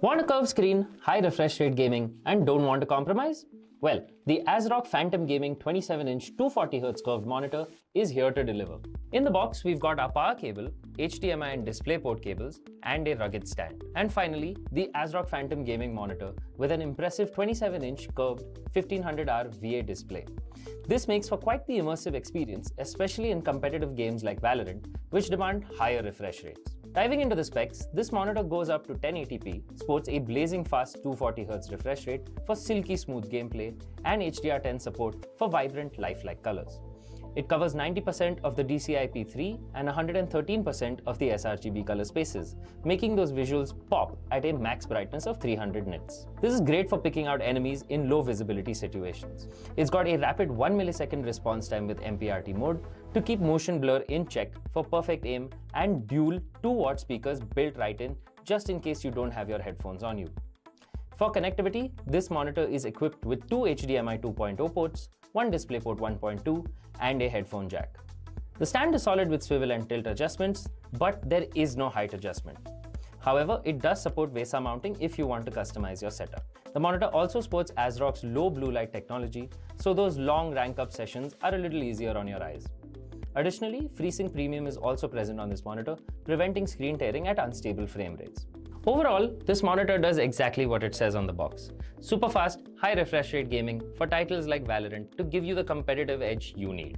Want a curved screen, high refresh rate gaming, and don't want to compromise? Well, the ASRock Phantom Gaming 27-inch 240Hz curved monitor is here to deliver. In the box, we've got our power cable, HDMI and DisplayPort cables, and a rugged stand. And finally, the ASRock Phantom Gaming monitor with an impressive 27-inch curved 1500R VA display. This makes for quite the immersive experience, especially in competitive games like Valorant, which demand higher refresh rates. Diving into the specs, this monitor goes up to 1080p, sports a blazing fast 240Hz refresh rate for silky smooth gameplay, and HDR10 support for vibrant lifelike colors. It covers 90% of the DCI-P3 and 113% of the sRGB color spaces, making those visuals pop at a max brightness of 300 nits. This is great for picking out enemies in low visibility situations. It's got a rapid 1 millisecond response time with MPRT mode to keep motion blur in check for perfect aim, and dual 2-watt speakers built right in just in case you don't have your headphones on you. For connectivity, this monitor is equipped with two HDMI 2.0 ports, one DisplayPort 1.2, and a headphone jack. The stand is solid with swivel and tilt adjustments, but there is no height adjustment. However, it does support VESA mounting if you want to customize your setup. The monitor also sports ASRock's low blue light technology, so those long rank up sessions are a little easier on your eyes. Additionally, FreeSync Premium is also present on this monitor, preventing screen tearing at unstable frame rates. Overall, this monitor does exactly what it says on the box. Super fast, high refresh rate gaming for titles like Valorant to give you the competitive edge you need.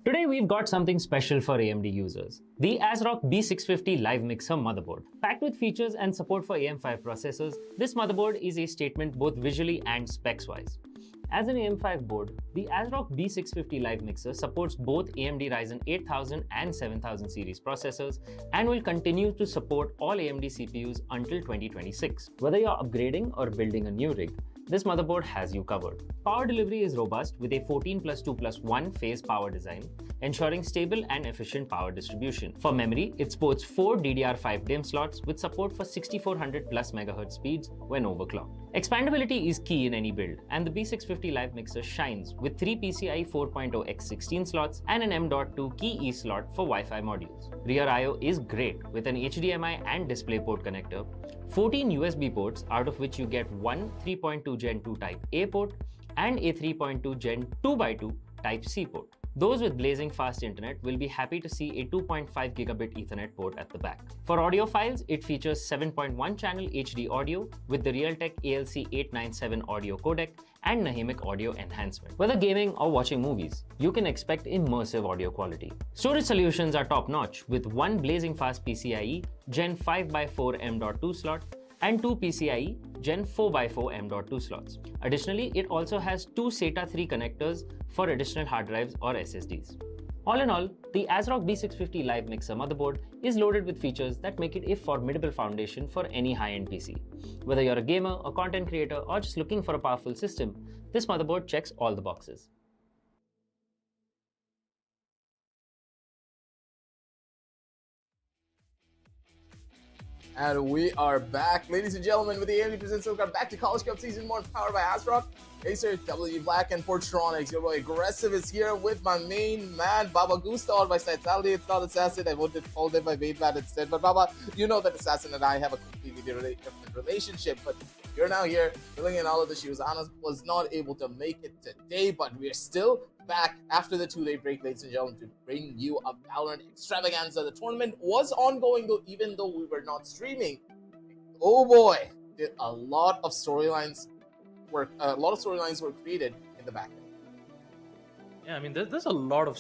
Today we've got something special for AMD users. The ASRock B650 Live Mixer motherboard. Packed with features and support for AM5 processors, this motherboard is a statement both visually and specs-wise. As an AM5 board, the ASRock B650 Live Mixer supports both AMD Ryzen 8000 and 7000 series processors and will continue to support all AMD CPUs until 2026. Whether you're upgrading or building a new rig, this motherboard has you covered. Power delivery is robust with a 14+2+1 phase power design, ensuring stable and efficient power distribution. For memory, it sports 4 DDR5 DIMM slots with support for 6400+ MHz speeds when overclocked. Expandability is key in any build, and the B650 Live Mixer shines with 3 PCIe 4.0x16 slots and an M.2 key E slot for Wi-Fi modules. Rear I/O is great with an HDMI and DisplayPort connector, 14 USB ports, out of which you get one 3.2 Gen 2 Type A port and a 3.2 Gen 2x2 Type C port. Those with blazing fast internet will be happy to see a 2.5 gigabit Ethernet port at the back. For audiophiles, it features 7.1 channel HD audio with the Realtek ALC897 audio codec and Nahimic audio enhancement. Whether gaming or watching movies, you can expect immersive audio quality. Storage solutions are top-notch with one blazing fast PCIe Gen 5x4 M.2 slot and two PCIe Gen 4x4 M.2 slots. Additionally, it also has two SATA 3 connectors for additional hard drives or SSDs. All in all, the ASRock B650 Live Mixer motherboard is loaded with features that make it a formidable foundation for any high-end PC. Whether you're a gamer, a content creator, or just looking for a powerful system, this motherboard checks all the boxes. And we are back, ladies and gentlemen, with the AMD Presents Flipkart Back to College Cup Season 1, powered by ASRock. Acer, WG Black, and Portronics. Your boy Aggressive is here with my main man, Baba Gusta, or by side. Sadly, it's not Assassin. I wanted to call them my main man instead. But Baba, you know that Assassin and I have a completely different relationship. But you're now here, filling in all of the shoes. Anna was not able to make it today, but we're still back after the 2-day break, ladies and gentlemen, to bring you a Valorant extravaganza. The tournament was ongoing, though, even though we were not streaming. Oh boy, did a lot of storylines were created in the back end. Yeah, I mean, there's a lot of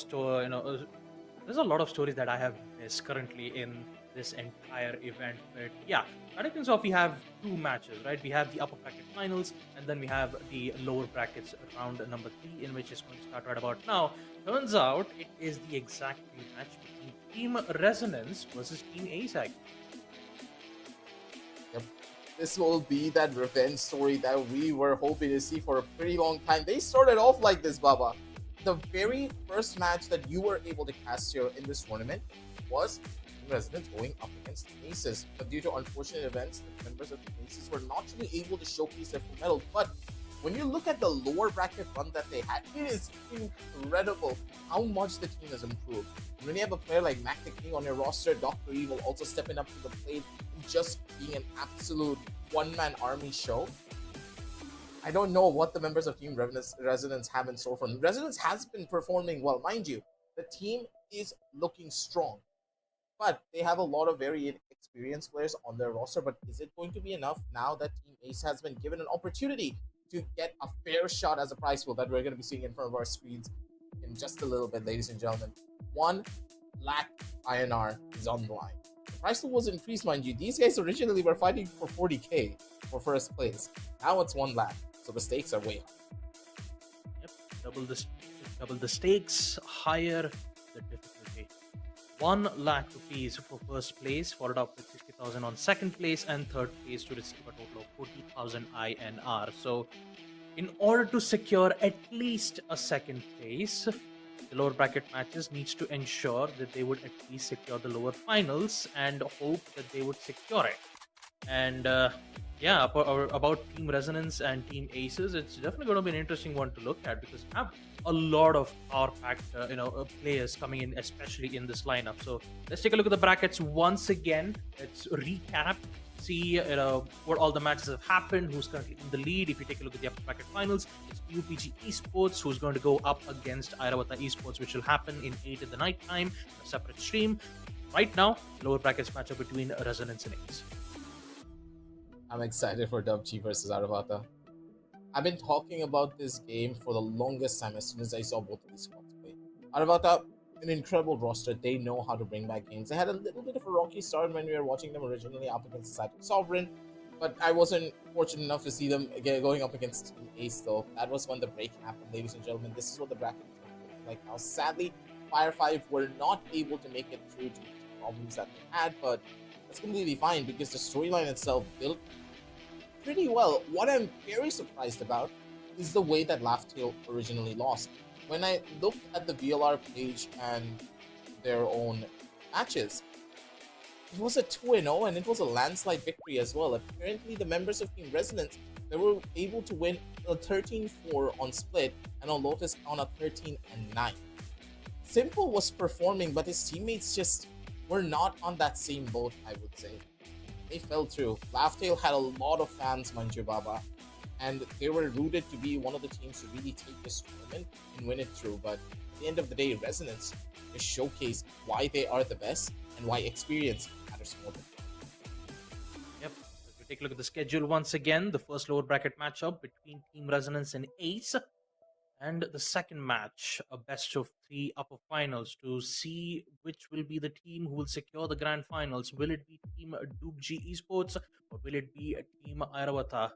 there's a lot of stories that I have missed currently in this entire event. But yeah, starting things off, we have two matches, right? We have the upper bracket finals, and then we have the lower brackets round number 3, in which is going to start right about now. Turns out it is the exact rematch between Team Resonance versus Team ASAG. Yep. This will be that revenge story that we were hoping to see for a pretty long time. They started off like this, Baba. The very first match that you were able to cast here in this tournament was Resonance going up against Aces. But due to unfortunate events, the members of the Aces were not really able to showcase their full metal. But when you look at the lower bracket run that they had, it is incredible how much the team has improved. And when you have a player like Mac the King on your roster, Dr. Evil also stepping up to the plate, and just being an absolute one-man army show. I don't know what the members of Team Resonance have in store for them. Resonance has been performing well, mind you. The team is looking strong, but they have a lot of very experienced players on their roster. But is it going to be enough now that Team Ace has been given an opportunity to get a fair shot as a prize pool that we're going to be seeing in front of our screens in just a little bit, ladies and gentlemen? 1 lakh INR is on the line. The prize pool was increased, mind you. These guys originally were fighting for 40k for first place. Now it's 1 lakh, so the stakes are way high. Yep, double the stakes, higher the difficulty. 1 lakh rupees for first place, followed up with 60,000 on second place, and third place to receive a total of 40,000 INR. So, in order to secure at least a second place, the lower bracket matches needs to ensure that they would at least secure the lower finals and hope that they would secure it. And yeah, about Team Resonance and Team Aces, it's definitely going to be an interesting one to look at, because we have a lot of power-packed, players coming in, especially in this lineup. So let's take a look at the brackets once again. Let's recap, see what all the matches have happened, who's currently in the lead. If you take a look at the upper bracket finals, it's UPG Esports who's going to go up against Airavata Esports, which will happen in 8 in the night time, a separate stream. Right now, lower brackets matchup between Resonance and Ace. I'm excited for Dubchi versus Airavata. I've been talking about this game for the longest time as soon as I saw both of these squads play. Airavata, an incredible roster. They know how to bring back games. They had a little bit of a rocky start when we were watching them originally up against Cyber Sovereign, but I wasn't fortunate enough to see them going up against Team Ace though. That was when the break happened, ladies and gentlemen. This is what the bracket is looking like now. Sadly, Fire 5 were not able to make it through to the problems that they had, but that's completely fine because the storyline itself built pretty well. What I'm very surprised about is the way that Laughtail originally lost. When I looked at the VLR page and their own matches, it was a 2-0 and it was a landslide victory as well. Apparently, the members of Team Resonance, they were able to win a 13-4 on Split and on Lotus on a 13-9. Simple was performing, but his teammates just were not on that same boat, I would say. They fell through. Laughtail had a lot of fans, Manju Baba, and they were rooted to be one of the teams to really take this tournament and win it through. But at the end of the day, Resonance just showcased why they are the best and why experience matters more than Yep. If we take a look at the schedule once again, the first lower bracket matchup between Team Resonance and Ace, and the second match, a best of 3 upper finals to see which will be the team who will secure the grand finals. Will it be Team Dubji Esports or will it be Team Airavata?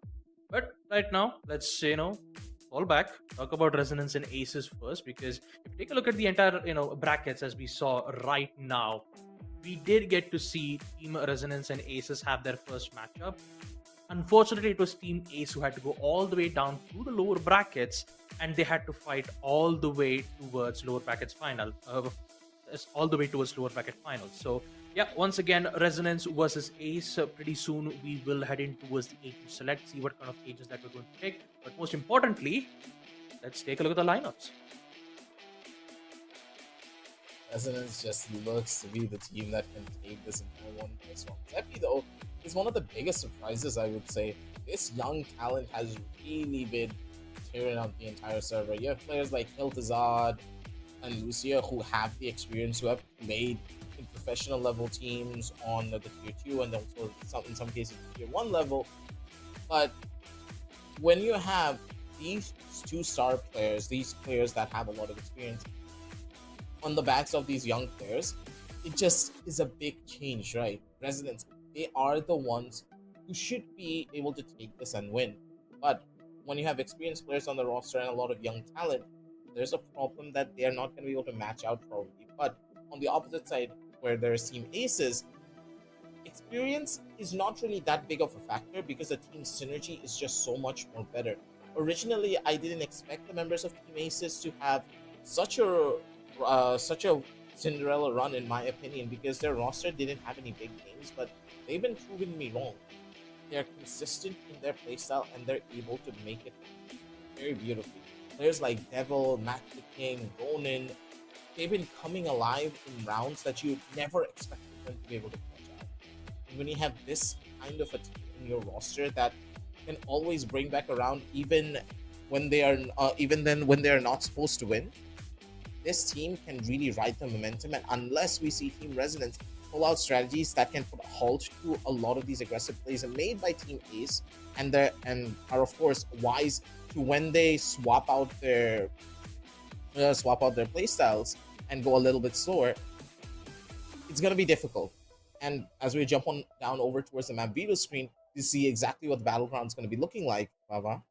But right now, let's fall back, talk about Resonance and Aces first, because if you take a look at the entire brackets as we saw right now, we did get to see Team Resonance and Aces have their first matchup. Unfortunately, it was Team Ace who had to go all the way down through the lower brackets, and they had to fight all the way towards lower brackets final, all the way towards lower bracket finals. So yeah, once again, Resonance versus Ace. Pretty soon we will head in towards the age to select, see what kind of ages that we're going to take. But most importantly, let's take a look at the lineups. Resonance just looks to be the team that can take this entire one plus one. Zepi, though, is one of the biggest surprises, I would say. This young talent has really been tearing up the entire server. You have players like Hiltazad and Lucia who have the experience, who have played in professional level teams on the tier 2 and also in some cases the tier 1 level. But when you have these 2-star players, these players that have a lot of experience, on the backs of these young players, it just is a big change, right? Resonance, they are the ones who should be able to take this and win. But when you have experienced players on the roster and a lot of young talent, there's a problem that they are not going to be able to match out probably. But on the opposite side, where there's Team Aces, experience is not really that big of a factor because the team synergy is just so much more better. Originally, I didn't expect the members of Team Aces to have such a Cinderella run, in my opinion, because their roster didn't have any big names, but they've been proving me wrong. they're consistent in their playstyle and they're able to make it very beautifully. Players like Devil, Matt the King, Ronin, they've been coming alive in rounds that you never expected them to be able to catch out. And when you have this kind of a team in your roster that can always bring back around even when they are when they are not supposed to win, this team can really ride the momentum. And unless we see Team Resonance pull out strategies that can put a halt to a lot of these aggressive plays made by Team Ace, and are of course wise to when they swap out their play styles and go a little bit slower, it's going to be difficult. And as we jump on down over towards the map video screen, you see exactly what the battleground is going to be looking like, Baba.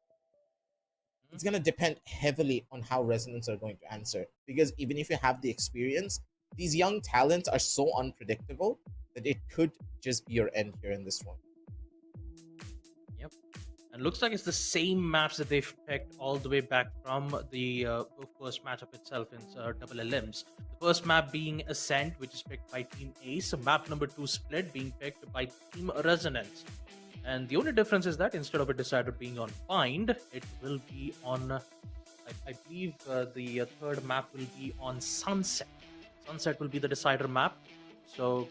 It's going to depend heavily on how Resonance are going to answer, because even if you have the experience, these young talents are so unpredictable that it could just be your end here in this one. Yep. And looks like it's the same maps that they've picked all the way back from the first matchup itself in double elims. The first map being Ascent, which is picked by Team Ace. Map number 2 Split being picked by Team Resonance. And the only difference is that instead of a decider being on Find, it will be on, I believe the third map will be on Sunset. Sunset will be the decider map. So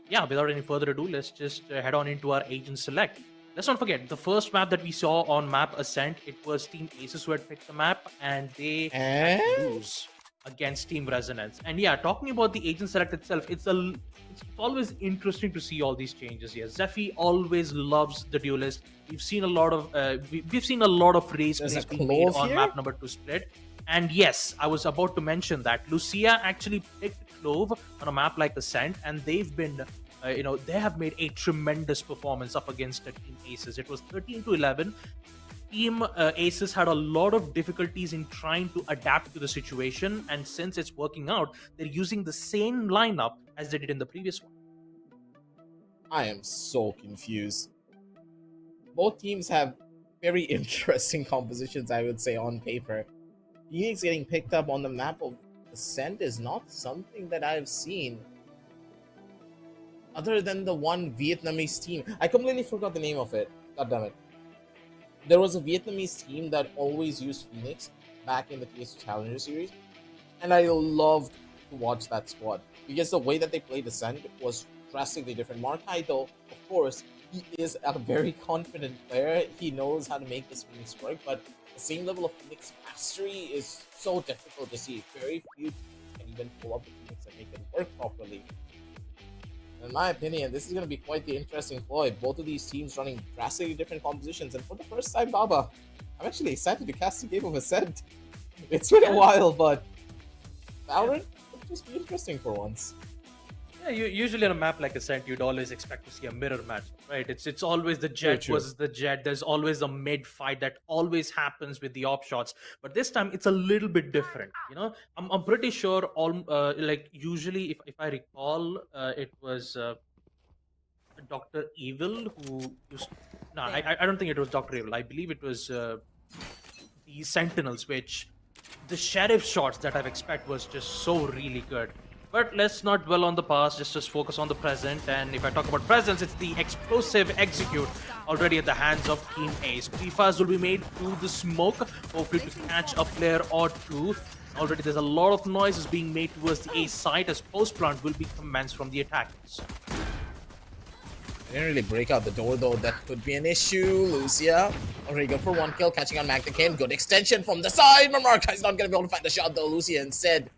yeah, without any further ado, let's just head on into our agent select. Let's not forget, the first map that we saw on map Ascent, it was Team Aces who had picked the map, and they had to lose against Team Resonance. And yeah, talking about the agent select itself, it's always interesting to see all these changes here. Zephy always loves the duelist. We've seen a lot of race plays being made on map number 2 Split. And yes, I was about to mention that Lucia actually picked Clove on a map like Ascent, and they've been they have made a tremendous performance up against Team Aces. It was 13-11. Team Aces had a lot of difficulties in trying to adapt to the situation, and since it's working out, they're using the same lineup as they did in the previous one. I am so confused. Both teams have very interesting compositions, I would say, on paper. Phoenix getting picked up on the map of Ascent is not something that I've seen other than the one Vietnamese team. I completely forgot the name of it. God damn it. There was a Vietnamese team that always used Phoenix back in the PS2 Challenger series, and I loved to watch that squad because the way that they played Ascent was drastically different. Mark Haito, of course, he is a very confident player. He knows how to make this Phoenix work, but the same level of Phoenix mastery is so difficult to see. Very few can even pull up the Phoenix and make it work properly. In my opinion, this is going to be quite the interesting ploy. Both of these teams running drastically different compositions, and for the first time, Baba, I'm actually excited to cast a game of Ascent. It's been a while, but Valorant would just be interesting for once. Yeah, usually on a map like Ascent, you'd always expect to see a mirror match, right? It's always the Jet versus the Jet. There's always a mid fight that always happens with the op shots, but this time it's a little bit different. I'm pretty sure like usually if I recall, it was Dr. Evil who used. No, I don't think it was Dr. Evil. I believe it was the Sentinels, which the sheriff shots that I've expect was just so really good. But let's not dwell on the past, just focus on the present. And if I talk about presence, it's the explosive execute already at the hands of Team Ace. Pre-fires will be made through the smoke, hopefully to catch a player or two. Already there's a lot of noises being made towards the Ace side as post-plant will be commenced from the attackers. They didn't really break out the door though, that could be an issue. Lucia already good for 1 kill, catching on Magnakin. Good extension from the side, but Markai's not going to be able to find the shot though. Lucia instead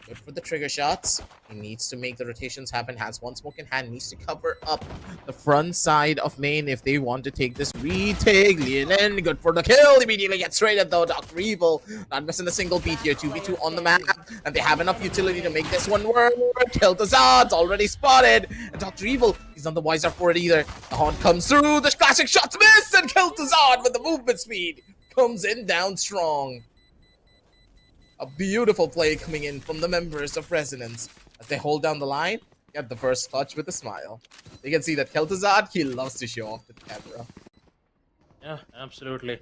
good for the trigger shots. He needs to make the rotations happen. Has 1 smoke in hand. Needs to cover up the front side of main if they want to take this retake. Leonin, good for the kill. Immediately gets traded though. Dr. Evil not missing a single beat here. 2v2 on the map. And they have enough utility to make this one work. Kel'Thuzad's already spotted. And Dr. Evil, he's not the wiser for it either. The haunt comes through. The classic shots miss. And Kel'Thuzad with the movement speed comes in down strong. A beautiful play coming in from the members of Resonance as they hold down the line, get the first clutch with a smile. You can see that Kel'Thuzad, he loves to show off to the camera. Yeah, absolutely.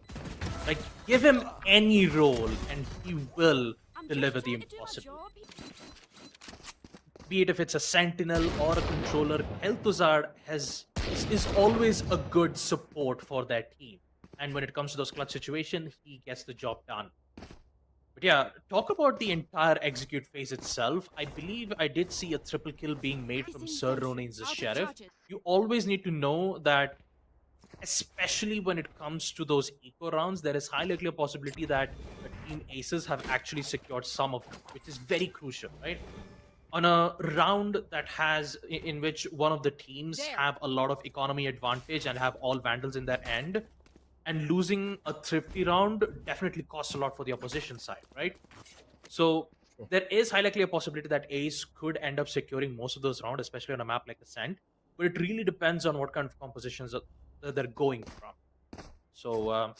Like, give him any role and he will deliver the impossible. Be it if it's a sentinel or a controller, Kel'Thuzad has Ace is always a good support for their team. And when it comes to those clutch situations, he gets the job done. But yeah, talk about the entire execute phase itself. I believe I did see a triple kill being made from Sir Ronin's Sheriff. You always need to know that, especially when it comes to those eco rounds, there is highly likely a possibility that Team Aces have actually secured some of them, which is very crucial, right? On a round that has in which one of the teams have a lot of economy advantage and have all vandals in their end, and losing a thrifty round definitely costs a lot for the opposition side, right? So Sure. there is high likely a possibility that Ace could end up securing most of those rounds, especially on a map like Ascent. But it really depends on what kind of compositions that they're going from. So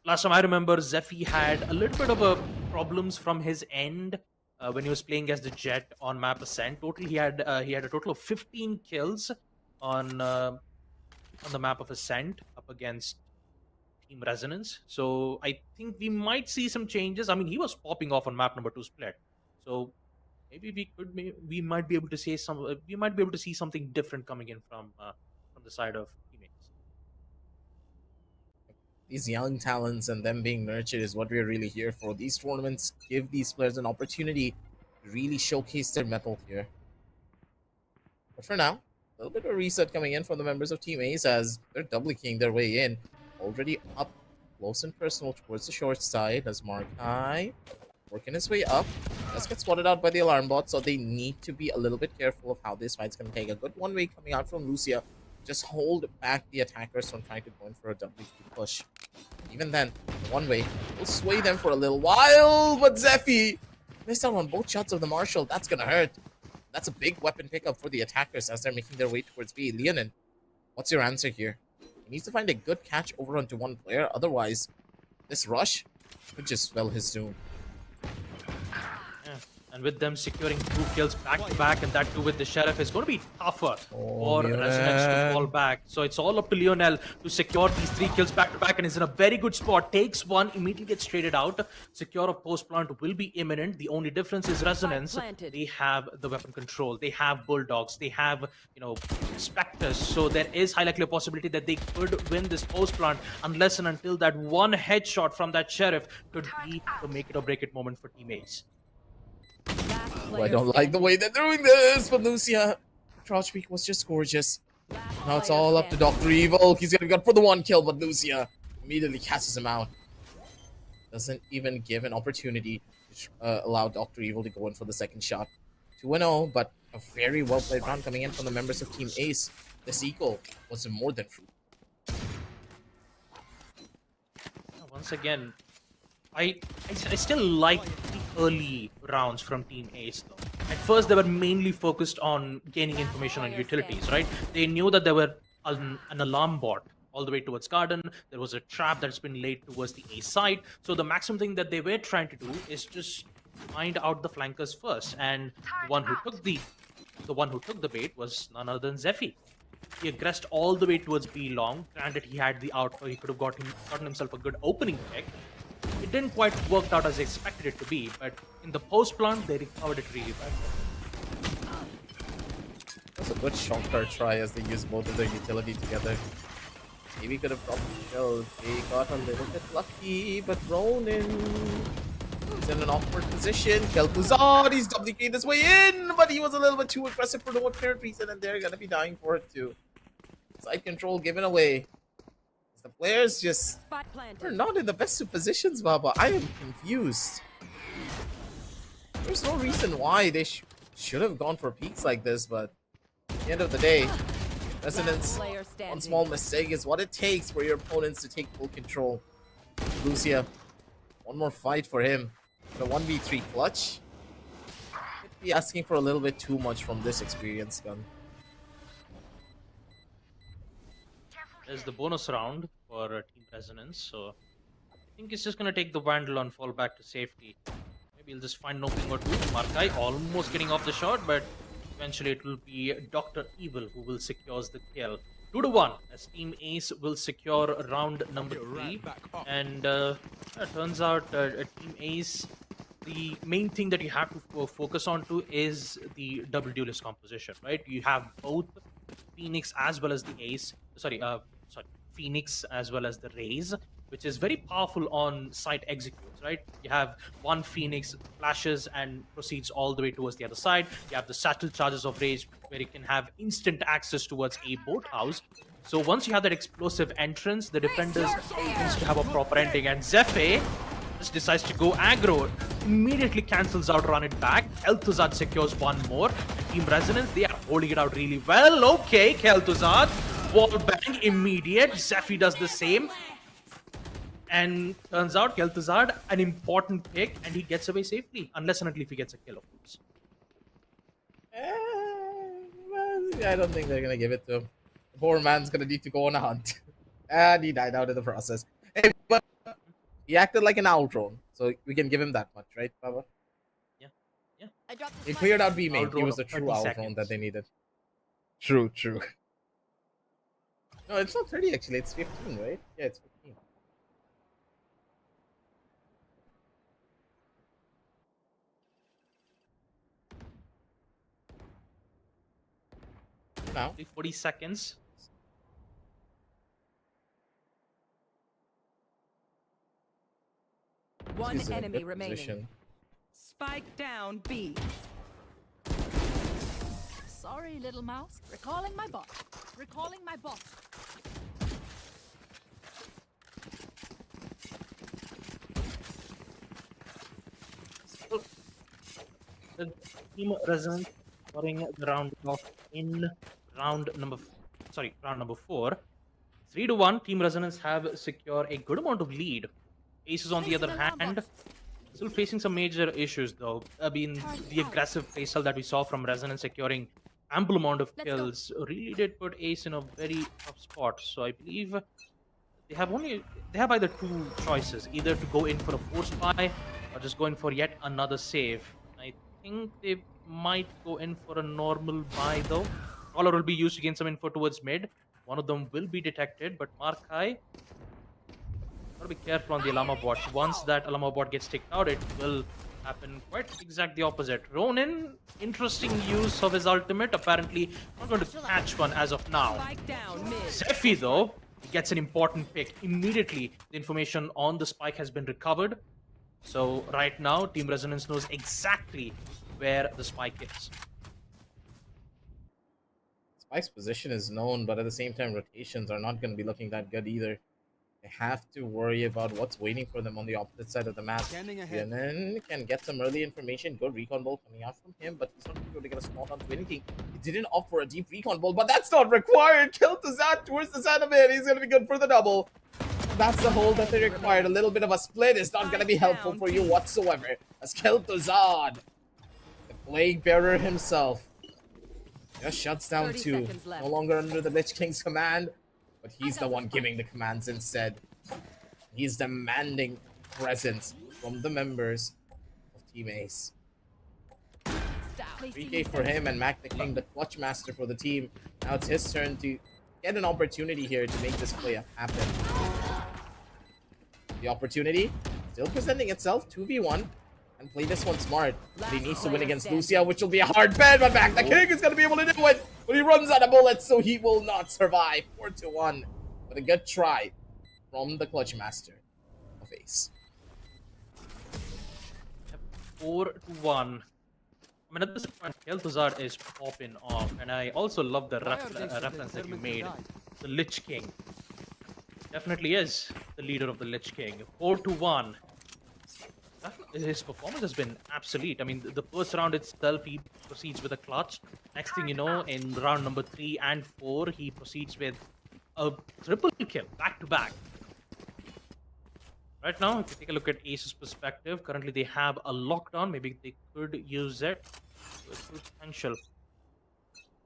last time I remember, Zephy had a little bit of a problems from his end when he was playing as the Jet on map Ascent. Total, he had a total of 15 kills on the map of Ascent up against Team Resonance. So I think we might see some changes. I mean, he was popping off on map number 2 split. So maybe we might be able to see something different coming in from the side of teammates. These young talents and them being nurtured is what we're really here for. These tournaments give these players an opportunity to really showcase their mettle here. But for now, a little bit of a reset coming in from the members of Team Ace as they're doubly keying their way in. Already up close and personal towards the short side as Markai working his way up. Let's get spotted out by the alarm bot, so they need to be a little bit careful of how this fight's going to take. A good one-way coming out from Lucia. Just hold back the attackers from trying to go in for a WQ push. Even then, one-way will sway them for a little while, but Zephy missed out on both shots of the Marshal. That's going to hurt. That's a big weapon pickup for the attackers as they're making their way towards B. Leonin, what's your answer here? He needs to find a good catch over onto one player. Otherwise, this rush could just spell his doom. Yeah. And with them securing 2 kills back to back, and that too with the Sheriff, is going to be tougher for Resonance to fall back. So it's all up to Lionel to secure these 3 kills back to back, and is in a very good spot. Takes one, immediately gets traded out. Secure of post plant will be imminent. The only difference is Resonance. They have the weapon control. They have Bulldogs. They have, Spectres. So there is high likely a possibility that they could win this post plant unless and until that one headshot from that Sheriff could be the make it or break it moment for teammates. I don't like the way they're doing this, but Lucia, Crouch Peak was just gorgeous. Now it's all up to Dr. Evil. He's gonna go for the 1 kill, but Lucia immediately catches him out. Doesn't even give an opportunity to allow Dr. Evil to go in for the second shot. 2-0, but a very well played round coming in from the members of Team Ace. This eco was more than fruit. Once again, I still like the early rounds from Team Ace though. At first, they were mainly focused on gaining information on utilities, right? They knew that there were an alarm bot all the way towards Garden. There was a trap that's been laid towards the A side. So the maximum thing that they were trying to do is just find out the flankers first. And the one who took the bait was none other than Zephy. He aggressed all the way towards B long. Granted, he had the outplay. He could have gotten himself a good opening pick. It didn't quite work out as expected it to be, but in the post plant, they recovered it really well. That's a good shot card try as they used both of their utility together. Maybe could have probably killed. They got a little bit lucky, but Ronin is in an awkward position. Kel'Thuzad, he's WK'd his way in, but he was a little bit too aggressive for no apparent reason, and they're gonna be dying for it too. Side control given away. The players just are not in the best of positions, Baba. I am confused. There's no reason why they should have gone for peaks like this, but at the end of the day, Resonance, one small mistake is what it takes for your opponents to take full control. Lucia, one more fight for him. The 1v3 clutch. Could be asking for a little bit too much from this experienced gun. There's the bonus round for Team Resonance, so I think it's just gonna take the Vandal and fall back to safety. Maybe he'll just find an opening or two. Markai almost getting off the shot, but eventually it will be Dr. Evil who will secure the kill. 2-1 as Team Ace will secure round number 3. And it turns out Team Ace, the main thing that you have to focus on to is the double duelist composition, right? You have both Phoenix as well as the Ace. Sorry, Phoenix as well as the Raze, which is very powerful on site executes, right? You have one Phoenix flashes and proceeds all the way towards the other side. You have the satchel charges of Rage, where you can have instant access towards a boathouse. So once you have that explosive entrance, the defenders tends to have a proper ending. And Zephyr just decides to go aggro, immediately cancels out, run it back. Kel'Thuzad secures one more. And Team Resonance, they are holding it out really well. Okay, Kel'Thuzad, wall bang, immediate. Zephyr does the same. And turns out Kel'Thuzad, an important pick, and he gets away safely. Unless and until if he gets a kill, of course. I don't think they're gonna give it to him. The poor man's gonna need to go on a hunt. And he died out in the process. Hey, but he acted like an owl drone, so we can give him that much, right, Baba? Yeah. He cleared out B main. Owl He was drone the of true 30 owl drone seconds. that they needed. True. No, it's not 30 actually. It's 15, right? Yeah, it's 15. Now, 40 seconds. One he's in a enemy good remaining. position. Spike down B. Sorry, little mouse. Recalling my bot. Recalling my bot. The Team Resonance scoring the round off in round number 4. 3-1. Team Resonance have secured a good amount of lead. Aces, on the other hand, still facing some major issues though. I mean, the aggressive playstyle that we saw from Resonance securing ample amount of kills really did put Ace in a very tough spot. So I believe they have either two choices: either to go in for a force buy or just go in for yet another save. I think they might go in for a normal buy though. Crawler will be used to gain some info towards mid. One of them will be detected, but Markai, gotta be careful on the Alama bot. Once that Alama bot gets taken out, it will happen quite exact the opposite. Ronin, interesting use of his ultimate. Apparently not going to catch one as of now. Spike down mid. Zephyr though gets an important pick. Immediately the information on the spike has been recovered. So right now Team Resonance knows exactly where the spike is. Spike's position is known, but at the same time, rotations are not going to be looking that good either. They have to worry about what's waiting for them on the opposite side of the map. And then can get some early information. Good recon ball coming out from him, but he's not going to get a spot onto anything. He didn't opt for a deep recon ball, but that's not required. Kel'Thuzad towards the side of it. He's going to be good for the double. That's the hold that they required. A little bit of a split is not going to be helpful for you whatsoever. As Kel'Thuzad, the Plague Bearer himself, just shuts down 30 two. seconds left. No longer under the Lich King's command, but he's the one giving the commands instead. He's demanding presence from the members of Team Ace. 3K for him and Mac the King, the clutch master for the team. Now it's his turn to get an opportunity here to make this play happen. The opportunity still presenting itself, 2v1. And play this one smart. But he needs to win against Lucia, which will be a hard bet, but Mac the King is going to be able to do it. But he runs out of bullets, so he will not survive. 4-1. But a good try from the clutch master of Ace. 4-1. I mean, at this point, Kel'Thuzad is popping off, and I also love the reference that you made. The Lich King definitely is the leader of the Lich King. 4-1. His performance has been absolute. I mean, the first round itself, he proceeds with a clutch. Next thing you know, in round number 3 and 4, he proceeds with a triple kill, back to back. Right now, if you take a look at Ace's perspective, currently they have a lockdown. Maybe they could use it with full potential.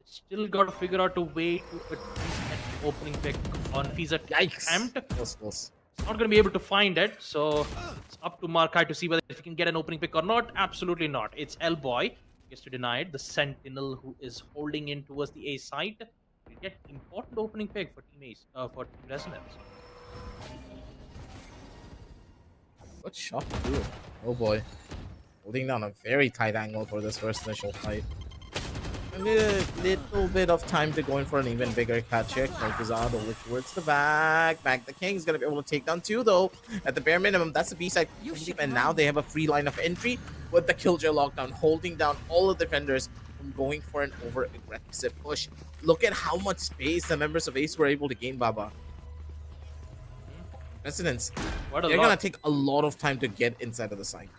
Still got to figure out a way to attempt an opening pick on Fiza. Yikes! Close. Not going to be able to find it, so it's up to Markai to see whether if he can get an opening pick or not. Absolutely not. It's L-Boy. Gets to deny it. The Sentinel who is holding in towards the A side. We get important opening pick for Team Ace, for Team Resonance. Good shot to do. Oh boy. Holding down a very tight angle for this first initial fight. a little bit of time to go in for an even bigger catch here. Kel'Thuzad over towards the back. The King's gonna be able to take down 2 though. At the bare minimum, that's the B-side. And now they have a free line of entry with the Killjoy lockdown, holding down all of the defenders from going for an over-aggressive push. Look at how much space the members of Ace were able to gain, Baba. Residents. They're gonna take a lot of time to get inside of the site.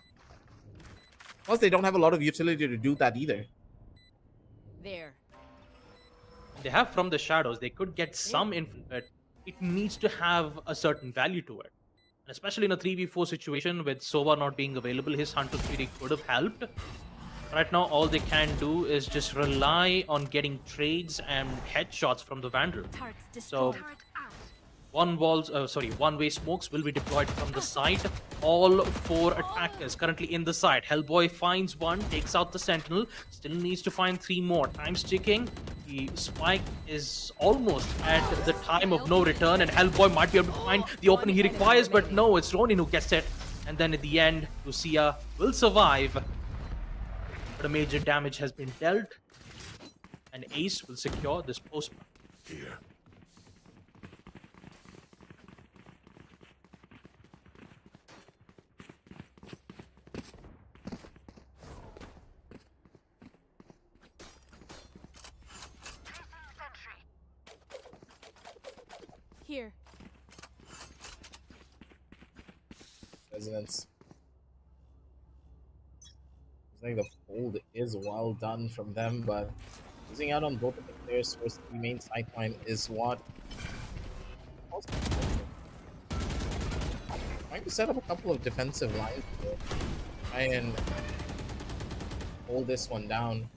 Plus, they don't have a lot of utility to do that either. There. They have from the shadows. They could get some influence, but it needs to have a certain value to it. And especially in a 3v4 situation with Sova not being available, his Hunter 3D could have helped. Right now, all they can do is just rely on getting trades and headshots from the Vandal. So, one-way smokes will be deployed from the side. All 4 attackers currently in the side. Hellboy finds 1, takes out the Sentinel. Still needs to find 3 more. Time's ticking. The spike is almost at the time of no return, and Hellboy might be able to find the opening he requires, but no, it's Ronin who gets it. And then at the end, Lucia will survive. But a major damage has been dealt, and Ace will secure this post. Here. Here. Resonance. I think the fold is well done from them, but losing out on both of the players towards the main sideline is what. Trying to set up a couple of defensive lines to try and hold this one down.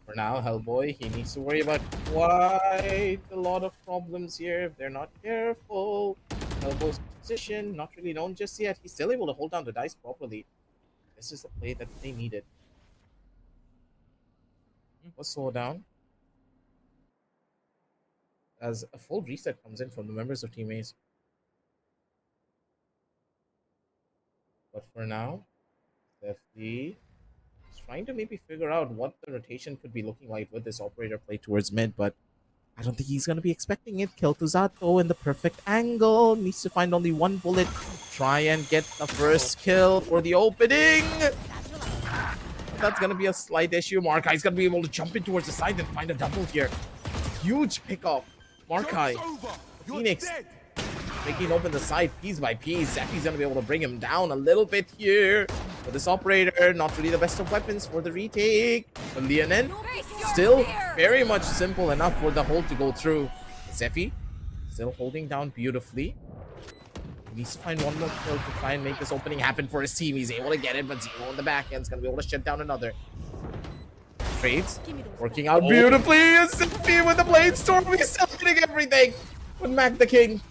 For now, Hellboy, he needs to worry about quite a lot of problems here if they're not careful. Hellboy's position, not really known just yet. He's still able to hold down the dice properly. This is the play that they needed. Let's slow down. As a full reset comes in from the members of Team Ace. But for now, Steffi is trying to maybe figure out what the rotation could be looking like with this operator play towards mid, but I don't think he's going to be expecting it. Kel'Thuzad though in the perfect angle. Needs to find only 1 bullet. Try and get the first kill for the opening. That's going to be a slight issue. Markai is going to be able to jump in towards the side and find a double here. Huge pickoff. Markai. Phoenix. Making open the side piece by piece. Zephy's going to be able to bring him down a little bit here. But this operator, not really the best of weapons for the retake. But Leonin, still very much simple enough for the hold to go through. Zephy, still holding down beautifully. He needs to find 1 more kill to try and make this opening happen for his team. He's able to get it, but Zero on the back end is going to be able to shut down another. Trades, working out beautifully. Zephy with the Blade Storm, he's still hitting everything. But Mac the King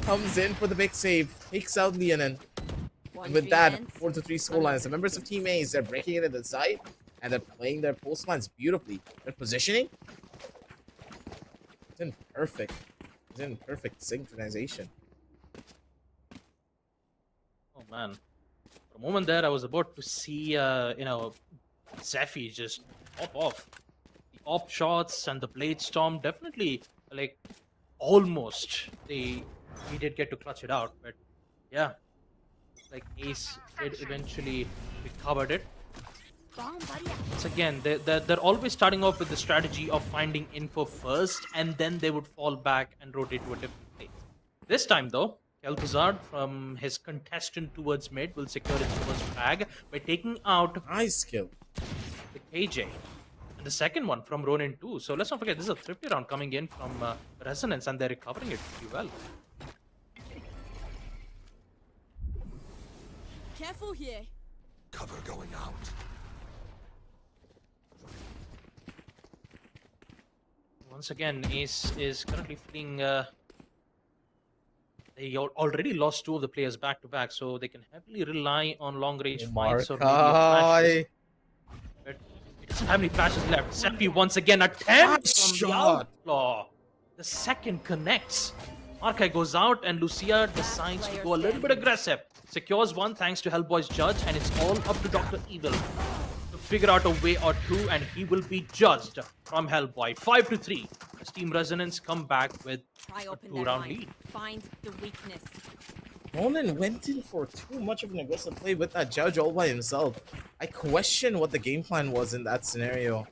comes in for the big save, takes out Leonin. And with that, 4-3 scorelines. The members of Team Ace, they're breaking it at the side, and they're playing their post lines beautifully. Their positioning is in perfect. It's in perfect synchronization. Oh man, for a moment there, I was about to see, Zephy just pop off. The op shots and the blade storm definitely, like, almost he did get to clutch it out, but yeah, like Ace did eventually recovered it. Once again, they're always starting off with the strategy of finding info first, and then they would fall back and rotate to a different place. This time though, Kel'Thuzad from his contestant towards mid will secure his first frag by taking out Nice kill. the KJ. And the second one from Ronin too. So let's not forget, this is a thrifty round coming in from Resonance, and they're recovering it pretty well. Careful here. Cover going out. Once again, Ace is currently feeling they already lost 2 of the players back to back, so they can heavily rely on long range fights or maybe flashes. But it doesn't have any flashes left. Seppi once again attempts from the outlaw. The second connects. Markai goes out, and Lucia decides to go a little bit aggressive. Secures 1 thanks to Hellboy's judge, and it's all up to Dr. Evil to figure out a way or two, and he will be judged from Hellboy. 5-3. As Team Resonance come back with Pry a open their 2-round minds. lead. Find the weakness. Ronan went in for too much of an aggressive play with that judge all by himself. I question what the game plan was in that scenario.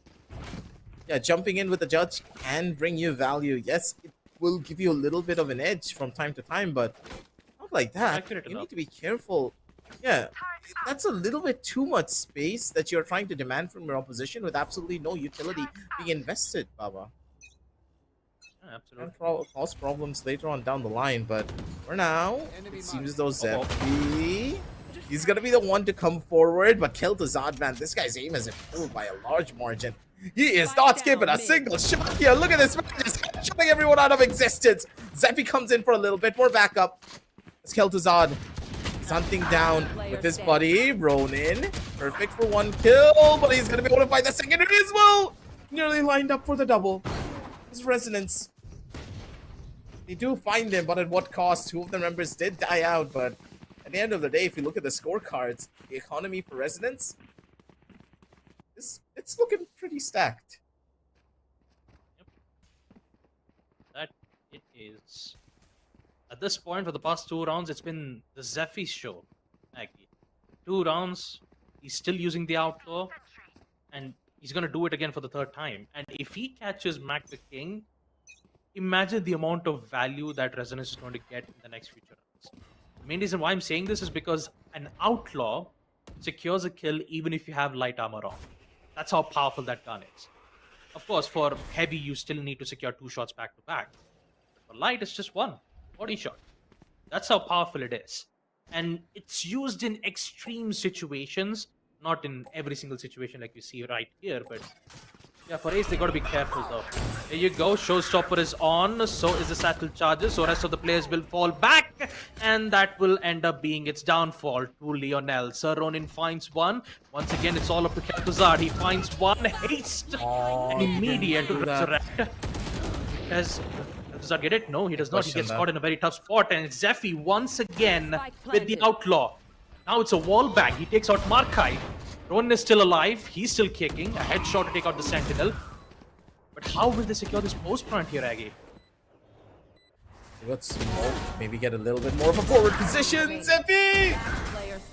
Yeah, jumping in with the judge can bring you value. Yes, it will give you a little bit of an edge from time to time, but not like that. Accurate You enough. need to be careful. Yeah, that's a little bit too much space that you're trying to demand from your opposition with absolutely no utility being invested, Baba. Yeah, absolutely. Can cause problems later on down the line, but for now, it seems as though Zeppi, he's gonna be the one to come forward, but Kel'Thuzad, man, this guy's aim has improved by a large margin. He is not skipping a single shot here. Look at this man just shutting everyone out of existence. Zeppi comes in for a little bit more backup. It's Kel'Thuzad. He's hunting down with his buddy, Ronin. Perfect for one kill, but he's gonna be able to find the secondary as well. Nearly lined up for the double. His Resonance. They do find him, but at what cost? Two of the members did die out, but at the end of the day, if you look at the scorecards, the economy for Resonance, it's looking pretty stacked. That it is. At this point, for the past 2 rounds, it's been the Zephy's show. Aggie. 2 rounds, he's still using the outlaw, and he's gonna do it again for the 3rd time. And if he catches Mac the King, imagine the amount of value that Resonance is going to get in the next future rounds. The main reason why I'm saying this is because an outlaw secures a kill even if you have light armor on. That's how powerful that gun is. Of course, for heavy, you still need to secure 2 shots back to back. For light, it's just 1 body shot. That's how powerful it is. And it's used in extreme situations, not in every single situation like you see right here, but yeah, for Ace, they gotta be careful though. There you go, Showstopper is on, so is the Satchel Charges, so rest of the players will fall back, and that will end up being its downfall to Lionel. Sir Ronin finds one. Once again, it's all up to Kel'Thuzad. He finds one, haste, and immediate to resurrect. Does Kel'Thuzad get it? No, he does not. He gets caught in a very tough spot, and it's Zephy once again with the Outlaw. Now it's a wall bang. He takes out Markai. Ronin is still alive. He's still kicking. A headshot to take out the Sentinel. But how will they secure this post front here, Aggie? Let's smoke. Maybe get a little bit more of a forward position. Zeppi!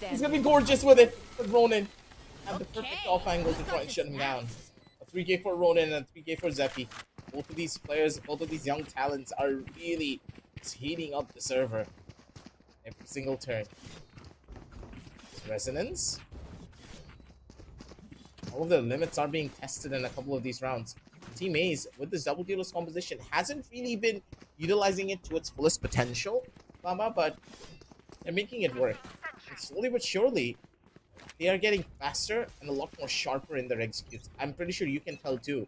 He's gonna be gorgeous with it. But Ronin have the perfect off angle to try and shut him down. A 3K for Ronin and a 3K for Zeppi. Both of these players, both of these young talents are really heating up the server every single turn. Resonance. All of their limits are being tested in a couple of these rounds. Team A's, with this double duelist composition, hasn't really been utilizing it to its fullest potential, Mama, but they're making it work. And slowly but surely, they are getting faster and a lot more sharper in their executes. I'm pretty sure you can tell too.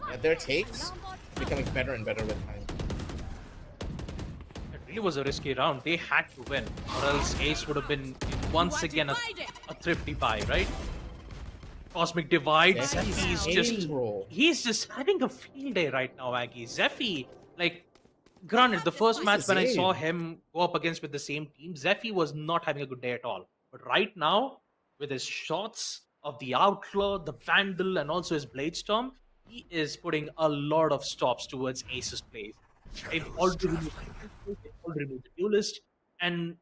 Yeah, their takes are becoming better and better with time. It really was a risky round. They had to win, or else Ace would have been once again a thrifty buy, right? Cosmic Divide. He's just having a field day right now, Aggie. Zephy, like, granted, the first match when I saw him go up against with the same team, Zephy was not having a good day at all. But right now, with his shots of the Outlaw, the Vandal, and also his Bladestorm, he is putting a lot of stops towards Ace's plays. They've already removed the duelist, and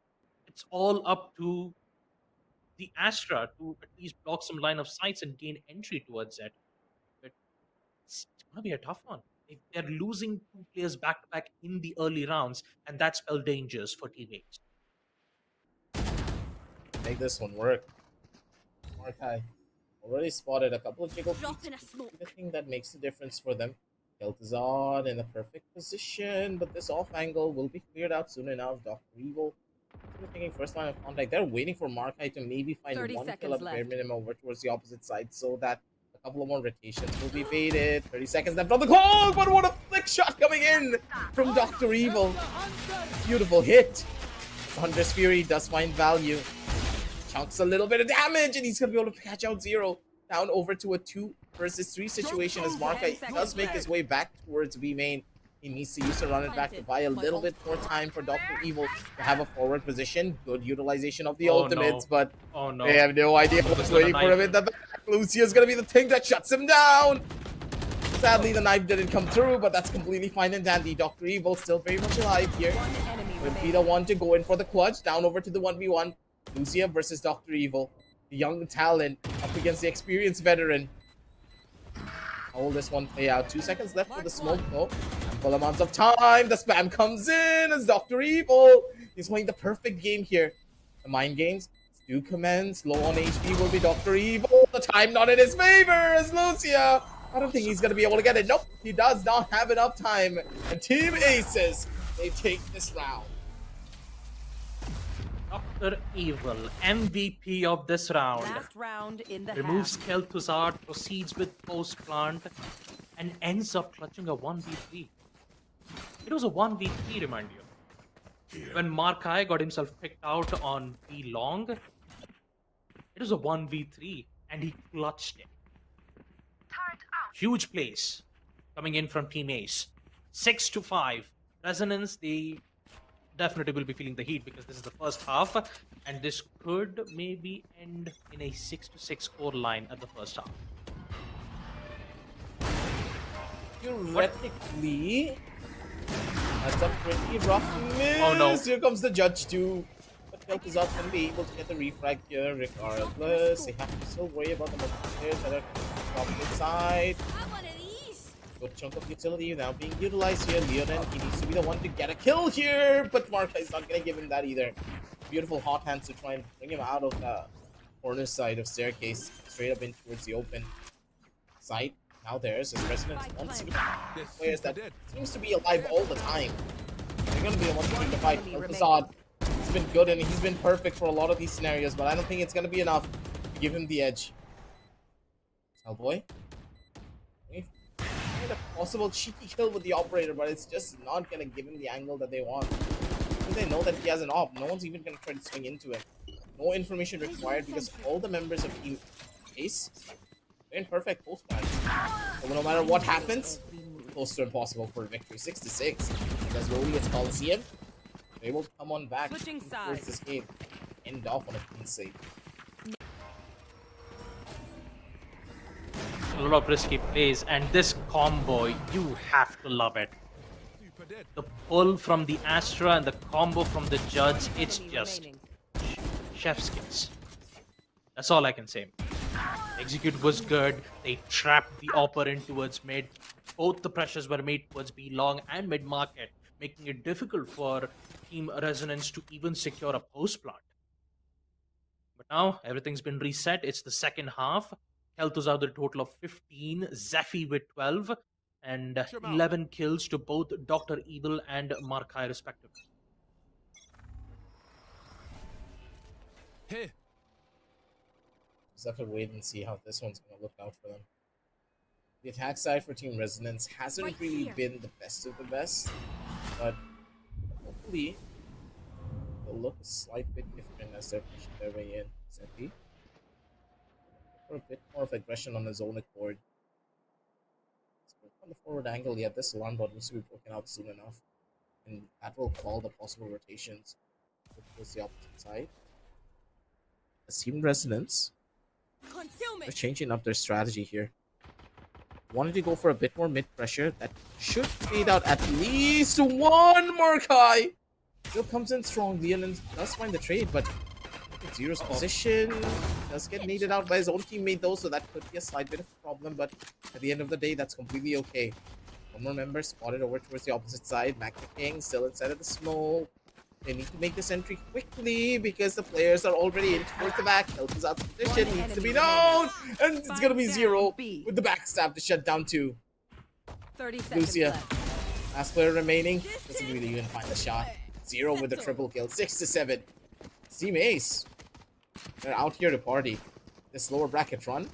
it's all up to the Astra to at least block some line of sights and gain entry towards it. But it's gonna be a tough one. They're losing 2 players back to back in the early rounds, and that spells dangers for teammates. Make this one work. Markai already spotted a couple of jiggle beats. The thing that makes the difference for them. Kel'Thuzad in a perfect position, but this off angle will be cleared out soon enough. Dr. Evil taking first line of contact. They're waiting for Markai to maybe find one kill at bare minimum over towards the opposite side so that a couple of more rotations will be baited. 30 seconds left on the clock, but what a flick shot coming in from Dr. Evil. Beautiful hit. Thunder's Fury does find value. Chunks a little bit of damage, and he's going to be able to catch out Zero. Down over to a 2 versus 3 situation as Markai does make his way back towards B main. He needs to use to run it back to buy a little bit more time for Dr. Evil to have a forward position. Good utilization of the ultimates, but they have no idea what's waiting for him in the back. Lucia's gonna be the thing that shuts him down. Sadly, the knife didn't come through, but that's completely fine and dandy. Dr. Evil still very much alive here. One enemy Will be remaining. the one to go in for the clutch. Down over to the 1v1. Lucia versus Dr. Evil. The young talent up against the experienced veteran. How will this one play out? 2 seconds left for the smoke though. Ample amounts of time. The spam comes in as Dr. Evil. He's playing the perfect game here. The mind games do commence. Low on HP will be Dr. Evil. The time not in his favor as Lucia. I don't think he's going to be able to get it. Nope, he does not have enough time. And Team Aces, they take this round. Dr. Evil, MVP of this round. Last round in the Removes half. Kel'Thuzad, proceeds with post plant, and ends up clutching a 1v3. It was a 1v3, remind you. Here. When Markai got himself picked out on B long, it was a 1v3, and he clutched it. Huge plays coming in from Team Ace. 6-5. Resonance, they definitely will be feeling the heat because this is the first half, and this could maybe end in a 6-6 score line at the first half. Theoretically, that's a pretty rough miss. Oh, no. Here comes the judge too. But Kel'Thuzad can be able to get the refrag here regardless. They have to still worry about the multiple players that are from the side. I want these. Good chunk of utility now being utilized here. Leonin, he needs to be the one to get a kill here, but Marka is not going to give him that either. Beautiful hot hands to try and bring him out of the corner side of staircase, straight up in towards the open side. Now there's his resonance once again. Players that seems to be alive all the time. They're going to be the ones to keep the fight. Kel'Thuzad, he's been good and he's been perfect for a lot of these scenarios, but I don't think it's going to be enough to give him the edge. Hellboy. Made a possible cheeky kill with the operator, but it's just not going to give him the angle that they want. Because they know that he has an op. No one's even going to try to swing into it. No information required because all the members of Team Ace are in perfect post plan. So no matter what happens, close to impossible for a victory. 6-6. Because Loli gets Coliseum. They're able to come on back Switching towards sides. this game. End off on a clean save. A lot of risky plays, and this combo, you have to love it. The pull from the Astra and the combo from the Judge, it's Enemy just remaining. chef's kiss. That's all I can say. Execute was good. They trapped the operand towards mid. Both the pressures were made towards B long and mid market, making it difficult for Team Resonance to even secure a post plant. But now everything's been reset. It's the second half. Kel'Thuzad with a total of 15, Zephy with 12, and 11 kills to both Dr. Evil and Markai respectively. Here. Just have to wait and see how this one's going to look out for them. The attack side for Team Resonance hasn't really been the best of the best, but hopefully they'll look a slight bit different as they're pushing their way in. Zephy. For a bit more of aggression on the zone accord. On the forward angle, yeah, this alarm bot needs to be broken out soon enough. And that will call the possible rotations towards the opposite side. As Team Resonance, they're changing up their strategy here. Wanted to go for a bit more mid pressure. That should fade out at least one Markai. Still comes in strong. Leonin does find the trade, but Zero's position does get needed out by his own teammate though, so that could be a slight bit of a problem, but at the end of the day, that's completely okay. One more member spotted over towards the opposite side. Mac the King still inside of the smoke. They need to make this entry quickly because the players are already in towards the back. Kel'Thuzad's position needs to be known, and it's gonna be Zero with the backstab to shut down 2. 30 seconds Lucia, left. last player remaining, doesn't really even find the shot. Zero with the triple kill, 6-7. Team Ace, they're out here to party. This lower bracket run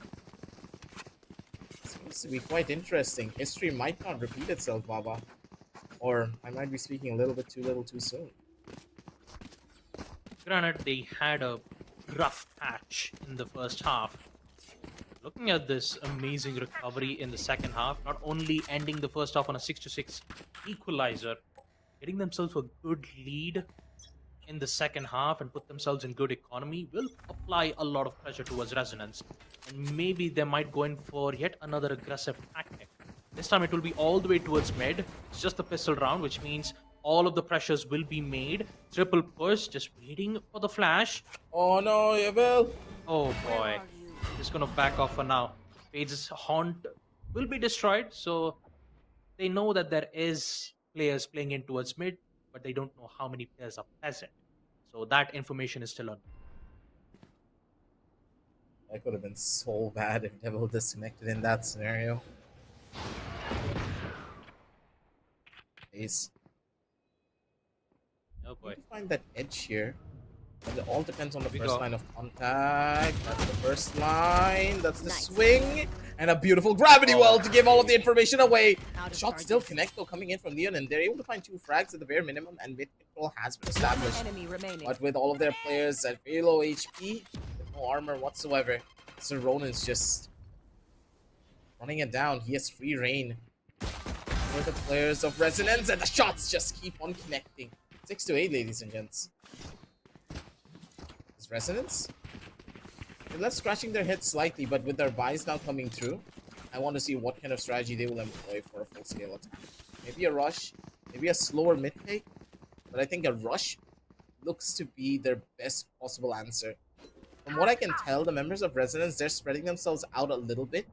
seems to be quite interesting. History might not repeat itself, Baba. Or I might be speaking a little bit too little too soon. Granted, they had a rough patch in the first half. Looking at this amazing recovery in the second half, not only ending the first half on a 6-6 equalizer, getting themselves a good lead in the second half and put themselves in good economy will apply a lot of pressure towards Resonance. And maybe they might go in for yet another aggressive tactic. This time it will be all the way towards mid. It's just the pistol round, which means all of the pressures will be made. Triple push, just waiting for the flash. Oh no, you will. Oh boy. Just gonna back off for now. Page's haunt will be destroyed, so they know that there is players playing in towards mid, but they don't know how many players are present. So that information is still on. That could have been so bad if Devil disconnected in that scenario. Ace. Oh boy. Need to find that edge here. But it all depends on the We first go. line of contact. That's the first line. That's the Nice. swing. And a beautiful gravity well to give all of the information away. Out of Shots still charges. connect though coming in from Leon, and they're able to find 2 frags at the bare minimum, and mid control has been One established. enemy remaining. But with all of their players at very low HP, with no armor whatsoever, Sir Ronan's just running it down. He has free reign for the players of Resonance, and the shots just keep on connecting. 6 to 8, ladies and gents. Is Resonance? They're left scratching their heads slightly, but with their buys now coming through, I want to see what kind of strategy they will employ for a full-scale attack. Maybe a rush, maybe a slower mid-take, but I think a rush looks to be their best possible answer. From what I can tell, the members of Resonance, they're spreading themselves out a little bit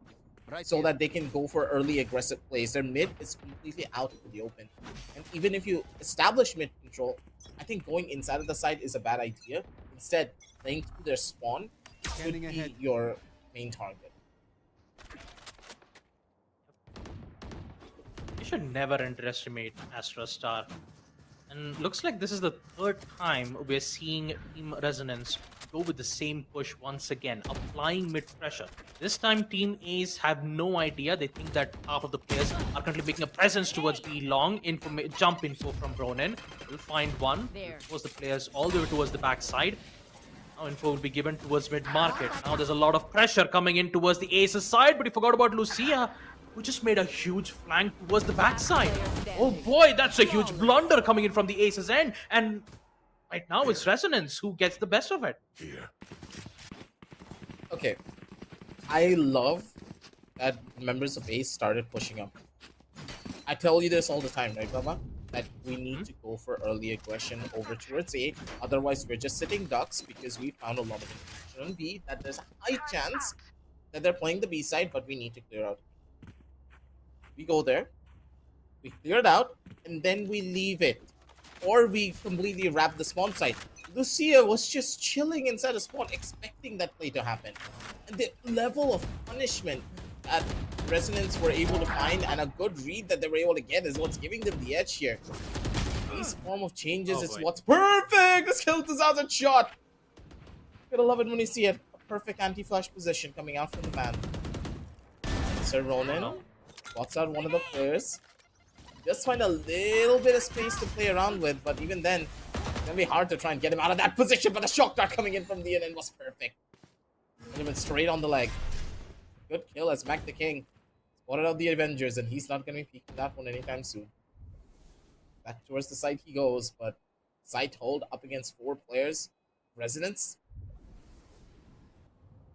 so that they can go for early aggressive plays. Their mid is completely out in the open. And even if you establish mid control, I think going inside of the site is a bad idea. Instead, playing through their spawn should be your main target. You should never underestimate Astra Star. And looks like this is the third time we're seeing Team Resonance go with the same push once again, applying mid pressure. This time Team Ace have no idea. They think that half of the players are currently making a presence towards B long. Jump info from Ronin. We'll find one. There. Towards the players all the way towards the backside. Now info will be given towards mid market. Now there's a lot of pressure coming in towards the Ace's side, but he forgot about Lucia, who just made a huge flank towards the backside. Oh boy, that's a huge blunder coming in from the Ace's end. And right now it's Resonance who gets the best of it. Here. Okay. I love that members of Ace started pushing up. I tell you this all the time, right, Baba? That we need to go for early aggression over towards A. Otherwise, we're just sitting ducks because we found a lot of information on B that there's a high chance that they're playing the B side, but we need to clear out. We go there, we clear it out, and then we leave it. Or we completely wrap the spawn site. Lucia was just chilling inside the spawn, expecting that play to happen. And the level of punishment that Resonance were able to find and a good read that they were able to get is what's giving them the edge here. These form of changes Oh, is boy. what's perfect! This kill 2000 shot! Gotta love it when you see it. A perfect anti-flash position coming out from the man. Sir Ronan spots out one of the players. Just find a little bit of space to play around with, but even then, it's gonna be hard to try and get him out of that position, but the shock dart coming in from DNN was perfect. He went straight on the leg. Good kill as Mac the King spotted out the Avengers, and he's not gonna be peeking that one anytime soon. Back towards the site he goes, but site hold up against 4 players. Resonance.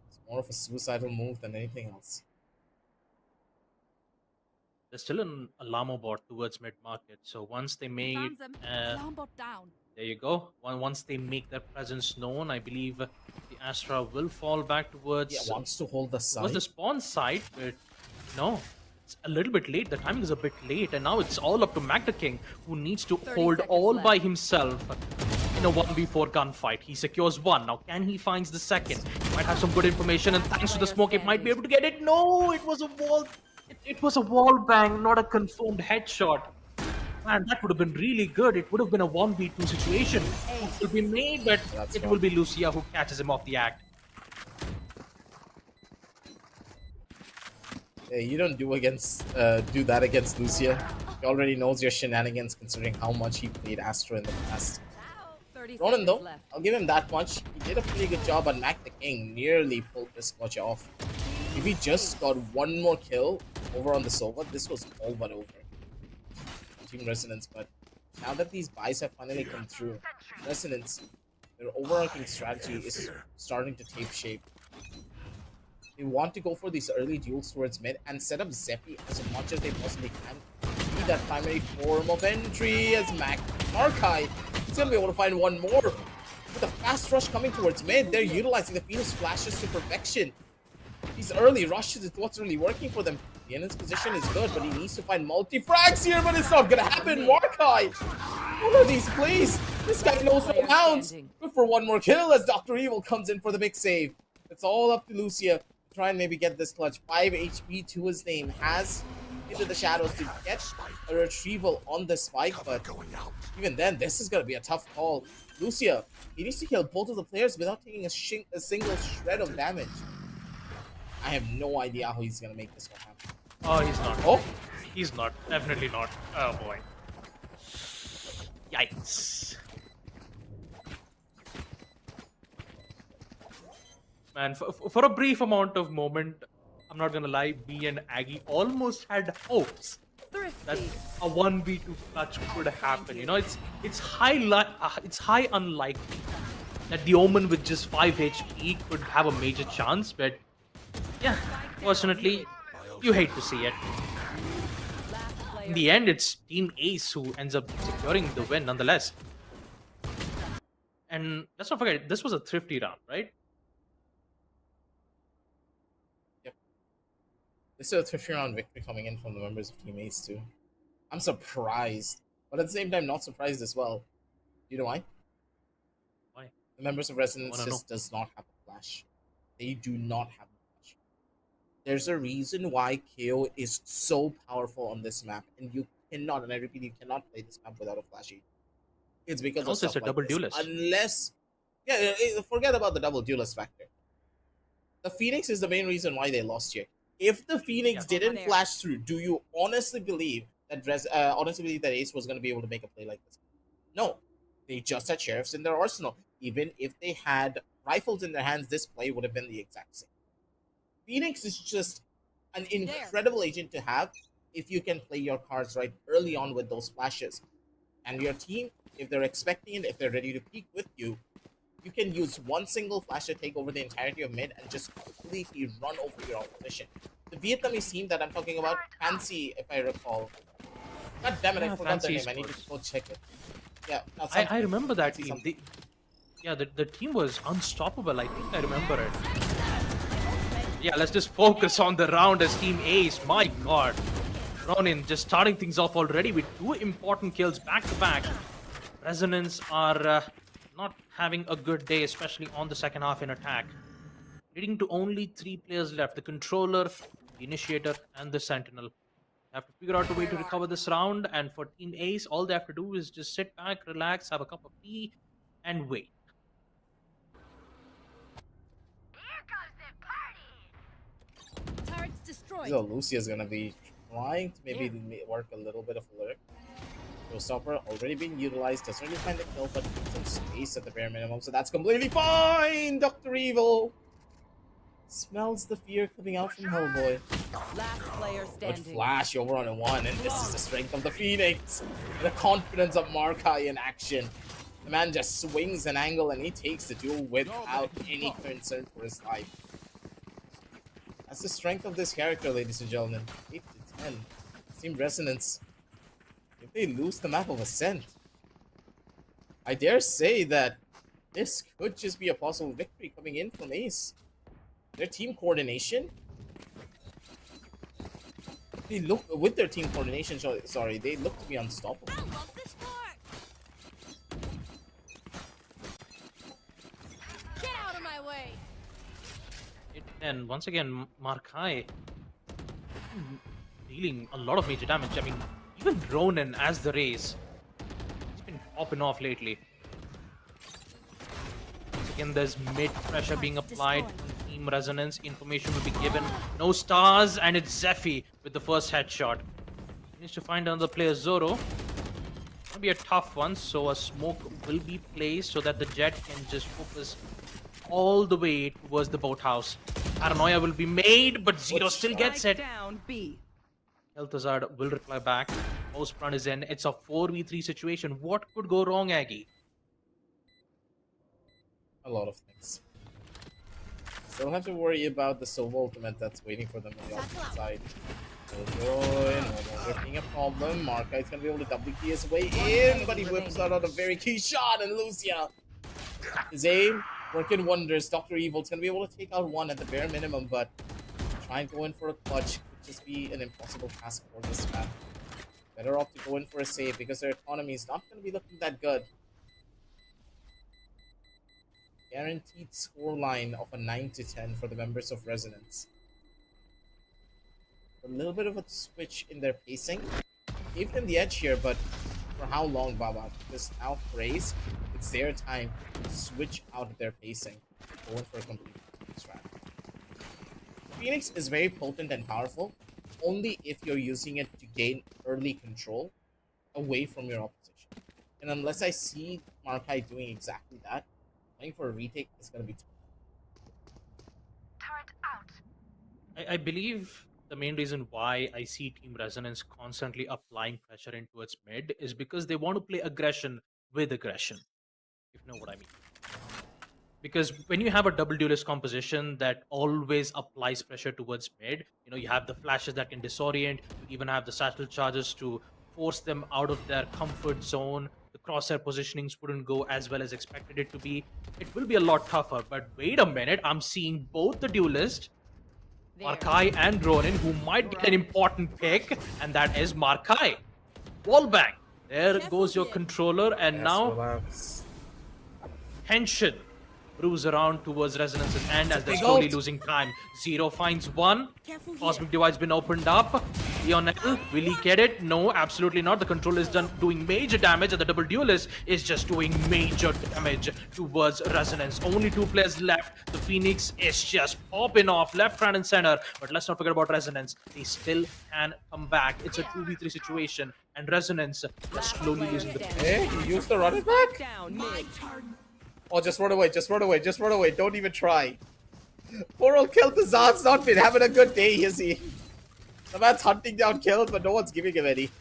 It's more of a suicidal move than anything else. There's still an Alamo bot towards mid market. So once they make Found them. Alarm bot down. there you go. Once they make their presence known, I believe the Astra will fall back towards Yeah, wants to hold the site. was the spawn site, but no, it's a little bit late. The timing is a bit late, and now it's all up to Magda King, who needs to 30 hold seconds all left. by himself in a 1v4 gunfight. He secures one. Now, can he finds the second? He might have some good information, and thanks to the smoke, it might be able to get it. No, it was a wall. It was a wall bang, not a confirmed headshot. Man, that would have been really good. It would have been a 1v2 situation. It will be made, but That's it right. will be Lucia who catches him off the act. Yeah, you don't do that against Lucia. He already knows your shenanigans considering how much he played Astra in the past. 30 Ronan seconds though, left. I'll give him that much. He did a pretty good job, but Mac the King nearly pulled this clutch off. If he just got one more kill over on the Sova, this was all but over. Team Resonance, but now that these buys have finally come through, Resonance, their overarching strategy is starting to take shape. They want to go for these early duels towards mid and set up Zeppi as much as they possibly can. Be that primary form of entry as Markai is going to be able to find one more. With a fast rush coming towards mid, they're utilizing the Phoenix flashes to perfection. These early rushes is what's really working for them. The Innen's position is good, but he needs to find multi-frags here, but it's not going to happen. Markai! What are these plays? This guy knows no bounds. Good for one more kill as Dr. Evil comes in for the big save. It's all up to Lucia. Try and maybe get this clutch. 5 HP to his name. Has into the shadows to get a retrieval on the spike, but even then, this is going to be a tough call. Lucia, he needs to kill both of the players without taking a single shred of damage. I have no idea how he's going to make this one happen. Oh, he's not. Oh? He's not. Definitely not. Oh, boy. Yikes. Man, for a brief amount of moment, I'm not gonna lie, B and Aggie almost had hopes that a 1v2 clutch could happen. You know, it's high unlikely that the Omen with just 5 HP could have a major chance, but yeah, fortunately, you hate to see it. In the end, it's Team Ace who ends up securing the win nonetheless. And let's not forget, this was a thrifty round, right? This is a 50-round victory coming in from the members of Team Ace too. I'm surprised, but at the same time not surprised as well. You know why? Why? The members of Resonance just does not have a flash. They do not have a flash. There's a reason why KO is so powerful on this map, and you cannot, and I repeat, you cannot play this map without a flash. It's because also of stuff it's a double like this. duelist. Unless, yeah, forget about the double duelist factor. The Phoenix is the main reason why they lost here. If the Phoenix didn't flash through, do you honestly believe that Ace was going to be able to make a play like this? No, they just had sheriffs in their arsenal. Even if they had rifles in their hands, this play would have been the exact same. Phoenix is just an incredible agent to have if you can play your cards right early on with those flashes. And your team, if they're expecting it, if they're ready to peak with you, you can use one single flash to take over the entirety of mid and just completely run over your opposition. The Vietnamese team that I'm talking about, Fancy, if I recall. God damn it, I forgot their name. I need to go check it. Yeah, I remember that team. The team was unstoppable. I think I remember it. Yeah, let's just focus on the round as Team Ace. My God. Ronin just starting things off already with 2 important kills back to back. Resonance are not having a good day, especially on the second half in attack. Leading to only 3 players left. The Controller, the Initiator, and the Sentinel. They have to figure out a way to recover this round, and for Team Ace, all they have to do is just sit back, relax, have a cup of tea, and wait. Turrets destroyed. So Lucia's gonna be trying to maybe work a little bit of a lyric. Showstopper already being utilized, doesn't really find the kill, but some space at the bare minimum, so that's completely fine! Dr. Evil smells the fear coming out from Hellboy. Last player But standing. Flash over on a 1, and this is the strength of the Phoenix. The confidence of Markai in action. The man just swings an angle and he takes the duel without any concern for his life. That's the strength of this character, ladies and gentlemen. 8 to 10. Team Resonance. If they lose the map of Ascent, I dare say that this could just be a possible victory coming in from Ace. Their team coordination, they look with their team coordination. Sorry, they look to be unstoppable. I love this part. Get out of my way. And once again, Markai dealing a lot of major damage. I mean, even Ronin as the Raze, he's been popping off lately. Once again, there's mid pressure being applied from Team Resonance. Information will be given. No stars, and it's Zephy with the first headshot. He needs to find another player, Zoro. It'll be a tough one, so a smoke will be placed so that the Jet can just focus all the way towards the boathouse. Paranoia will be made, but Zero still gets it. Down B. Kel'Thuzad will reply back. Most run is in. It's a 4v3 situation. What could go wrong, Aggie? A lot of things. Still have to worry about the solo ultimate that's waiting for them on the opposite side. Boy, no longer being a problem. Markite's gonna be able to double key his way in, but he whips out a very key shot, and Lucia. His aim, working wonders. Dr. Evil's gonna be able to take out one at the bare minimum, but try and go in for a clutch could just be an impossible task for this man. Better off to go in for a save because their economy is not gonna be looking that good. Guaranteed scoreline of a 9 to 10 for the members of Resonance. A little bit of a switch in their pacing. Gave them the edge here, but for how long, Baba? Because now Phrase, it's their time to switch out of their pacing. Going for a complete strat. Phoenix is very potent and powerful, only if you're using it to gain early control away from your opposition. And unless I see Markai doing exactly that, playing for a retake is going to be tough. I believe the main reason why I see Team Resonance constantly applying pressure into its mid is because they want to play aggression with aggression, if you know what I mean. Because when you have a double duelist composition that always applies pressure towards mid, you know, you have the flashes that can disorient, you even have the satchel charges to force them out of their comfort zone. The crosshair positionings wouldn't go as well as expected it to be. It will be a lot tougher, but wait a minute, I'm seeing both the duelist, Markai and Ronin, who might get an important pick, and that is Markai. Wallbang. There goes your controller, and now tension brews around towards Resonance's end as they're slowly losing time. Zero finds one. Cosmic Divide's been opened up. Lionel, will he get it? No, absolutely not. The controller is doing major damage, and the double duelist is just doing major damage towards Resonance. Only 2 players left. The Phoenix is just popping off left, right, and center. But let's not forget about Resonance. They still can come back. It's a 2v3 situation, and Resonance is slowly losing the pace. Hey, you used to run it back? Down mid. Oh, just run away, just run away, just run away. Don't even try. Poor old Kel'Thuzad's not been having a good day, is he? The man's hunting down kills, but no one's giving him any.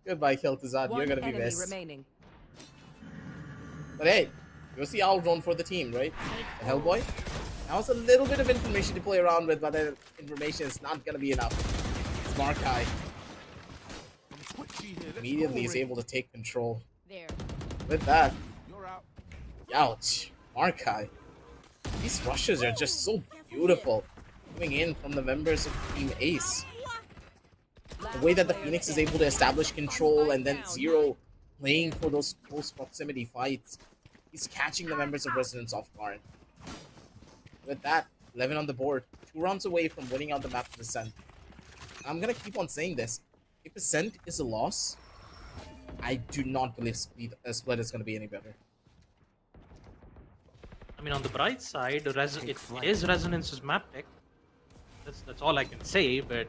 Goodbye, Kel'Thuzad. You're gonna be missed. Remaining. But hey, you'll see Aldron for the team, right? The Hellboy. Now it's a little bit of information to play around with, but the information is not gonna be enough. It's Markai. Immediately is able to take control. There. With that, ouch, Markai. These rushes are just so beautiful. Coming in from the members of Team Ace. The way that the Phoenix is able to establish control and then Zero playing for those close proximity fights. He's catching the members of Resonance off guard. With that, 11 on the board. 2 rounds away from winning out the map to Ascent. I'm gonna keep on saying this. If Ascent is a loss, I do not believe Split is gonna be any better. I mean, on the bright side, it is Resonance's map pick. That's all I can say, but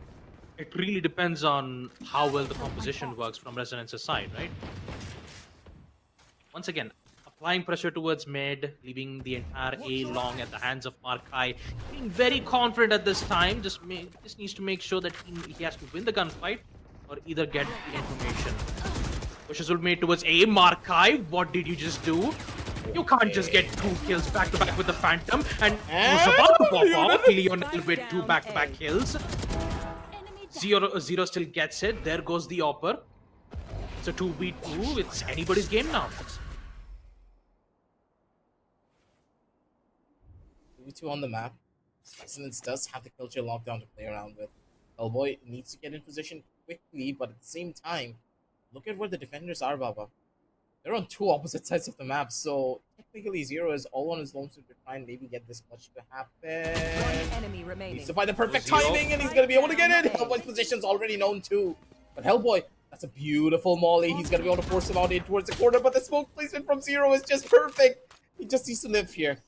it really depends on how well the composition works from Resonance's side, right? Once again, applying pressure towards mid, leaving the entire A long at the hands of Markai. Being very confident at this time, just needs to make sure that he has to win the gunfight or either get the information. Pushes will be made towards A. Markai, what did you just do? You can't just get 2 kills back to back with the Phantom, and who's about to pop off? Lionel with 2 back-to-back kills. Zero still gets it. There goes the Opper. It's a 2v2. It's anybody's game now. 2v2 on the map. Resonance does have the culture lockdown to play around with. Hellboy needs to get in position quickly, but at the same time, look at where the defenders are, Baba. They're on 2 opposite sides of the map, so technically Zero is all on his lonesome to try and maybe get this clutch to happen. Enemy remaining. Needs to find the perfect Zero. timing, and he's going to be able to get it. Hellboy's position's already known too. But Hellboy, that's a beautiful molly. He's going to be able to force him out in towards the corner, but the smoke placement from Zero is just perfect. He just needs to live here.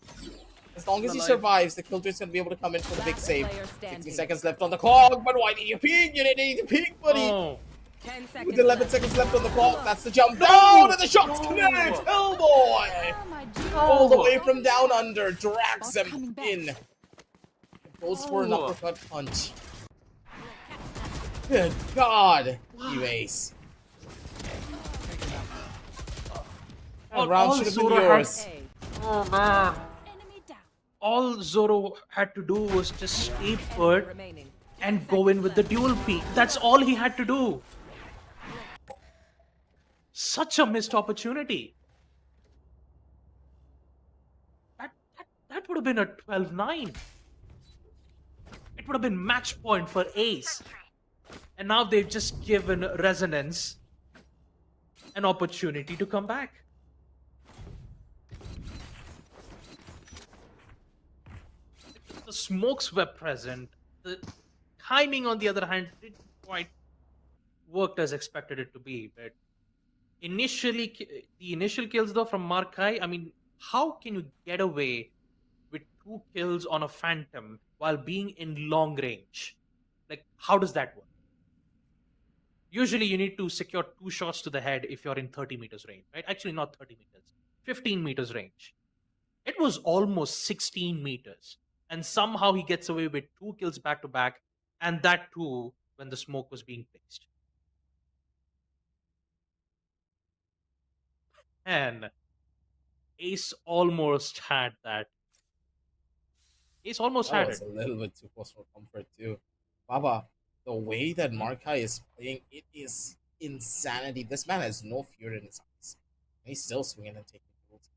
As long as he survives, the Killjoy's going to be able to come in for the big save. 60 seconds left on the clock, but why did you peek? You didn't need to peek, buddy. Oh. 10 seconds. With 11 seconds left on the clock, that's the jump down, and the shot's connected. Hellboy, Oh my God. all the way from down under, drags him coming back. in. Goes for an uppercut punch. Good God, you ace. That round should have been Zoro yours. A. Enemy down. all Zoro had to do was just stay Enemy put remaining. and go in with the dual peak. That's all he had to do. Such a missed opportunity. That would have been a 12-9. It would have been match point for Ace. And now they've just given Resonance an opportunity to come back. The smokes were present. The timing, on the other hand, didn't quite worked as expected it to be. But initially, the initial kills though from Markai, I mean, how can you get away with 2 kills on a Phantom while being in long range? Like, how does that work? Usually, you need to secure 2 shots to the head if you're in 30 meters range, right? Actually, not 30 meters, 15 meters range. It was almost 16 meters. And somehow he gets away with 2 kills back to back, and that too when the smoke was being placed. And Ace almost had that. Ace almost That had was it. a little bit too close for comfort too. Baba, the way that Markai is playing, it is insanity. This man has no fear in his eyes. He's still swinging and taking kills.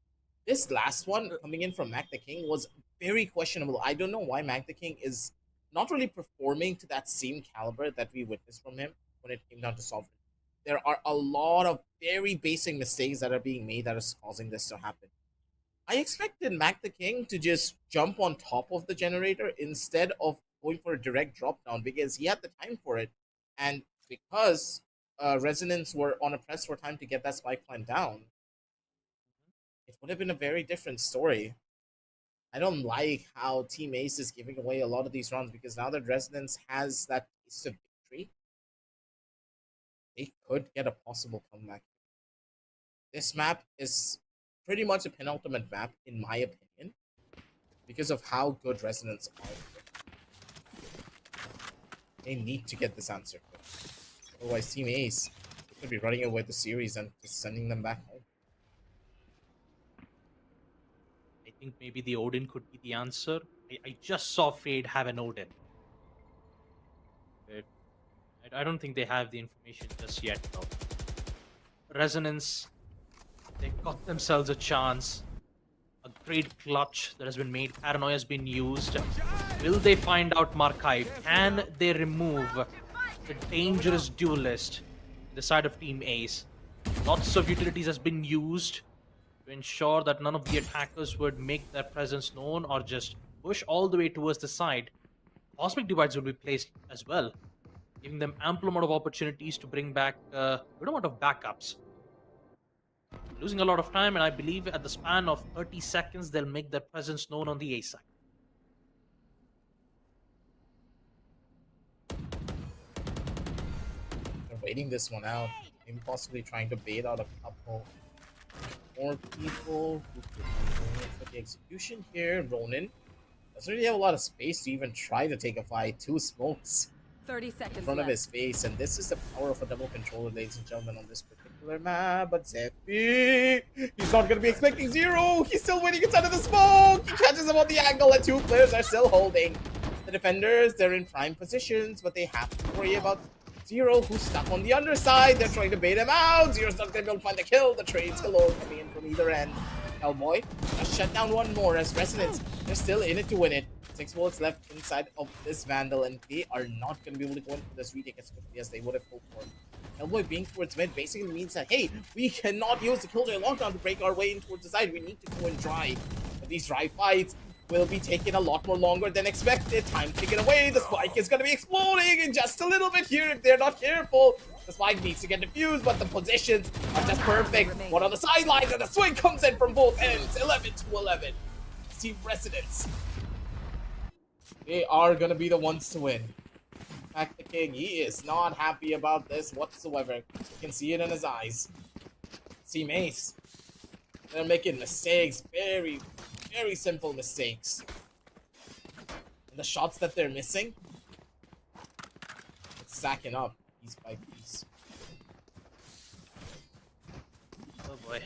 This last one coming in from Mac the King was very questionable. I don't know why Mac the King is not really performing to that same caliber that we witnessed from him when it came down to Sovereign. There are a lot of very basic mistakes that are being made that is causing this to happen. I expected Mac the King to just jump on top of the generator instead of going for a direct drop down because he had the time for it. And because Resonance were on a press for time to get that spike plant down, it would have been a very different story. I don't like how Team Ace is giving away a lot of these rounds because now that Resonance has that taste of victory, they could get a possible comeback. This map is pretty much a penultimate map, in my opinion, because of how good Resonance are. They need to get this answer quick. Otherwise, Team Ace could be running away with the series and just sending them back home. I think maybe the Odin could be the answer. I just saw Fade have an Odin. But I don't think they have the information just yet, though. Resonance, they got themselves a chance. A great clutch that has been made. Paranoia has been used. Will they find out Markai? Can they remove the dangerous duelist in the side of Team Ace? Lots of utilities has been used to ensure that none of the attackers would make their presence known or just push all the way towards the side. Cosmic divides will be placed as well, giving them ample amount of opportunities to bring back a good amount of backups. Losing a lot of time, and I believe at the span of 30 seconds, they'll make their presence known on the A side. They're waiting this one out. Maybe possibly trying to bait out a couple more people who could be going for the execution here. Ronin doesn't really have a lot of space to even try to take a fight. 2 smokes 30 in seconds front of left. his face, and this is the power of a double controller, ladies and gentlemen, on this particular map. But Zeppi, he's not going to be expecting Zero. He's still waiting inside of the smoke. He catches him on the angle, and 2 players are still holding. The defenders, they're in prime positions, but they have to worry about Zero, who's stuck on the underside. They're trying to bait him out. Zero's not going to be able to find the kill. The trades galore coming in from either end. Hellboy, shut down one more as Resonance. They're still in it to win it. 6 bullets left inside of this Vandal, and they are not going to be able to go in for this retake as quickly as they would have hoped for. Hellboy being towards mid basically means that, hey, we cannot use the Killjoy lockdown to break our way in towards the side. We need to go and drive. But these drive fights will be taking a lot more longer than expected. Time ticking away. The spike is going to be exploding in just a little bit here if they're not careful. The spike needs to get defused, but the positions are just perfect. One on the sidelines, and the swing comes in from both ends. 11 to 11. Team Residents. They are going to be the ones to win. Mac the King, he is not happy about this whatsoever. You can see it in his eyes. Team Ace, they're making mistakes. Very, very simple mistakes. And the shots that they're missing, it's stacking up piece by piece. Oh boy.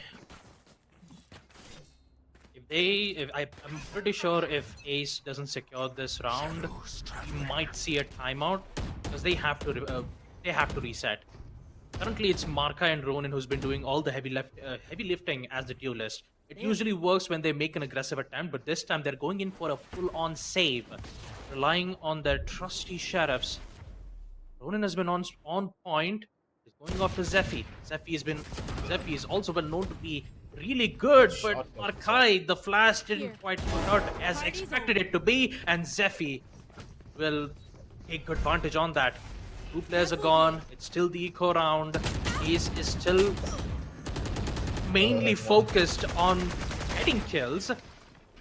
I'm pretty sure if Ace doesn't secure this round, we might see a timeout because they have to reset. Currently, it's Marka and Ronin who's been doing all the heavy lifting as the duelist. It usually works when they make an aggressive attempt, but this time they're going in for a full-on save, relying on their trusty sheriffs. Ronin has been on point. He's going after Zephy. Zephy has also been known to be really good, but Shotgun. Markai, the flash didn't Here. quite work out as Party's expected it to be, and Zephy will take advantage on that. Two players are gone. It's still the eco round. Ace is still mainly focused on getting kills.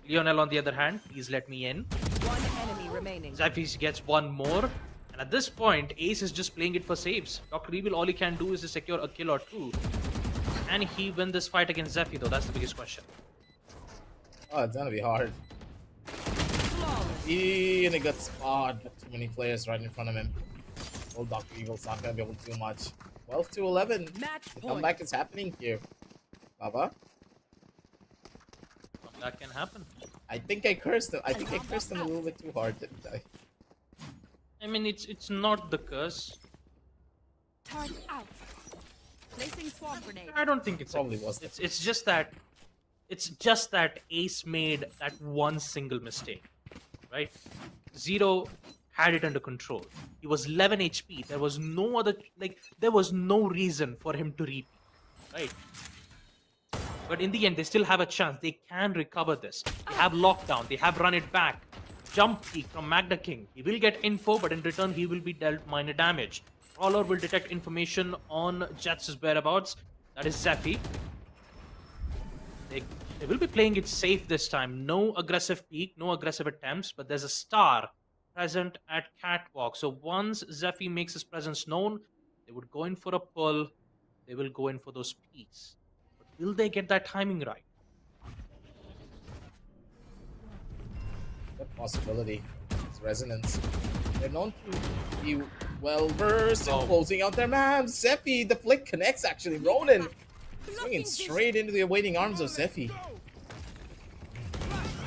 Lionel, on the other hand, please let me in. One enemy remaining. Zephy gets one more. And at this point, Ace is just playing it for saves. Dr. Evil, all he can do is to secure a kill or two. Can he win this fight against Zephy, though? That's the biggest question. Oh, it's gonna be hard. He in a good spot, but too many players right in front of him. Old Dr. Evil's not gonna be able to do much. 12 to 11. Match The point. comeback is happening here. Baba, That can happen. I think I cursed him. I think I cursed him a little bit too hard, didn't I? I mean, it's not the curse. Turn out. Placing swarm grenade. I don't think it's Probably was the It's just that Ace made that one single mistake, right? Zero had it under control. He was 11 HP. There was no other there was no reason for him to repeat, right? But in the end, they still have a chance. They can recover this. They have lockdown. They have run it back. Jump peek from Magna King. He will get info, but in return, he will be dealt minor damage. Crawler will detect information on Jets' whereabouts. That is Zephy. They will be playing it safe this time. No aggressive peek, no aggressive attempts, but there's a star present at Catwalk. So once Zephy makes his presence known, they would go in for a pull. They will go in for those peeks. But will they get that timing right? Good possibility. It's resonance. They're known to be well versed in closing out their maps. Zephy, the flick connects actually. Ronin swinging straight into the awaiting arms of Zephy.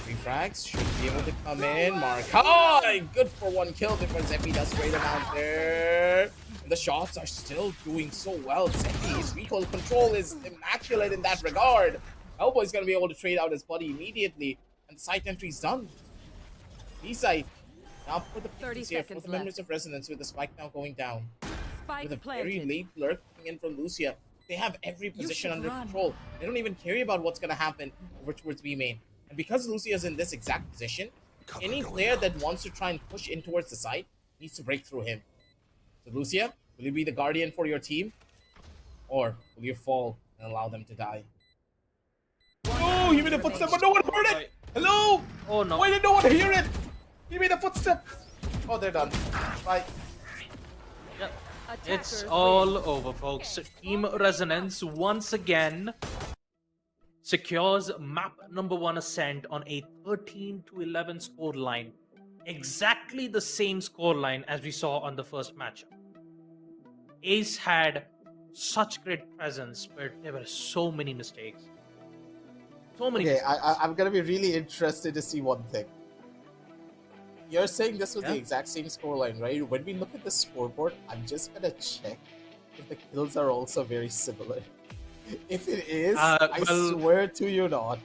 Three frags should be able to come in. Markai, good for one kill before Zephy does straight him out there. And the shots are still doing so well. Zephy's recoil control is immaculate in that regard. Hellboy's gonna be able to trade out his buddy immediately, and the site entry's done. B-side. Now for the 30 here, for seconds the members left. of Resonance with the spike now going down. Spike With a very planted. late lurk coming in from Lucia. They have every position should under run. control. They don't even care about what's gonna happen over towards B main. And because Lucia's in this exact position, Cover any going player out. that wants to try and push in towards the site needs to break through him. So Lucia, will you be the guardian for your team? Or will you fall and allow them to die? Oh, he made a footstep, but no one heard it! Hello? Oh no. Why did no one hear it? He made a footstep. Oh, they're done. Bye. Yep. Attackers It's win. all over, folks. Team Resonance once again secures map number 1 ascent on a 13 to 11 score line. Exactly the same score line as we saw on the first matchup. Ace had such great presence, but there were so many mistakes. So many Okay, mistakes. I'm gonna be really interested to see one thing. You're saying this was Yeah. the exact same scoreline, right? When we look at the scoreboard, I'm just gonna check if the kills are also very similar. If it is, I well- swear to you not.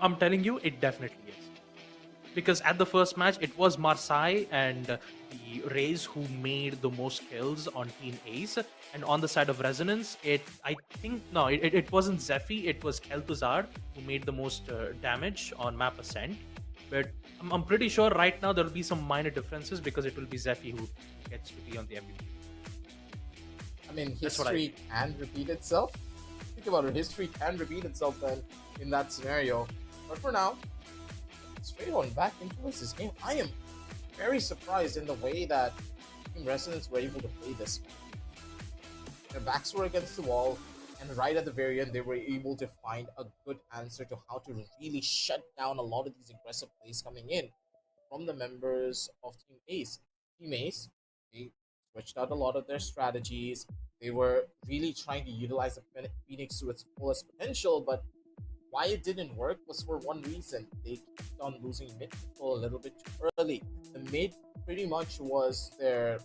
I'm telling you, it definitely is. Because at the first match, it was Marseille and the Rays who made the most kills on Team Ace. And on the side of Resonance, it wasn't Zephy, it was Kel'Thuzad who made the most damage on map Ascent. But I'm pretty sure right now there will be some minor differences because it will be Zephy who gets to be on the MVP. I mean, That's what I history can repeat itself. Think about it, history can repeat itself then in that scenario. But for now, straight on back into this game. I am very surprised in the way that Team Resonance were able to play this. Their backs were against the wall, and right at the very end, they were able to find a good answer to how to really shut down a lot of these aggressive plays coming in from the members of Team Ace. Team Ace, they switched out a lot of their strategies. They were really trying to utilize the Phoenix to its fullest potential, but why it didn't work was for one reason. They kept on losing mid control a little bit too early. The mid pretty much was their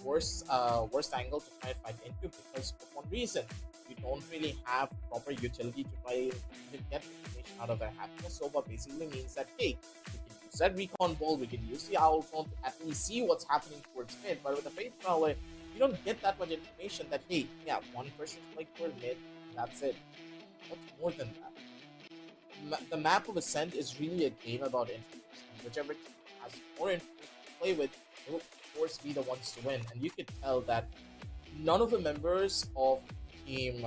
worst angle to try and fight into because of one reason. You don't really have proper utility to try to get information out of their happiness. So what basically means that hey, we can use that recon ball, we can use the owl phone to at least see what's happening towards mid. But with the Faith Prowler, you don't get that much information that hey, yeah, one person's playing toward mid, that's it. What's more than that? The map of Ascent is really a game about information. Whichever team has more information to play with will of course be the ones to win. And you could tell that none of the members of Team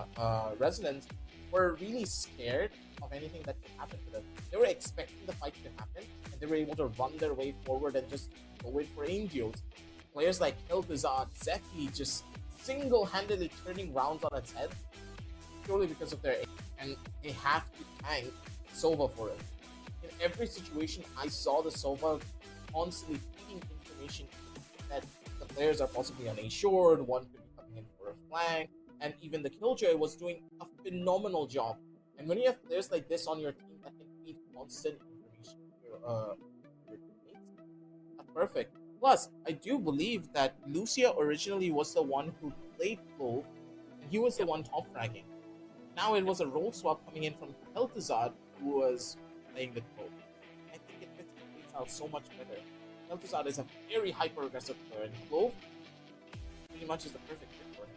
Resonance were really scared of anything that could happen to them. They were expecting the fight to happen, and they were able to run their way forward and just go in for aim deals. Players like Hiltazard, Zeki just single-handedly turning rounds on its head purely because of their aim, and they have to tank Sova for it. In every situation, I saw the Sova constantly feeding information that the players are possibly on a short, one could be coming in for a flank, and even the Killjoy was doing a phenomenal job. And when you have players like this on your team that can feed constant information to your teammates, that's perfect. Plus, I do believe that Lucia originally was the one who played Clove, and he was the one top fragging. Now it was a role swap coming in from Heltazard, who was playing the Clove. I think it fits out so much better. Heltazard is a very hyper-aggressive player, and Clove pretty much is the perfect fit for him.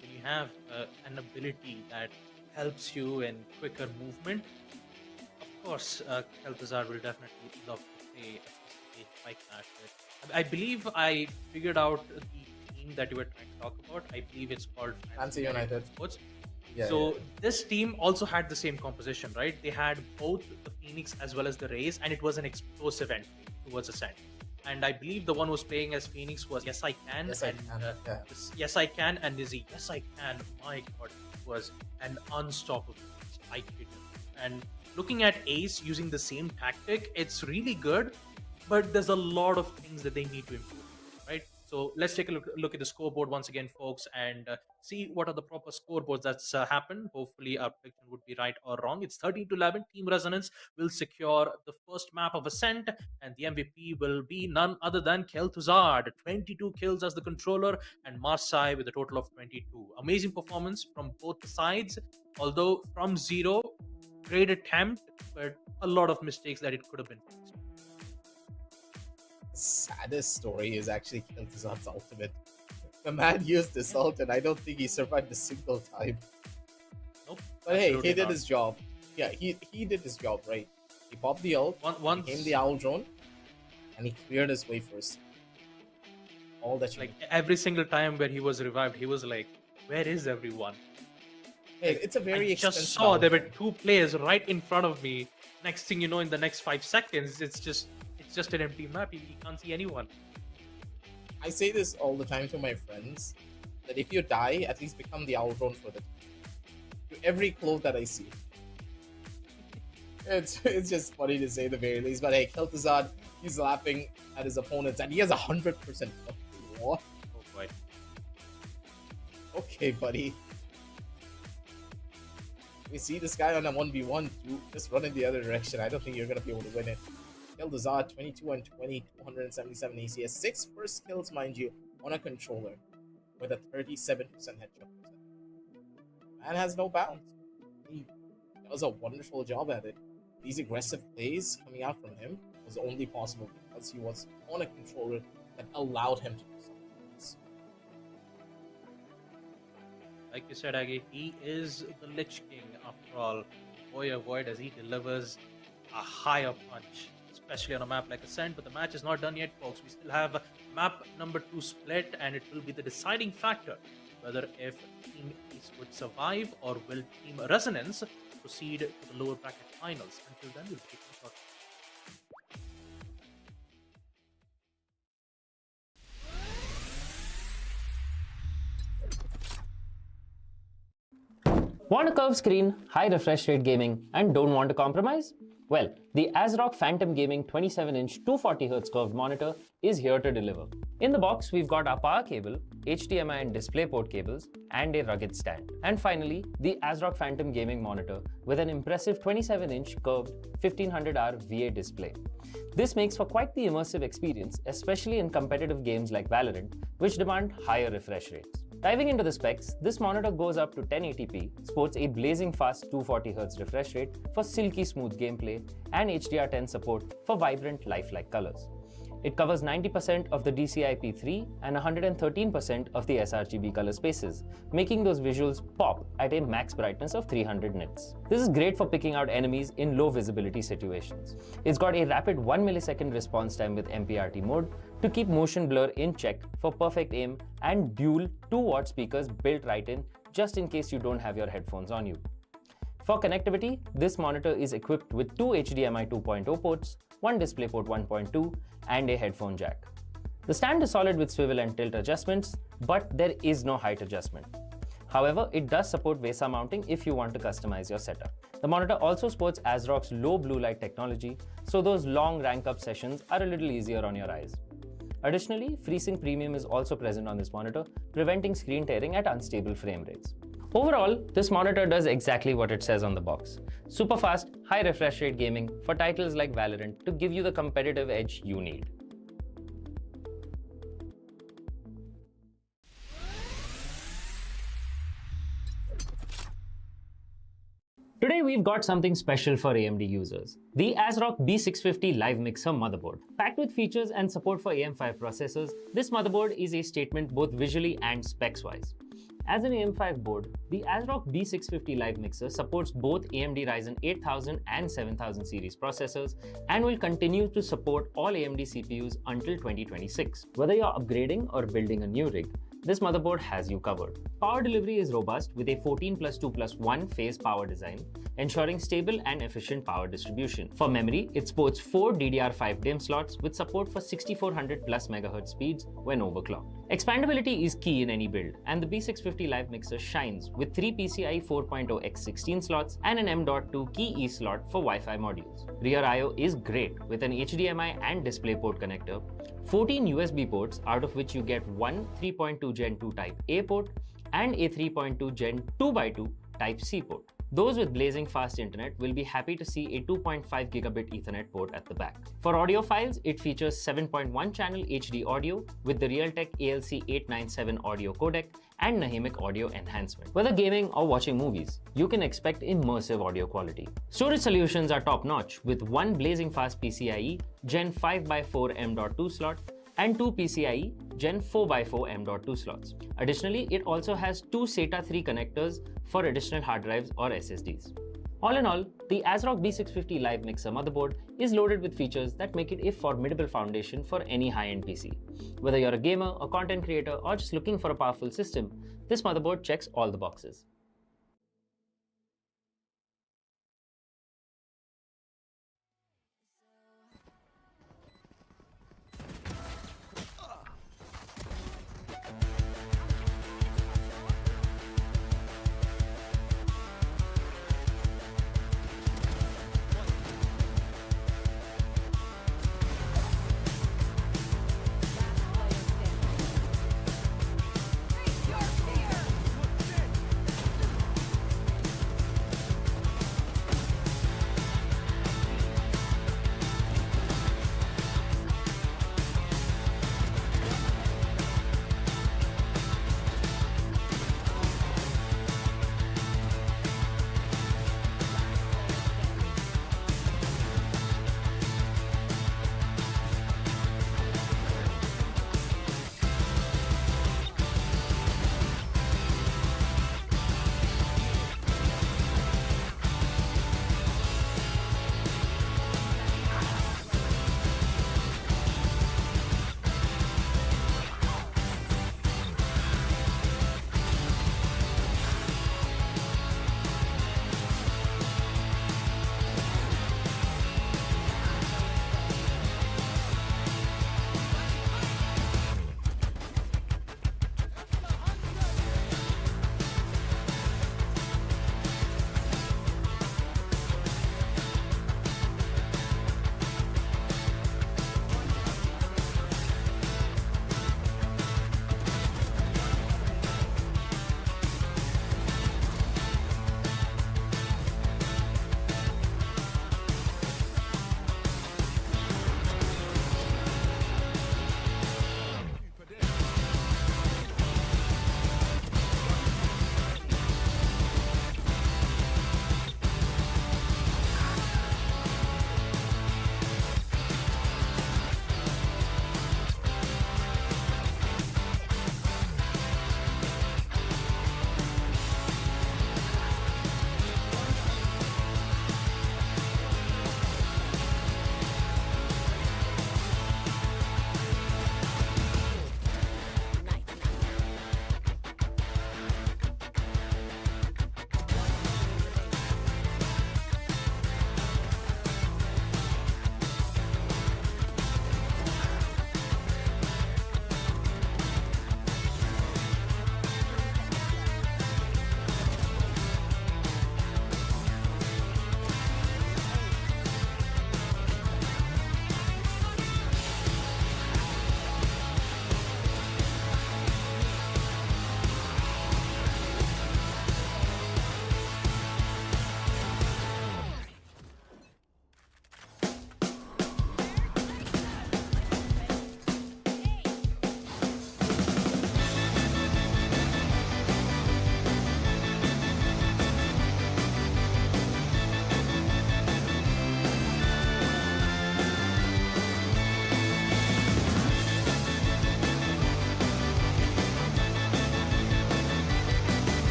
When you have an ability that helps you in quicker movement, of course, Kel'Thuzad will definitely love to play a stage like that. I believe I figured out the team that you were trying to talk about. I believe it's called Fancy United Esports. Yeah, so yeah. This team also had the same composition, right? They had both the Phoenix as well as the Raze, and it was an explosive entry towards Ascent. And I believe the one who was playing as Phoenix was Yes I Can, Yes, I and Can, yeah. Yes I Can and Izzy. Yes I Can, my god, it was an unstoppable beast. I kid you. And looking at Ace using the same tactic, it's really good, but there's a lot of things that they need to improve, right? So let's take a look at the scoreboard once again, folks, and see what are the proper scoreboards that's happened. Hopefully our prediction would be right or wrong. It's 13-11. Team Resonance will secure the first map of Ascent, and the MVP will be none other than Kel'Thuzad. 22 kills as the controller, and Marsai with a total of 22. Amazing performance from both the sides, although from zero, great attempt, but a lot of mistakes that it could have been fixed. The saddest story is actually Kel'Thuzad's ultimate. The man used this ult, and I don't think he survived a single time. Nope. But hey, he did not. his job. Yeah, he did his job, right? He popped the ult, became the owl drone, and he cleared his way first. All that you like every single time where he was revived, he was like, "Where is everyone?" Hey, it's a very I just expensive saw there were drone. two players right in front of me. Next thing you know, in the next 5 seconds, it's just an empty map. You can't see anyone. I say this all the time to my friends that if you die, at least become the owl drone for the team. To every clove that I see. It's just funny to say the very least. But hey, Kel'Thuzad, he's laughing at his opponents, and he has 100%. What? Oh boy. Okay, buddy. We see this guy on a 1v1, just run in the other direction. I don't think you're gonna be able to win it. Kel'Thuzad, 22 and 20, 277 ACS, 6 first kills, mind you, on a controller with a 37% headshot percent. Man has no bounds. He does a wonderful job at it. These aggressive plays coming out from him was only possible because he was on a controller that allowed him to do something like this. Like you said, Agi, he is the Lich King after all. Boy oh boy, does he delivers a higher punch, especially on a map like Ascent. But the match is not done yet, folks. We still have map number 2 split, and it will be the deciding factor whether if Team East would survive or will Team Resonance proceed to the lower bracket finals. Until then, we'll take a short. Want a curved screen, high refresh rate gaming, and don't want to compromise? Well, the ASRock Phantom Gaming 27-inch 240Hz curved monitor is here to deliver. In the box, we've got our power cable, HDMI and DisplayPort cables, and a rugged stand. And finally, the ASRock Phantom Gaming monitor with an impressive 27-inch curved 1500R VA display. This makes for quite the immersive experience, especially in competitive games like Valorant, which demand higher refresh rates. Diving into the specs, this monitor goes up to 1080p, sports a blazing fast 240Hz refresh rate for silky smooth gameplay, and HDR10 support for vibrant lifelike colors. It covers 90% of the DCI-P3 and 113% of the sRGB color spaces, making those visuals pop at a max brightness of 300 nits. This is great for picking out enemies in low visibility situations. It's got a rapid 1 millisecond response time with MPRT mode to keep motion blur in check for perfect aim, and dual 2-watt speakers built right in just in case you don't have your headphones on you. For connectivity, this monitor is equipped with 2 HDMI 2.0 ports, 1 DisplayPort 1.2, and a headphone jack. The stand is solid with swivel and tilt adjustments, but there is no height adjustment. However, it does support VESA mounting if you want to customize your setup. The monitor also sports ASRock's low blue light technology, so those long rank up sessions are a little easier on your eyes. Additionally, FreeSync Premium is also present on this monitor, preventing screen tearing at unstable frame rates. Overall, this monitor does exactly what it says on the box. Super fast, high refresh rate gaming for titles like Valorant to give you the competitive edge you need. Today we've got something special for AMD users. The ASRock B650 Live Mixer motherboard. Packed with features and support for AM5 processors, this motherboard is a statement both visually and specs-wise. As an AM5 board, the ASRock B650 Live Mixer supports both AMD Ryzen 8000 and 7000 series processors and will continue to support all AMD CPUs until 2026. Whether you're upgrading or building a new rig, this motherboard has you covered. Power delivery is robust with a 14+2+1 phase power design, ensuring stable and efficient power distribution. For memory, it sports 4 DDR5 DIMM slots with support for 6400+ MHz speeds when overclocked. Expandability is key in any build, and the B650 Live Mixer shines with 3 PCIe 4.0x16 slots and an M.2 key E slot for Wi-Fi modules. Rear I/O is great with an HDMI and DisplayPort connector, 14 USB ports, out of which you get one 3.2 Gen 2 Type A port and a 3.2 Gen 2x2 Type C port. Those with blazing fast internet will be happy to see a 2.5 gigabit Ethernet port at the back. For audio files, it features 7.1 channel HD audio with the Realtek ALC897 audio codec and Nahimic audio enhancement. Whether gaming or watching movies, you can expect immersive audio quality. Storage solutions are top-notch with one blazing fast PCIe Gen 5x4 M.2 slot and 2 PCIe Gen 4x4 M.2 slots. Additionally, it also has 2 SATA 3 connectors for additional hard drives or SSDs. All in all, the ASRock B650 Live Mixer motherboard is loaded with features that make it a formidable foundation for any high-end PC. Whether you're a gamer, a content creator, or just looking for a powerful system, this motherboard checks all the boxes.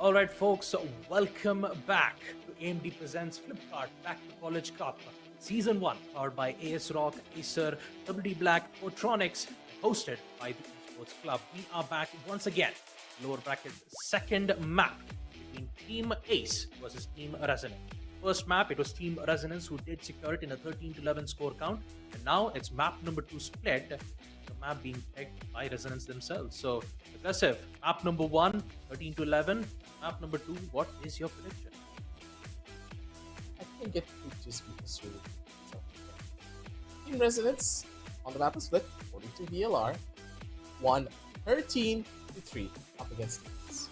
All right, folks, so welcome back to AMD Presents Flipkart Back to College Cup, Season 1, powered by AS Rock, Acer, WD Black, Potronics, hosted by the Esports Club. We are back once again, lower bracket second map between Team Ace versus Team Resonance. First map, it was Team Resonance who did secure it in a 13-11 score count, and now it's map number 2 split, the map being picked by Resonance themselves. So aggressive. Map number 1, 13-11. Map number 2, what is your prediction? I think it could just be history. Team Resonance on the map of split, according to VLR, won 13-3 up against Teams.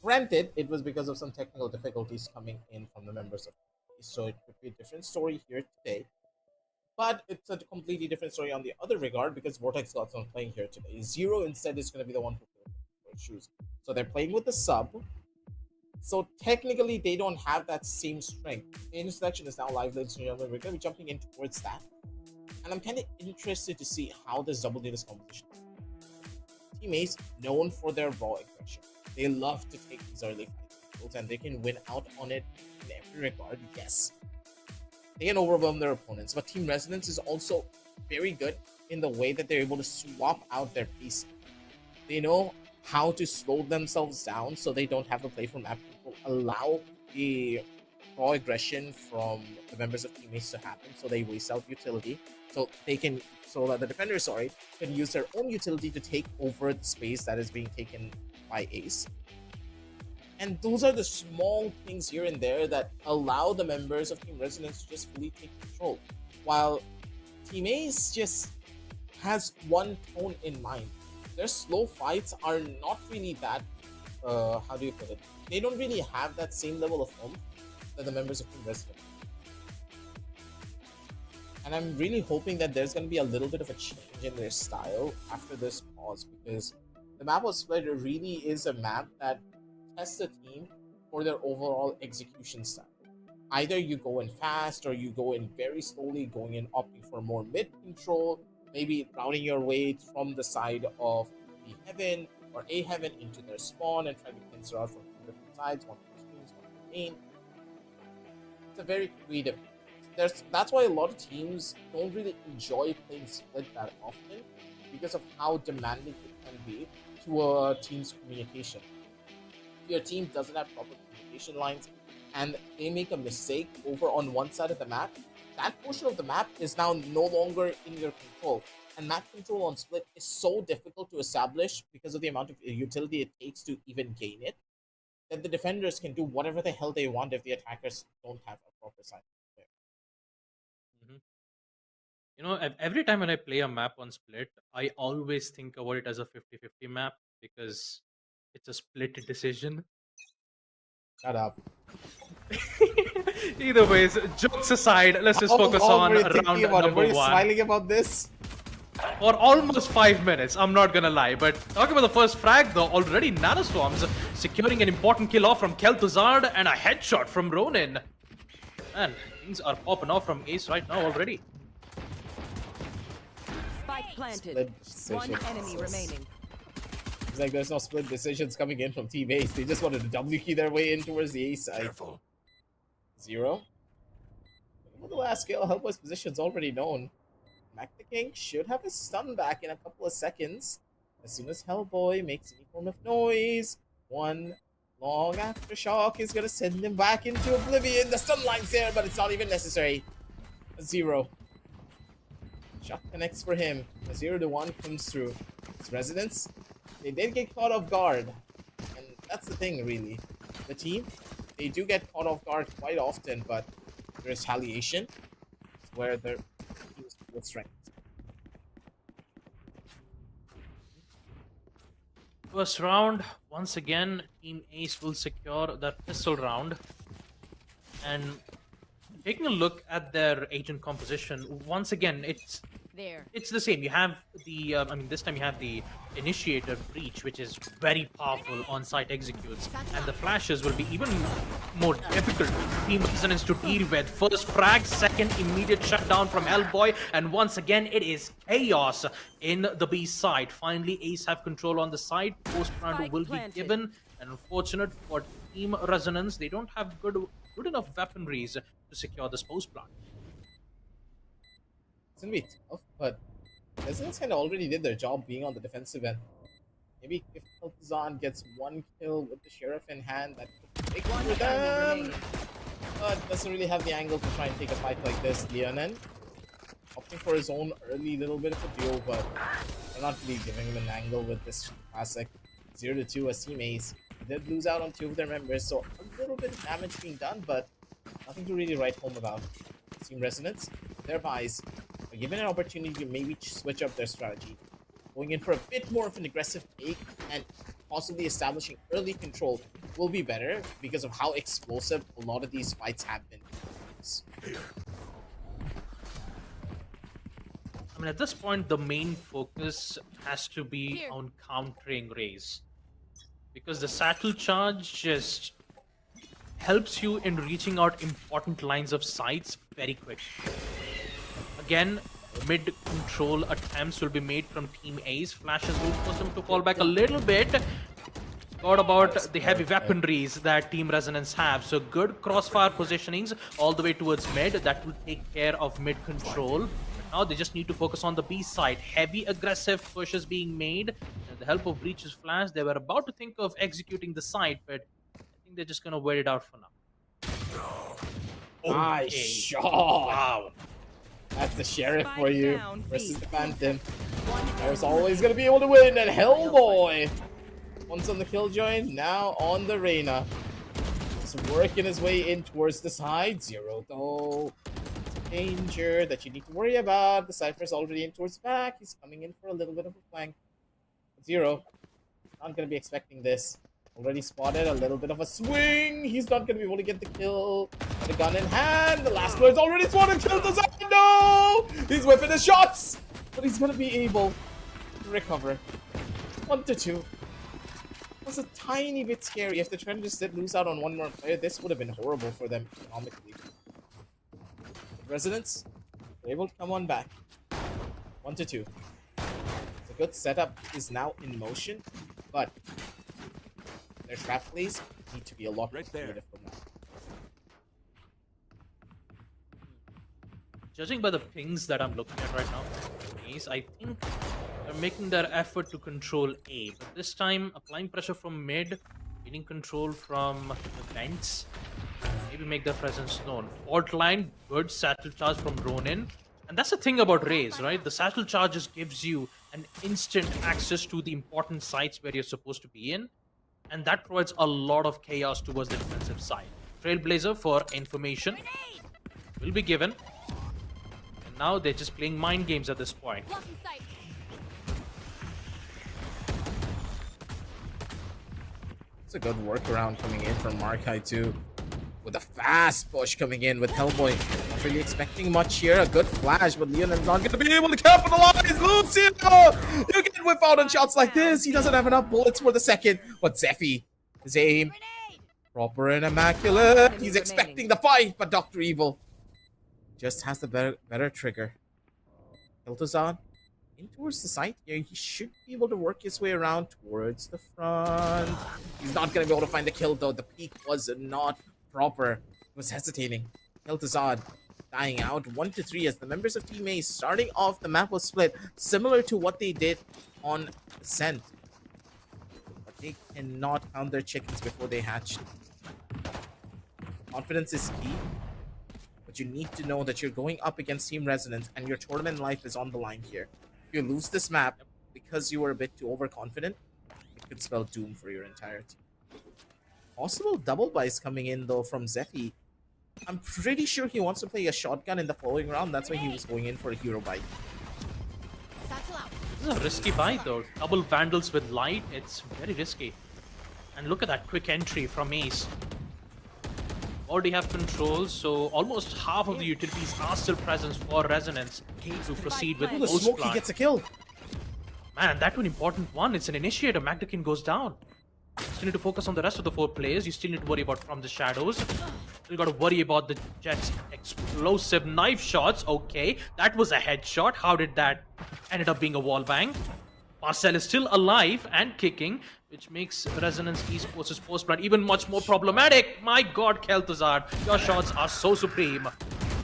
Granted, it was because of some technical difficulties coming in from the members of Teams, so it could be a different story here today. But it's a completely different story on the other regard because Vortex got someone playing here today. Zero instead is going to be the one who choose. So they're playing with the sub. So technically, they don't have that same strength. The intersection is now live, ladies and gentlemen. We're going to be jumping in towards that. And I'm kind of interested to see how this double data composition is. Teammates known for their raw aggression. They love to take these early fights and they can win out on it in every regard. Yes, they can overwhelm their opponents, but Team Resonance is also very good in the way that they're able to swap out their piece. They know how to slow themselves down so they don't have to play from map control, allow the raw aggression from the members of teammates to happen, so they waste out utility, so that the defenders, can use their own utility to take over the space that is being taken by Ace. And those are the small things here and there that allow the members of Team Resonance to just fully take control, while Team Ace just has one tone in mind. Their slow fights are not really that, how do you put it? They don't really have that same level of oomph that the members of Team Resonance. And I'm really hoping that there's going to be a little bit of a change in their style after this pause, because the map of split really is a map that tests the team for their overall execution style. Either you go in fast or you go in very slowly, going in opting for more mid control, maybe routing your way from the side of the heaven or A heaven into their spawn and trying to pincer out from two different sides, one from streams, one from main. It's a very creative. That's why a lot of teams don't really enjoy playing split that often, because of how demanding it can be to a team's communication. If your team doesn't have proper communication lines and they make a mistake over on one side of the map, that portion of the map is now no longer in your control. And map control on split is so difficult to establish because of the amount of utility it takes to even gain it, that the defenders can do whatever the hell they want if the attackers don't have a proper side. You know, every time when I play a map on split, I always think about it as a 50-50 map because it's a split decision. Shut up. Either ways, jokes aside, let's just focus on round number Were you 1. smiling about this? For almost 5 minutes, I'm not gonna lie. But talking about the first frag though, already Nanoswarms securing an important kill off from Kel'Thuzad and a headshot from Ronin. Man, things are popping off from Ace right now already. Spike planted. One enemy remaining. It's like there's no split decisions coming in from Team Ace. They just wanted to W key their way in towards the Ace side. Careful. Zero. With the last kill, Hellboy's position's already known. Mac the King should have his stun back in a couple of seconds. As soon as Hellboy makes any form of noise, one long aftershock is gonna send him back into oblivion. The stun line's there, but it's not even necessary. A 0. Shot connects for him. A 0-1 comes through. It's Resonance. They did get caught off guard. And that's the thing, really. The team, they do get caught off guard quite often, but retaliation is where their team's real strength. First round, once again, Team Ace will secure that pistol round. And taking a look at their agent composition, once again, it's there. It's the same. You have the, I mean, this time you have the initiator breach, which is very powerful on-site executes, and the flashes will be even more difficult for Team Resonance to deal with. First frag, second immediate shutdown from Hellboy, and once again it is chaos in the B side. Finally, Ace have control on the side. Post round Spike will be planted. given, and unfortunate for Team Resonance, they don't have good enough weaponries to secure this post plant. It's gonna be tough, but Residents kind of already did their job being on the defensive end. Maybe if Kel'Thuzan gets one kill with the Sheriff in hand, that could make it for them. But doesn't really have the angle to try and take a fight like this. Leonin opting for his own early little bit of a duel, but they're not really giving him an angle with this classic 0-2 as Team Ace. They did lose out on 2 of their members, so a little bit of damage being done, but nothing to really write home about. Team Resonance, their buys are given an opportunity to maybe switch up their strategy, going in for a bit more of an aggressive take and possibly establishing early control will be better because of how explosive a lot of these fights have been. I mean, at this point, the main focus has to be on countering Raze, because the satchel charge just helps you in reaching out important lines of sights very quickly. Again, mid control attempts will be made from Team Ace. Flashes will force them to fall back a little bit. Thought about the heavy weaponries that Team Resonance have. So good crossfire positionings all the way towards mid. That will take care of mid control. But now they just need to focus on the B side. Heavy aggressive pushes being made. With the help of Breach's flash, they were about to think of executing the side, but I think they're just going to wait it out for now. Nice shot! Wow. That's the Sheriff Spike for you down, versus B. the Phantom. One There's enemy always going to be able to win, and Hellboy! Once on the Killjoy, now on the Reyna. Just working his way in towards the side. 0 though. It's a danger that you need to worry about. The Cypher's already in towards the back. He's coming in for a little bit of a flank. 0. Not going to be expecting this. Already spotted a little bit of a swing. He's not going to be able to get the kill. The gun in hand. The last player's already spotted. Killed the Cypher. No! He's whipping his shots. But he's going to be able to recover. 1-2. Was a tiny bit scary. If the trend just did lose out on one more player, this would have been horrible for them economically. Residents were able to come on back. 1-2. The good setup is now in motion, but their trap plays need to be a lot more creative from now. Judging by the pings that I'm looking at right now, I think they're making their effort to control A, but this time applying pressure from mid, gaining control from the vents, maybe make their presence known. Fault line, good satchel charge from Ronin. And that's the thing about Raze, right? The satchel charge just gives you an instant access to the important sites where you're supposed to be in, and that provides a lot of chaos towards the defensive side. Trailblazer for information will be given. And now they're just playing mind games at this point. Blocking sight. It's a good workaround coming in from Markai too. With a fast push coming in with Hellboy. Not really expecting much here. A good flash, but Leon is not going to be able to capitalize. Lucio! You can whip out on shots like this. He doesn't have enough bullets for the second. But Zephy, his aim, proper and immaculate. He's expecting the fight, but Dr. Evil just has the better trigger. Kel'Thuzan in towards the side here. He should be able to work his way around towards the front. He's not going to be able to find the kill though. The peak was not proper. He was hesitating. Kel'Thuzan dying out 1-3 as the members of Team A starting off the map was split, similar to what they did on Ascent. But they cannot count their chickens before they hatch. Confidence is key, but you need to know that you're going up against Team Resonance and your tournament life is on the line here. If you lose this map because you were a bit too overconfident, it could spell doom for your entire team. Possible double buys coming in though from Zephy. I'm pretty sure he wants to play a shotgun in the following round. That's why he was going in for a hero buy. This is a risky buy though. Double Vandals with light, it's very risky. And look at that quick entry from Ace. already have control, so almost half of the utilities are still present for Resonance to proceed with The post smoke, he plant. gets a kill. Man, that one important one. It's an initiator. Magdakin goes down. Still need to focus on the rest of the 4 players. You still need to worry about from the shadows. Still got to worry about the Jet's explosive knife shots. Okay, that was a headshot. How did that ended up being a wall bang? Marcel is still alive and kicking, which makes Resonance Esports' post plant even much more problematic. My god, Kel'Thuzad, your shots are so supreme.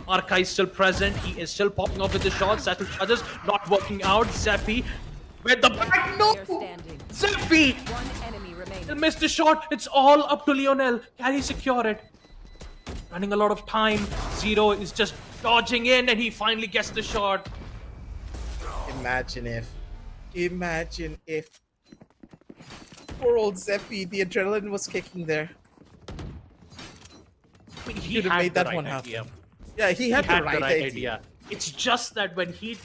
Markai is still present. He is still popping off with the shots. Settle charges not working out. Zephy with the back. No! Player standing. Zephy! One enemy remaining. He'll miss the shot. It's all up to Lionel. Can he secure it? Running a lot of time. Zero is just dodging in and he finally gets the shot. Imagine if. Poor old Zephy, the adrenaline was kicking there. I mean, he Should have had made the that right one idea. happen. Yeah, he had the right idea. It's just that when here's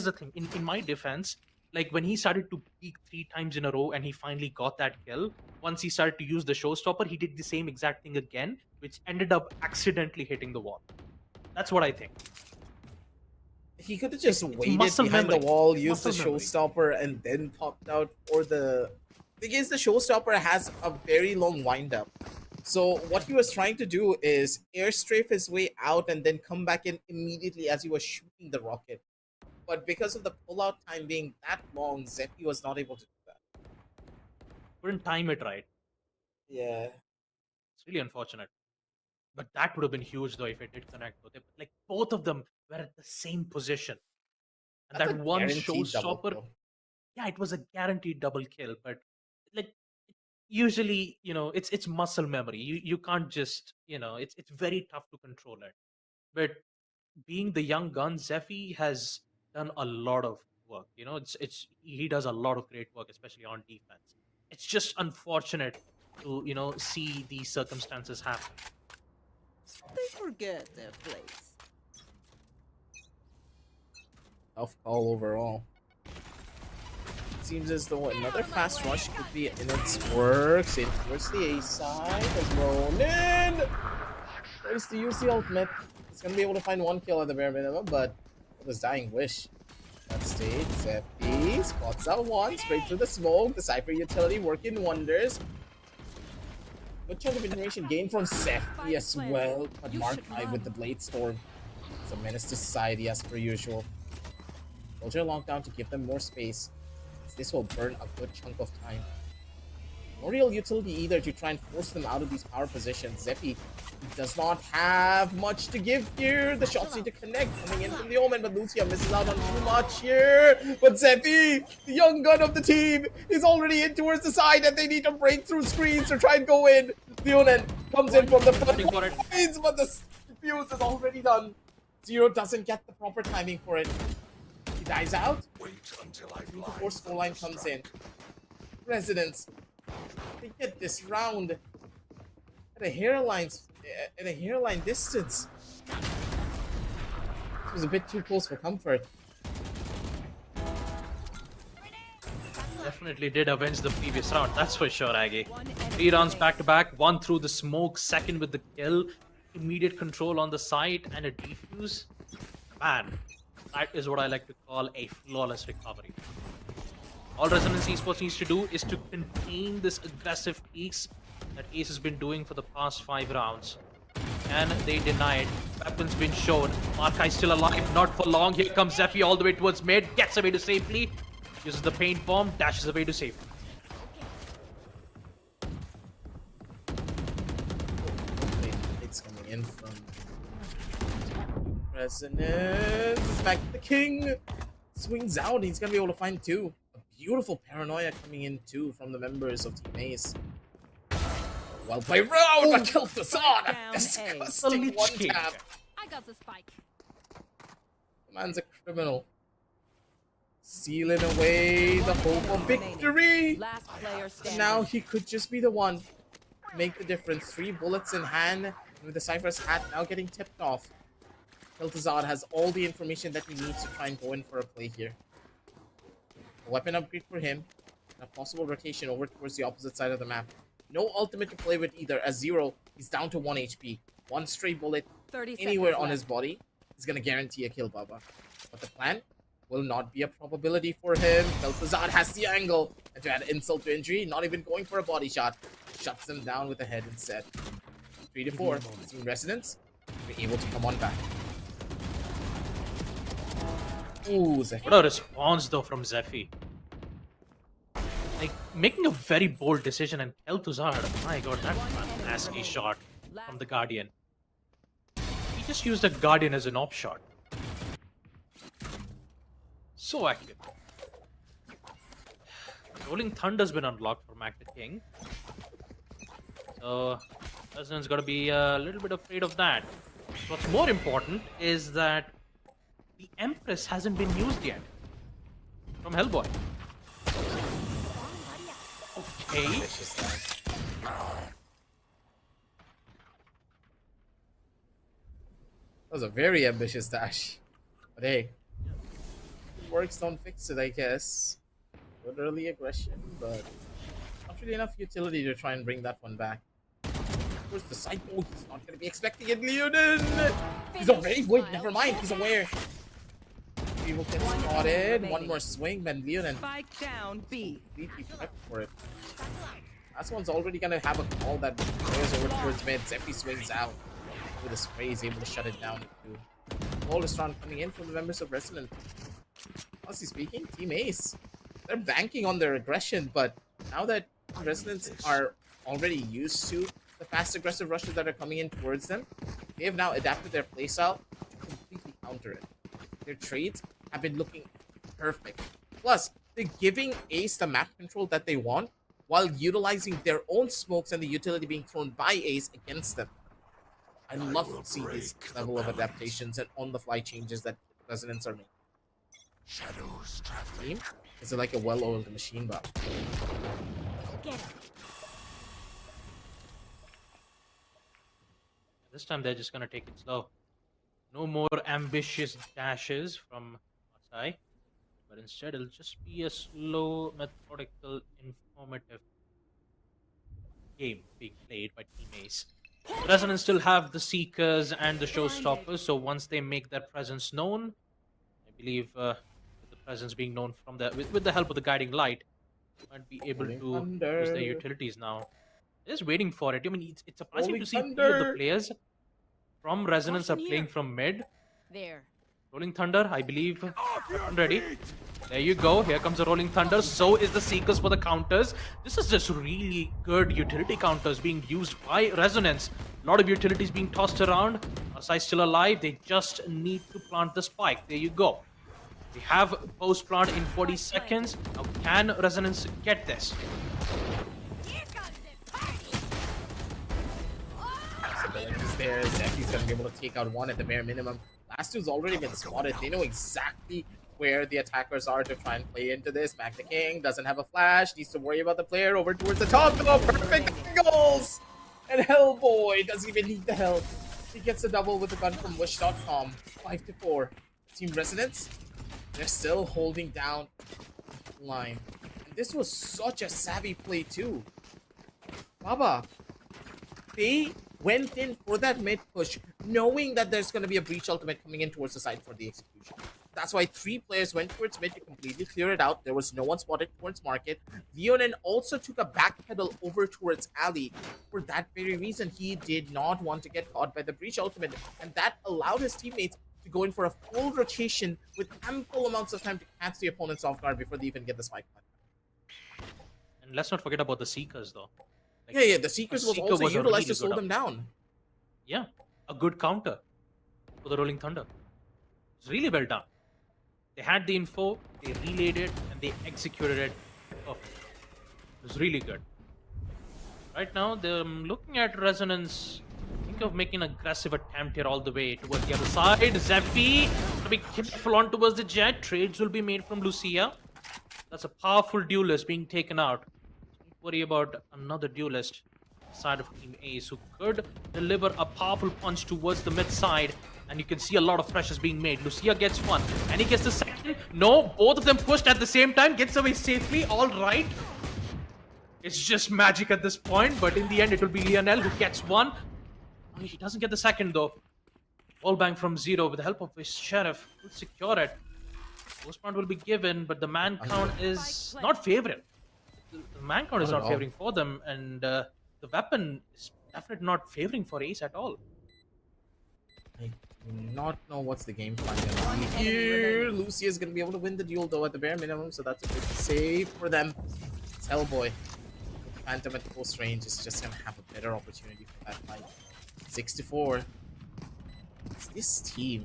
the thing. In my defense, like when he started to peek 3 times in a row and he finally got that kill, once he started to use the showstopper, he did the same exact thing again, which ended up accidentally hitting the wall. That's what I think. He could have just waited muscle behind memory. the wall, It's used the muscle memory. showstopper, and then popped out. Or the thing is, the showstopper has a very long windup. So what he was trying to do is airstrafe his way out and then come back in immediately as he was shooting the rocket. But because of the pullout time being that long, Zephy was not able to do that. Couldn't time it right. Yeah. It's really unfortunate. But that would have been huge though if it did connect. Though. Like both of them were at the same position. And That's that a one guaranteed double showstopper, kill. yeah, it was a guaranteed double kill. But like usually, it's muscle memory. You can't just, it's very tough to control it. But being the young gun, Zephy has done a lot of work. He does a lot of great work, especially on defense. It's just unfortunate to see these circumstances happen. They forget their place. Tough call overall. Seems as though another fast rush could be in its works. It towards the A side as Ronin tries to use the ultimate. He's gonna be able to find 1 kill at the bare minimum, but it was dying wish. That stage, Zephy spots out 1 straight through the smoke. The Cypher utility working wonders. Good chunk of information gained from Zephy as well, but Markai with the Blade Storm. It's a menace to society as per usual. Soldier locked down to give them more space. This will burn a good chunk of time. No real utility either to try and force them out of these power positions. Zephy does not have much to give here. The shots need to connect coming in from the Omen, but Lucia misses out on too much here. But Zephy, the young gun of the team, is already in towards the side and they need to break through screens to try and go in. Leonen comes in from the front Waiting for it. lines, but the fuse is already done. Zero doesn't get the proper timing for it. He dies out. Wait until I Before blind scoreline comes in. Residents, they get this round at a hairline distance. It was a bit too close for comfort. Definitely did avenge the previous round, that's for sure, Aggie. 3 rounds back to back, 1 through the smoke, 2nd with the kill, immediate control on the site, and a defuse. Man, that is what I like to call a flawless recovery. All Resonance Esports needs to do is to contain this aggressive peaks that Ace has been doing for the past 5 rounds. And they denied. Weapons been shown. Markai still alive, not for long. Here comes Zephy all the way towards mid, gets away to safely, uses the paint bomb, dashes away to safety. It's coming in from Resonance. It's back to the king. Swings out. He's gonna be able to find 2. A beautiful paranoia coming in too from the members of Team Ace. Well played round, but Kel'Thuzad. Down A. Disgusting one tap. I got the spike. The man's a criminal. Sealing away the hope of victory. Last player And standing. now he could just be the one to make the difference. 3 bullets in hand with the Cypher's hat now getting tipped off. Kel'Thuzad has all the information that he needs to try and go in for a play here. A weapon upgrade for him, and a possible rotation over towards the opposite side of the map. No ultimate to play with either, as Zero He's down to 1 HP. One stray bullet 30 anywhere seconds on his left. body is going to guarantee a kill, Baba. But the plan will not be a probability for him. Beltazar has the angle. And to add insult to injury, not even going for a body shot. Shuts them down with a head instead. 3 to 4. Team Resonance be able to come on back. Ooh, Zephyr. What a response though from Zephy. Like making a very bold decision, and Kel'Thuzad, my god, that was a nasty shot from the Guardian. He just used a Guardian as an op shot. So accurate. Rolling Thunder's been unlocked for Mac the King. So Resonance gotta be a little bit afraid of that. What's more important is that the Empress hasn't been used yet from Hellboy. Okay. Vicious dash. That was a very ambitious dash. But hey, works don't fix it, I guess. Good early aggression, but not really enough utility to try and bring that one back. Of course, the side mode, he's not going to be expecting it. Leonin! He's already, wait, never mind, he's aware. People get spotted. One more swing, then Leonin Spike down B. completely prepped for it. Last one's already going to have a call that goes over towards mid. Zephy swings out with a spray, he's able to shut it down too. Boldest round coming in from the members of Resonant. Honestly speaking, Team Ace, they're banking on their aggression, but now that Resonants are already used to the fast aggressive rushes that are coming in towards them, they have now adapted their playstyle to completely counter it. Their trades have been looking perfect. Plus, they're giving Ace the map control that they want while utilizing their own smokes and the utility being thrown by Ace against them. I love to see this level of adaptations and on-the-fly changes that Resonants are making. Shadows traveling. Team is like a well-oiled machine, but This time they're just gonna take it slow. No more ambitious dashes from Masai, but instead it'll just be a slow, methodical, informative game being played by Team Ace. Resonance still have the Seekers and the Showstoppers, so once they make their presence known, I believe with the presence being known from the with the help of the guiding light, might be able to use their utilities now. They're just waiting for it. I mean, it's surprising Rolling to see three of the Thunder. players from Resonance are Caution playing here. from mid. There. Rolling Thunder, I believe, weapon ready. There you go. Here comes the Rolling Thunder. So is the Seekers for the counters. This is just really good utility counters being used by Resonance. A lot of utilities being tossed around. Asai still alive. They just need to plant the spike. There you go. They have post plant in 40 seconds. Now, can Resonance get this? possibilities there. Zephy's gonna be able to take out one at the bare minimum. Last two's already been spotted. They know exactly where the attackers are to try and play into this. Mac the King doesn't have a flash, needs to worry about the player over towards the top. Oh, perfect angles! And Hellboy doesn't even need the help. He gets a double with the gun from Wish.com. 5-4. Team Resonance, they're still holding down the line. And this was such a savvy play too. Baba, they went in for that mid push, knowing that there's going to be a breach ultimate coming in towards the side for the execution. That's why 3 players went towards mid to completely clear it out. There was no one spotted towards market. Leonin also took a backpedal over towards alley. For that very reason, he did not want to get caught by the breach ultimate, and that allowed his teammates to go in for a full rotation with ample amounts of time to catch the opponents off guard before they even get the spike. And let's not forget about the Seekers, though. Like, Yeah, the Seekers was Seeker also was a utilized to really slow good them down. Yeah, a good counter for the Rolling Thunder. It's really well done. They had the info, they relayed it, and they executed it perfectly. It was really good. Right now, they're looking at Resonance. Think of making an aggressive attempt here all the way towards the other side. Zephy to be careful on towards the jet. Trades will be made from Lucia. That's a powerful duelist being taken out. Don't worry about another duelist side of Team Ace who could deliver a powerful punch towards the mid side, and you can see a lot of pressures being made. Lucia gets one, and he gets the second. No, both of them pushed at the same time. Gets away safely. All right. It's just magic at this point, but in the end, it will be Lionel who gets one. He doesn't get the second, though. Wall bang from Zero with the help of his Sheriff. Will secure it. Post round will be given, but the man count is not favoring. The man count is Not at not all. favoring for them, and the weapon is definitely not favoring for Ace at all. I do not know what's the game plan gonna be here. Lucia's gonna be able to win the duel though at the bare minimum, so that's a good save for them. It's Hellboy. Phantom at close range is just gonna have a better opportunity for that fight. 6-4. This team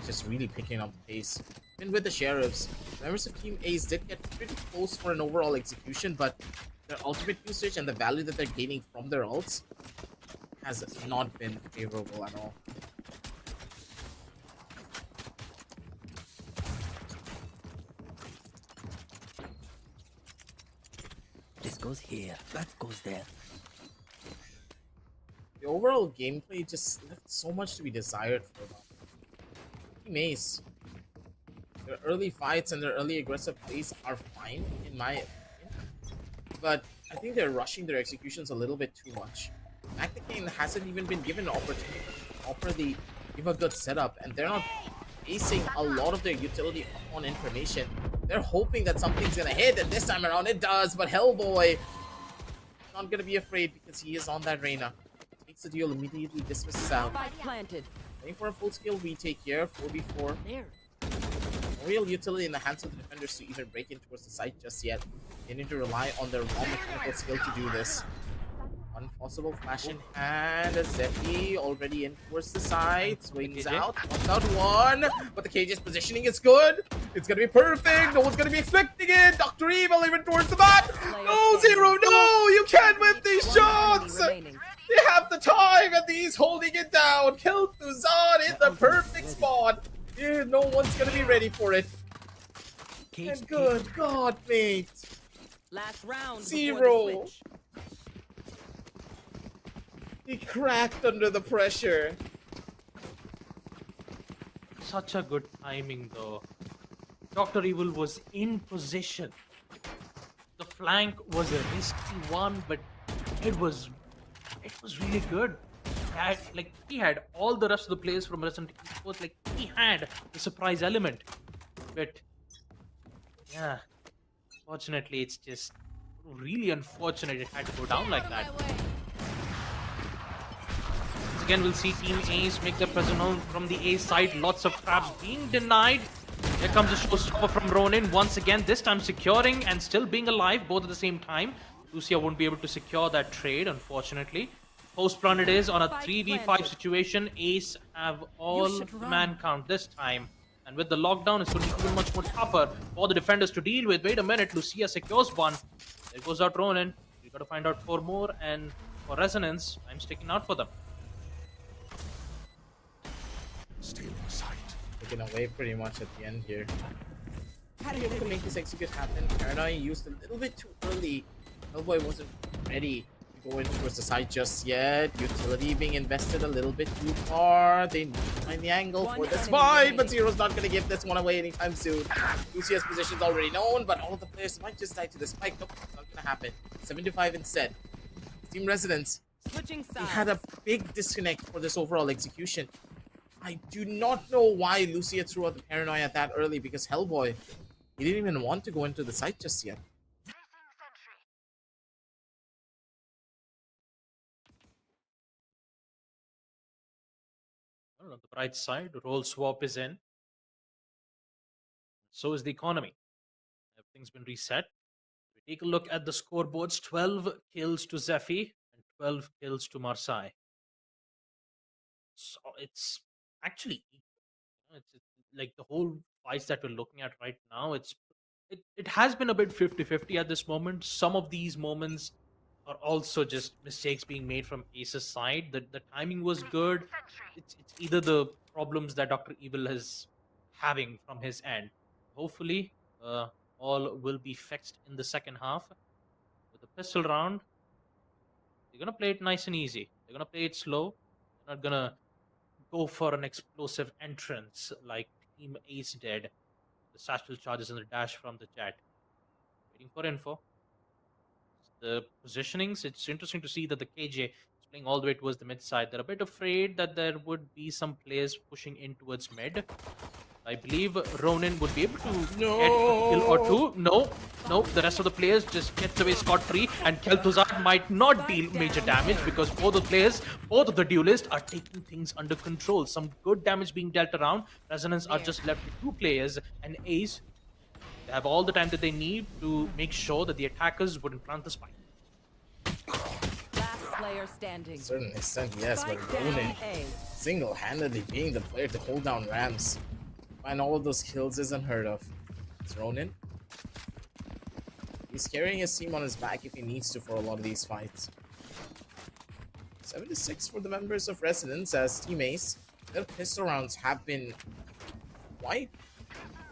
is just really picking up the pace. Even with the Sheriffs, members of Team Ace did get pretty close for an overall execution, but their ultimate usage and the value that they're gaining from their ults has not been favorable at all. This goes here, that goes there. The overall gameplay just left so much to be desired for them. Team Ace, their early fights and their early aggressive plays are fine, in my opinion. But I think they're rushing their executions a little bit too much. Macticane hasn't even been given an opportunity to offer give a good setup, and they're not basing a lot of their utility on information. They're hoping that something's gonna hit, and this time around it does, but Hellboy not gonna be afraid because he is on that Reyna. Takes the deal, immediately dismisses out. Spike planted. Waiting for a full-scale retake here, 4v4. There. No real utility in the hands of the defenders to even break in towards the site just yet. They need to rely on their raw mechanical skill to do this. One possible flash in hand. Zephy already in towards the side. Swings out. Knocks out one. But the cage's positioning is good. It's gonna be perfect. No one's gonna be expecting it. Dr. Evil even towards the back. No, Zero. No, you can't win these shots. Remaining. They have the time and he's holding it down. Killed Tuzan in the perfect spot. Yeah, no one's gonna be ready for it. And good God, mate. Last round. Zero. Before the switch. He cracked under the pressure. Such a good timing, though. Dr. Evil was in position. The flank was a risky one, but it was really good. He had all the rest of the players from Resident Esports. Like, he had the surprise element. But yeah, fortunately, it's just really unfortunate it had to go down like that. Once again, we'll see Team Ace make their presence known from the A side. Lots of traps being denied. Here comes a showstopper from Ronin. Once again, this time securing and still being alive, both at the same time. Lucia won't be able to secure that trade, unfortunately. Post-run it is on a 3v5 situation. Ace have all man count this time. And with the lockdown, it's going to be even much more tougher for the defenders to deal with. Wait a minute, Lucia secures one. There goes out Ronin. We got to find out 4 more. And for Resonance, I'm sticking out for them. Stealing sight. Taken away pretty much at the end here. Had to be able to make this execute happen. Paranoia used a little bit too early. Hellboy wasn't ready to go in towards the side just yet. Utility being invested a little bit too far. They need to find the angle for this fight, but Zero's not going to give this one away anytime soon. Lucia's position's already known, but all of the players might just die to the spike. Nope, it's not going to happen. 7-5 instead. Team Residents, Switching they sides. had a big disconnect for this overall execution. I do not know why Lucia threw out the Paranoia that early, because Hellboy, he didn't even want to go into the site just yet. On the bright side, role swap is in. So is the economy. Everything's been reset. We take a look at the scoreboards. 12 kills to Zephy and 12 kills to Marseille. So it's actually it's like the whole fights that we're looking at right now. It has been a bit 50-50 at this moment. Some of these moments are also just mistakes being made from Ace's side. The timing was good. It's either the problems that Dr. Evil is having from his end. Hopefully, all will be fixed in the second half. With the pistol round, they're gonna play it nice and easy. They're gonna play it slow. They're not gonna go for an explosive entrance like Team Ace did. The satchel charges and the dash from the jet. Waiting for info. the positionings, it's interesting to see that the KJ is playing all the way towards the mid side. They're a bit afraid that there would be some players pushing in towards mid. I believe Ronin would be able to get a kill or two. No, the rest of the players just gets away scot-free, and Kel'Thuzad might not deal major damage because both of the duelists are taking things under control. Some good damage being dealt around. Resonance are just left with 2 players, and Ace, they have all the time that they need to make sure that the attackers wouldn't plant the spike. Last player standing. To a certain extent, yes, but Spike down Ronin A. single-handedly being the player to hold down Rams. And all of those kills is unheard of. It's Ronin. He's carrying his team on his back if he needs to for a lot of these fights. 7-6 for the members of Resonance as Team Ace. Their pistol rounds have been quite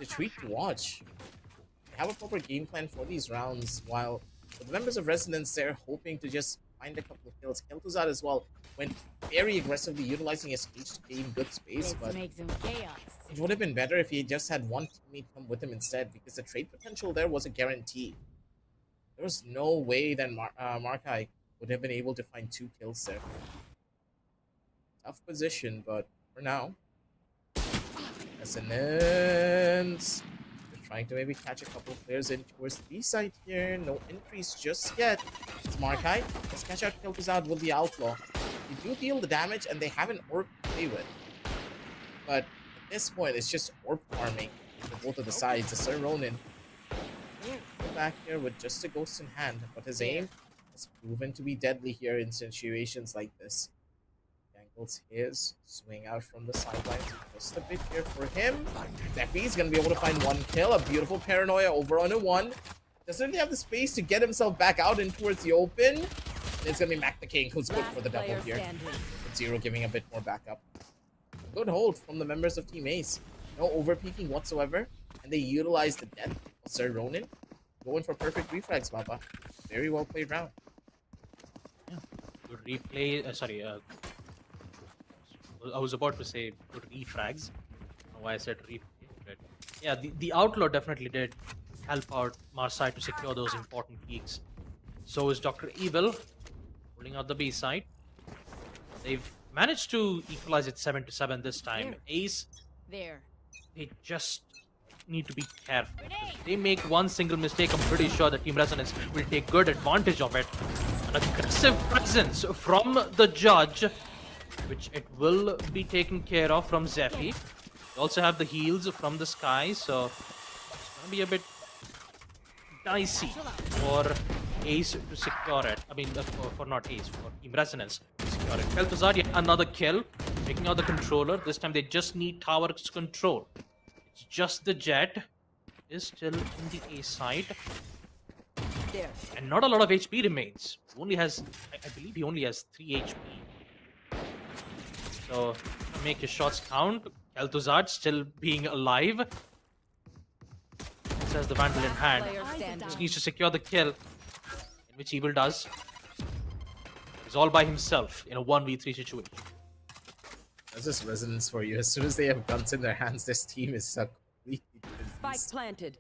a treat to watch. They have a proper game plan for these rounds, while for the members of Resonance, they're hoping to just find a couple of kills. Kel'Thuzad as well went very aggressively, utilizing his H to gain good space, but Let's make some chaos. it would have been better if he just had one teammate come with him instead, because the trade potential there was a guarantee. There was no way that Markai would have been able to find 2 kills there. Tough position, but for now, Resonance they're trying to maybe catch a couple of players in towards the B side here. No entries just yet. It's Markai. Let's catch out Kel'Thuzad with the Outlaw. They do deal the damage, and they have an orb to play with. But at this point, it's just orb farming for both of the sides. Sir Ronin go back here with just a ghost in hand, but his aim has proven to be deadly here in situations like this. Angles his swing out from the sidelines just a bit here for him. Zephy's gonna be able to find 1 kill. A beautiful paranoia over on a 1. Doesn't really have the space to get himself back out in towards the open. And it's gonna be Mac the King who's good for the double player here. standing. With Zero giving a bit more backup. Good hold from the members of Team Ace. No overpeaking whatsoever. And they utilize the death of Sir Ronin. Going for perfect reflex, Baba. Very well played round. Good replay. I was about to say good refrags. I don't know why I said replay. But yeah, the Outlaw definitely did help out Marsai to secure those important peaks. So is Dr. Evil pulling out the B side. They've managed to equalize it 7-7 this time. Ace, There. they just need to be careful. If they make one single mistake, I'm pretty sure the Team Resonance will take good advantage of it. An aggressive presence from the judge, which it will be taken care of from Zephy. They also have the heals from the sky, so it's gonna be a bit dicey for Ace to secure it. I mean, for not Ace, for Team Resonance to secure it. Kel'Thuzad, yet another kill, taking out the controller. This time they just need tower's control. It's just the Jet is still in the A side. There. And not a lot of HP remains. Only has, I believe he only has 3 HP. So, make his shots count. Kel'Thuzad still being alive. Says the Vandal in hand. Player standing. Just needs to secure the kill. In which Evil does. He's all by himself in a 1v3 situation. That's just Resonance for you. As soon as they have guns in their hands, this team is a completely different Spike beast. planted.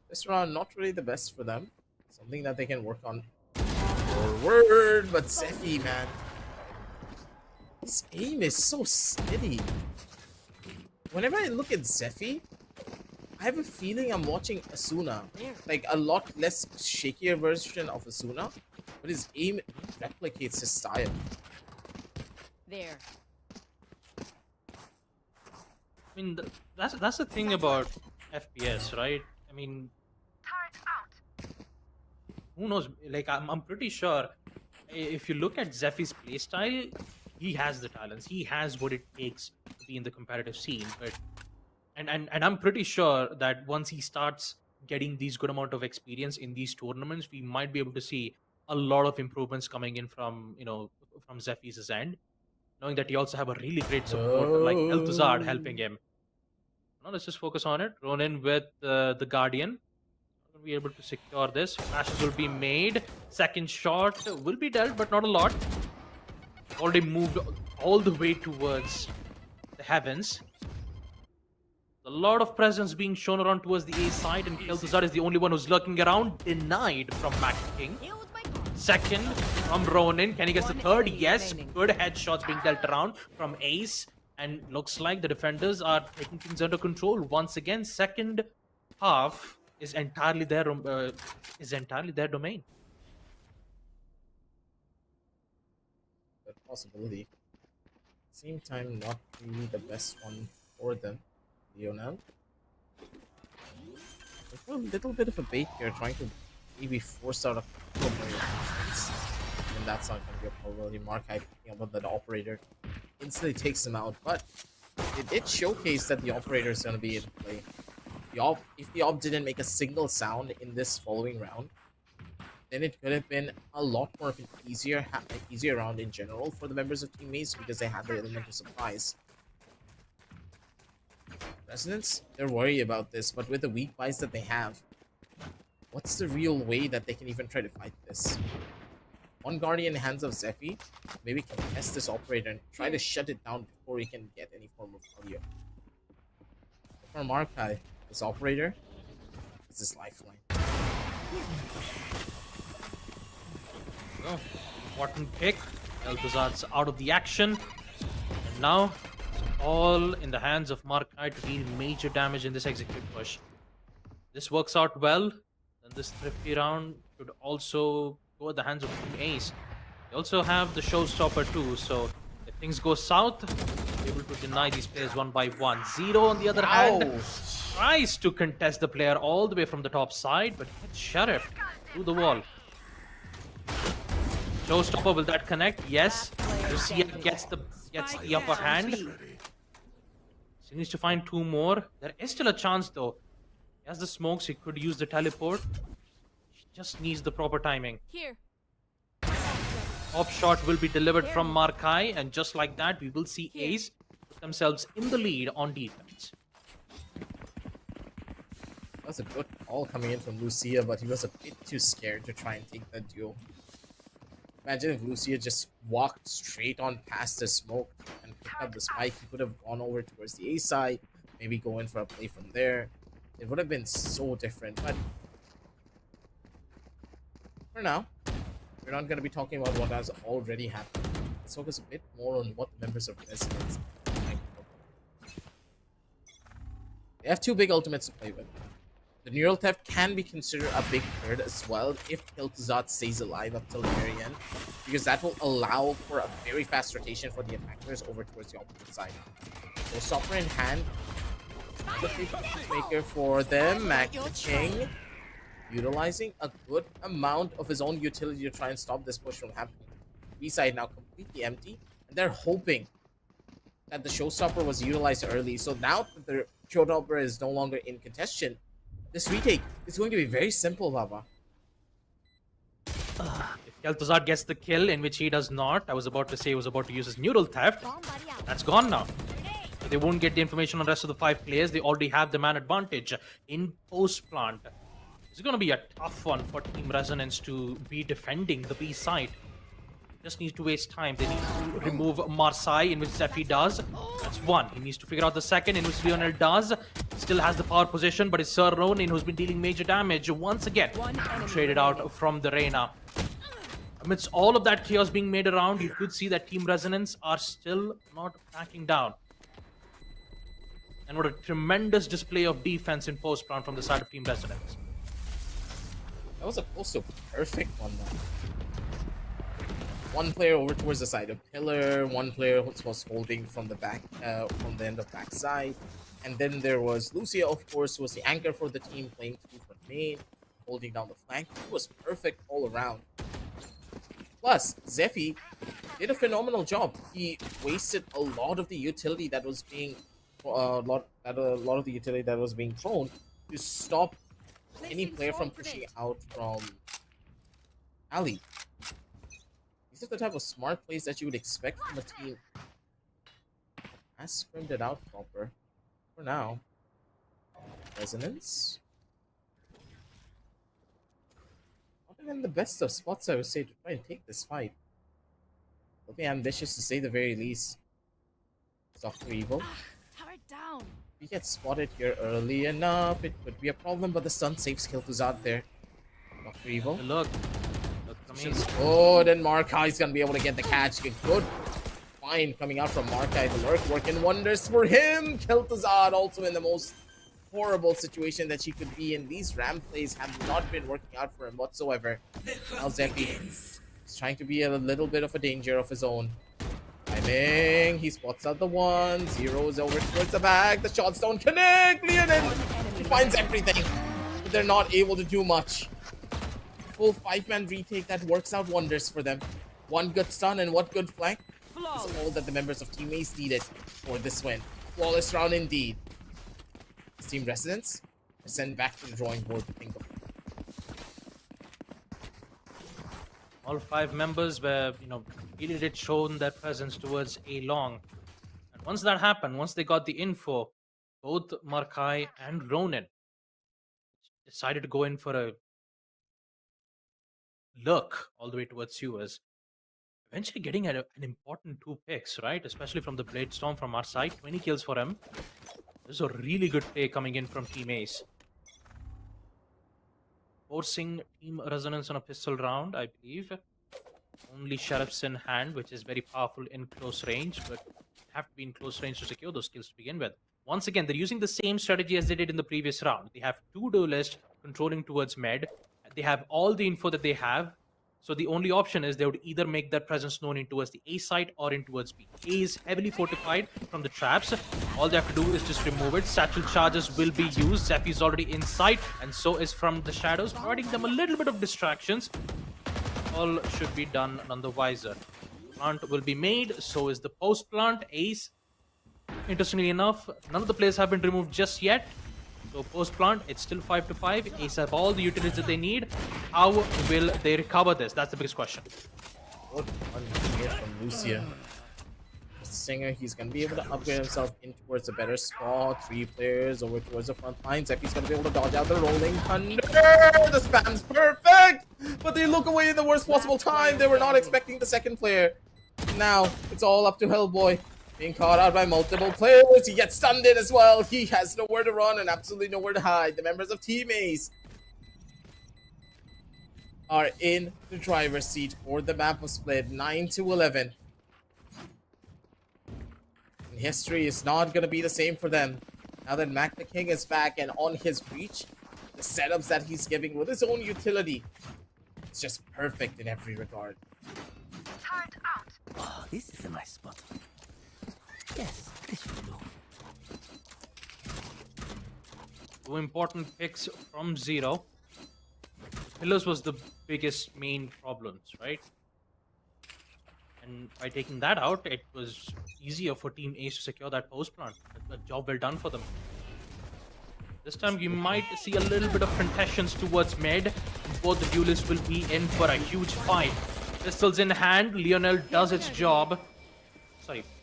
This round, not really the best for them. Something that they can work on forward. But Zephy, man. His aim is so steady. Whenever I look at Zephy, I have a feeling I'm watching Asuna. Like a lot less shakier version of Asuna. But his aim replicates his style. There. I mean, that's the thing about FPS, right? I mean, who knows? Like, I'm pretty sure if you look at Zephy's playstyle, he has the talents. He has what it takes to be in the competitive scene. But and I'm pretty sure that once he starts getting these good amount of experience in these tournaments, we might be able to see a lot of improvements coming in from from Zephy's end. Knowing that he also have a really great supporter like Kel'Thuzad helping him. Now let's just focus on it. Ronin with the Guardian. Will be able to secure this. Flashes will be made. Second shot will be dealt, but not a lot. Already moved all the way towards the heavens. A lot of presence being shown around towards the A side, and Kel'Thuzad is the only one who's lurking around. Denied from Mac King. Healed my card. Second from Ronin. Can he get the One third? enemy Yes. remaining. Good headshots being dealt around from Ace. And looks like the defenders are taking things under control. Once again, second half is entirely their domain. That possibility. Same time, not really the best one for them. Lionel. A little bit of a bait here, trying to maybe force out a couple more options. And that's not going to be a probability. Markai picking up on that operator instantly takes him out, but it did showcase that the operator is going to be in play. If the op didn't make a single sound in this following round, then it could have been a lot more of an easier round in general for the members of Team Maze because they had the element of surprise. Resonance, they're worried about this, but with the weak buys that they have, what's the real way that they can even try to fight this? One Guardian in the hands of Zephy maybe can test this operator and try to shut it down before he can get any form of audio. For Markai, this operator is his lifeline. Oh, important pick. Kel'Thuzad's out of the action. And now it's all in the hands of Markai to deal major damage in this execute push. This works out well. Then this thrifty round should also go at the hands of Team Ace. They also have the showstopper too, so if things go south, they're able to deny these players one by one. Zero, on the other hand, tries to contest the player all the way from the top side, but gets sheriffed through the wall. Showstopper, will that connect? Yes. Lucia gets the upper hand. She needs to find two more. There is still a chance though. He has the smokes, he could use the teleport. She just needs the proper timing. Here. Top shot will be delivered from Markai, and just like that, we will see Ace put themselves in the lead on defense. That was a good call coming in from Lucia, but he was a bit too scared to try and take that duel. Imagine if Lucia just walked straight on past the smoke and picked up the spike. He could have gone over towards the A side, maybe go in for a play from there. It would have been so different, but for now, we're not going to be talking about what has already happened. Let's focus a bit more on what members of Resonance are trying to do. They have two big ultimates to play with. The Neural Theft can be considered a big third as well if Kel'Thuzad stays alive up till the very end, because that will allow for a very fast rotation for the attackers over towards the opposite side. So Stopper in hand, the maker for them, Mac King, utilizing a good amount of his own utility to try and stop this push from happening. B side now completely empty, and they're hoping that the Showstopper was utilized early. So now that the Showstopper is no longer in contention, this retake is going to be very simple, Baba. If Kel'Thuzad gets the kill, in which he does not, I was about to say he was about to use his Neural Theft. Bomb buddy out. That's gone now. So they won't get the information on the rest of the 5 players. They already have the man advantage in post plant. It's going to be a tough one for Team Resonance to be defending the B side. Just needs to waste time. They need to remove Marsai, in which Zephy does. That's one. He needs to figure out the second, in which Lionel does. Still has the power position, but it's Sir Ronin who's been dealing major damage once again. Traded out from the Reyna. Amidst all of that chaos being made around, you could see that Team Resonance are still not backing down. And what a tremendous display of defense in post plant from the side of Team Resonance. That was a close to perfect one, though. One player over towards the side of pillar, one player was holding from the back, from the end of backside, and then there was Lucia, of course, who was the anchor for the team, playing through for main, holding down the flank. It was perfect all around. Plus, Zephy did a phenomenal job. He wasted a lot of the utility that was being, a lot of the utility that was being thrown to stop any player from pushing out from alley. These are the type of smart plays that you would expect from a team. Has scrimmed it out proper. For now. Resonance. Not even the best of spots, I would say, to try and take this fight. They'll be ambitious to say the very least. Doctor Evil. Tower down. he gets spotted here early enough, it could be a problem, but the stun saves Kiltuzad there. Dr. Evil. Look from Ace. Good, and Markai is gonna be able to get the catch. Good find coming out from Markai. The lurk working wonders for him. Kiltuzad also in the most horrible situation that she could be in. These ramp plays have not been working out for him whatsoever. Now Zeppi is trying to be a little bit of a danger of his own. Timing, he spots out the one, zeros over towards the back, the shots don't connect, Leonin, he finds everything, but they're not able to do much. Full 5-man retake that works out wonders for them. One good stun and what good flank is all that the members of Team Ace needed for this win. Flawless round indeed. Team Residents are sent back to the drawing board to think of. All 5 members were, really did shown their presence towards A long. And once that happened, once they got the info, both Markai and Ronin decided to go in for a look all the way towards Sewers. Eventually getting an important 2 picks, right? Especially from the Blade Storm from our side. 20 kills for him. This is a really good play coming in from Team Ace. Forcing Team Resonance on a pistol round, I believe. Only Sheriff's in hand, which is very powerful in close range, but have to be in close range to secure those kills to begin with. Once again, they're using the same strategy as they did in the previous round. They have 2 duelists controlling towards med. They have all the info that they have. So the only option is they would either make their presence known in towards the A side or in towards B. A is heavily fortified from the traps. All they have to do is just remove it. Satchel charges will be used. Zeppi is already inside, and so is from the shadows, providing them a little bit of distractions. All should be done none the wiser. Plant will be made, so is the post plant. Ace, interestingly enough, none of the players have been removed just yet. So post plant, it's still 5-5. Ace have all the utilities that they need. How will they recover this? That's the biggest question. Good one here from Lucia. Singer, he's gonna be able to upgrade himself in towards a better spot. 3 players over towards the front line. Zeppi's gonna be able to dodge out the rolling thunder. The spam's perfect, but they look away in the worst possible time. They were not expecting the second player. Now it's all up to Hellboy. Being caught out by multiple players, he gets stunned in as well. He has nowhere to run and absolutely nowhere to hide. The members of Team Ace are in the driver's seat for the map of split 9-11. And history is not going to be the same for them. Now that Mac the King is back and on his reach, the setups that he's giving with his own utility, it's just perfect in every regard. Oh, this is a nice spot. Yes, this will do. 2 important picks from Zero. Pillars was the biggest main problems, right? And by taking that out, it was easier for Team Ace to secure that post plant. A job well done for them. This time you might see a little bit of contentions towards mid. Both the duelists will be in for a huge fight. Pistols in hand, Lionel does its job.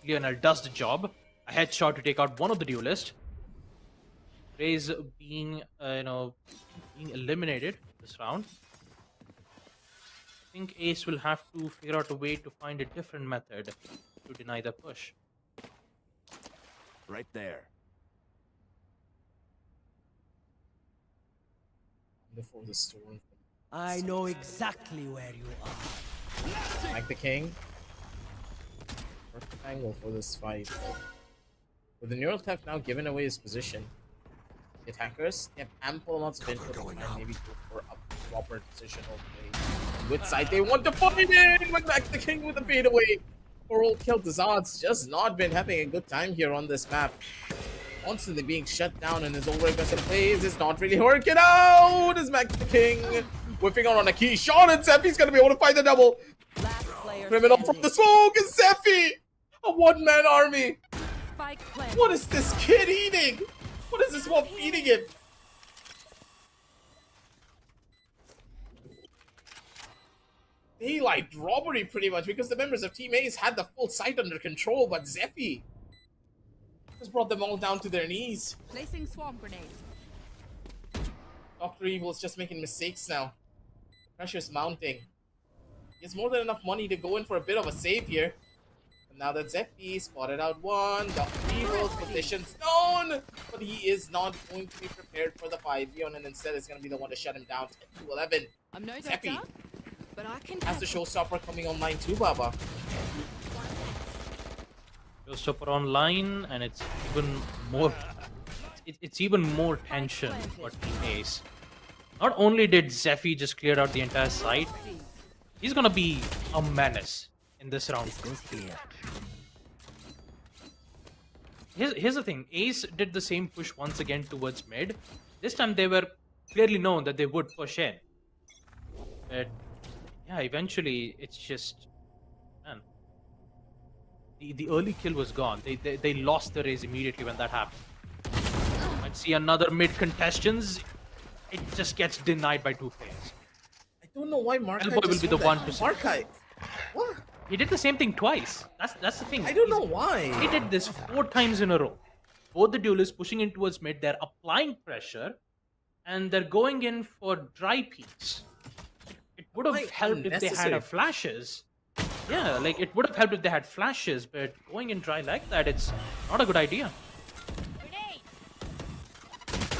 Lionel does the job. A headshot to take out one of the duelists. Raze being, being eliminated this round. I think Ace will have to figure out a way to find a different method to deny the push. Right there. Before the storm. I know exactly where you are. Like the King. Perfect angle for this fight. With the neural theft now giving away his position, the attackers, they have ample amounts of input and maybe go for a proper positional play. Good side, they want to fight in with Mac the King with a fadeaway. Poor old Kiltazad's just not been having a good time here on this map. Constantly being shut down in his over-aggressive plays. It's not really working out. Is Mac the King whipping out on a key shot, and Zeppi's gonna be able to find the double. Criminal from the smoke is Zeppi! A one-man army! What is this kid eating? What is this one feeding him? Daylight robbery pretty much, because the members of Team Ace had the full site under control, but Zeppi just brought them all down to their knees. Placing swarm grenade. Dr. Evil is just making mistakes now. Pressure's mounting. He has more than enough money to go in for a bit of a save here. Now that Zeppi spotted out one, Dr. Evil's position's known, but he is not going to be prepared for the 5v1 and instead is going to be the one to shut him down to 11. I'm no Zeppi doctor, but I can. has the showstopper coming online too, Baba. Showstopper online, and it's even more. It's even more tension for Team Ace. Not only did Zephy just clear out the entire site, he's gonna be a menace in this round. Here's the thing. Ace did the same push once again towards mid. This time they were clearly known that they would push in. But yeah, eventually it's just, man. The early kill was gone. They lost the race immediately when that happened. Might see another mid contestants. It just gets denied by 2 players. I don't know why Markai Elbow will be the one to Markai. What? He did the same thing twice. That's the thing. I don't know why. He did this 4 times in a row. Both the duelists pushing in towards mid, they're applying pressure, and they're going in for dry peeks. It would have Quite helped if they had unnecessary. flashes. Yeah, like it would have helped if they had flashes, but going in dry like that, it's not a good idea.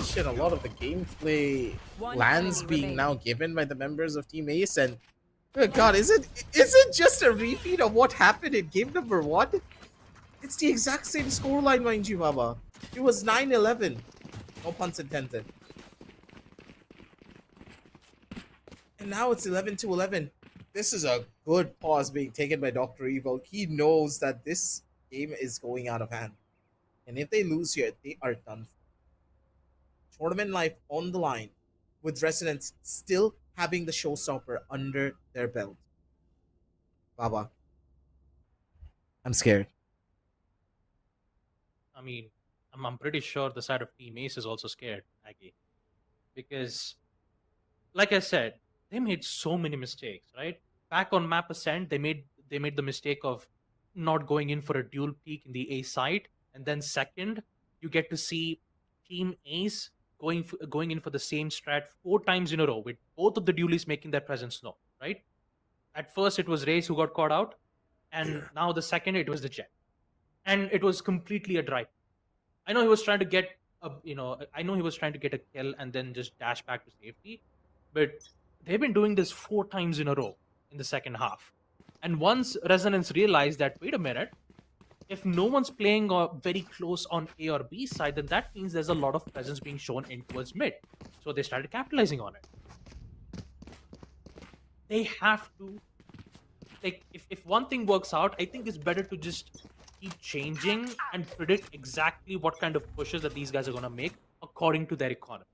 Shit, a lot of the gameplay One plans enemy being remaining. now given by the members of Team Ace, and good God, is it just a repeat of what happened in game number 1? It's the exact same scoreline, mind you, Baba. It was 9-11. No puns intended. And now it's 11-11. This is a good pause being taken by Dr. Evil. He knows that this game is going out of hand. And if they lose here, they are done for. Tournament life on the line, with Resonance still having the showstopper under their belt. Baba, I'm scared. I mean, I'm pretty sure the side of Team Ace is also scared, Aggie. Because, like I said, they made so many mistakes, right? Back on map Ascent, they made the mistake of not going in for a dual peek in the A site, and then second, you get to see Team Ace going in for the same strat 4 times in a row, with both of the duelists making their presence known, right? At first, it was Raze who got caught out, and now the second, it was the Jet. And it was completely a dry. I know he was trying to get a kill and then just dash back to safety, but they've been doing this 4 times in a row in the second half. And once Resonance realized that, wait a minute, if no one's playing very close on A or B side, then that means there's a lot of presence being shown in towards mid. So they started capitalizing on it. They have to, like, if one thing works out, I think it's better to just keep changing and predict exactly what kind of pushes that these guys are going to make according to their economy.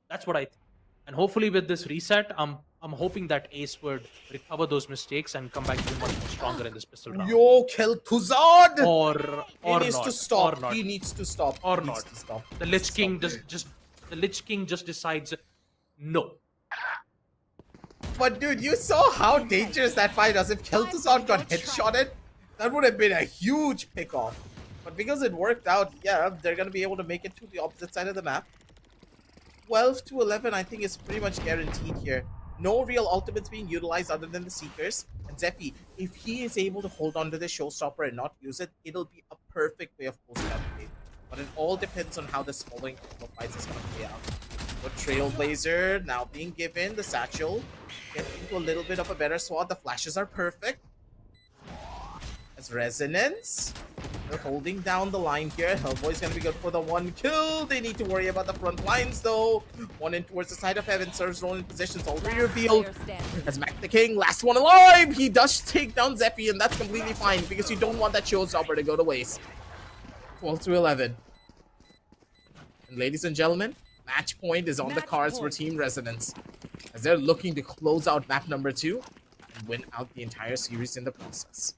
That's what I think. And hopefully with this reset, I'm hoping that Ace would recover those mistakes and come back even much more stronger in this pistol round. Yo, Kel'Thuzad! Or He needs not, to stop. or not. He needs to stop. Or He needs not. to stop. The Lich King just decides no. But dude, you saw how dangerous that fight was. If Kel'Thuzad got headshotted, that would have been a huge pickoff. But because it worked out, yeah, they're gonna be able to make it to the opposite side of the map. 12-11, I think, is pretty much guaranteed here. No real ultimates being utilized other than the Seekers. And Zeppi, if he is able to hold on to this showstopper and not use it, it'll be a perfect way of closing out the game. But it all depends on how the smaller of fights is going to play out. But Trailblazer now being given the satchel, get into a little bit of a better swat. The flashes are perfect. As Resonance, they're holding down the line here. Hellboy's gonna be good for the 1 kill. They need to worry about the front lines though. One in towards the side of Heaven. Serves Ronin positions already revealed. Player standing. As Mac the King, last one alive. He does take down Zeppi, and that's completely fine because you don't want that showstopper to go to waste. 12-11. And ladies and gentlemen, match point is on the Match cards point. for Team Resonance, as they're looking to close out map number 2 and win out the entire series in the process.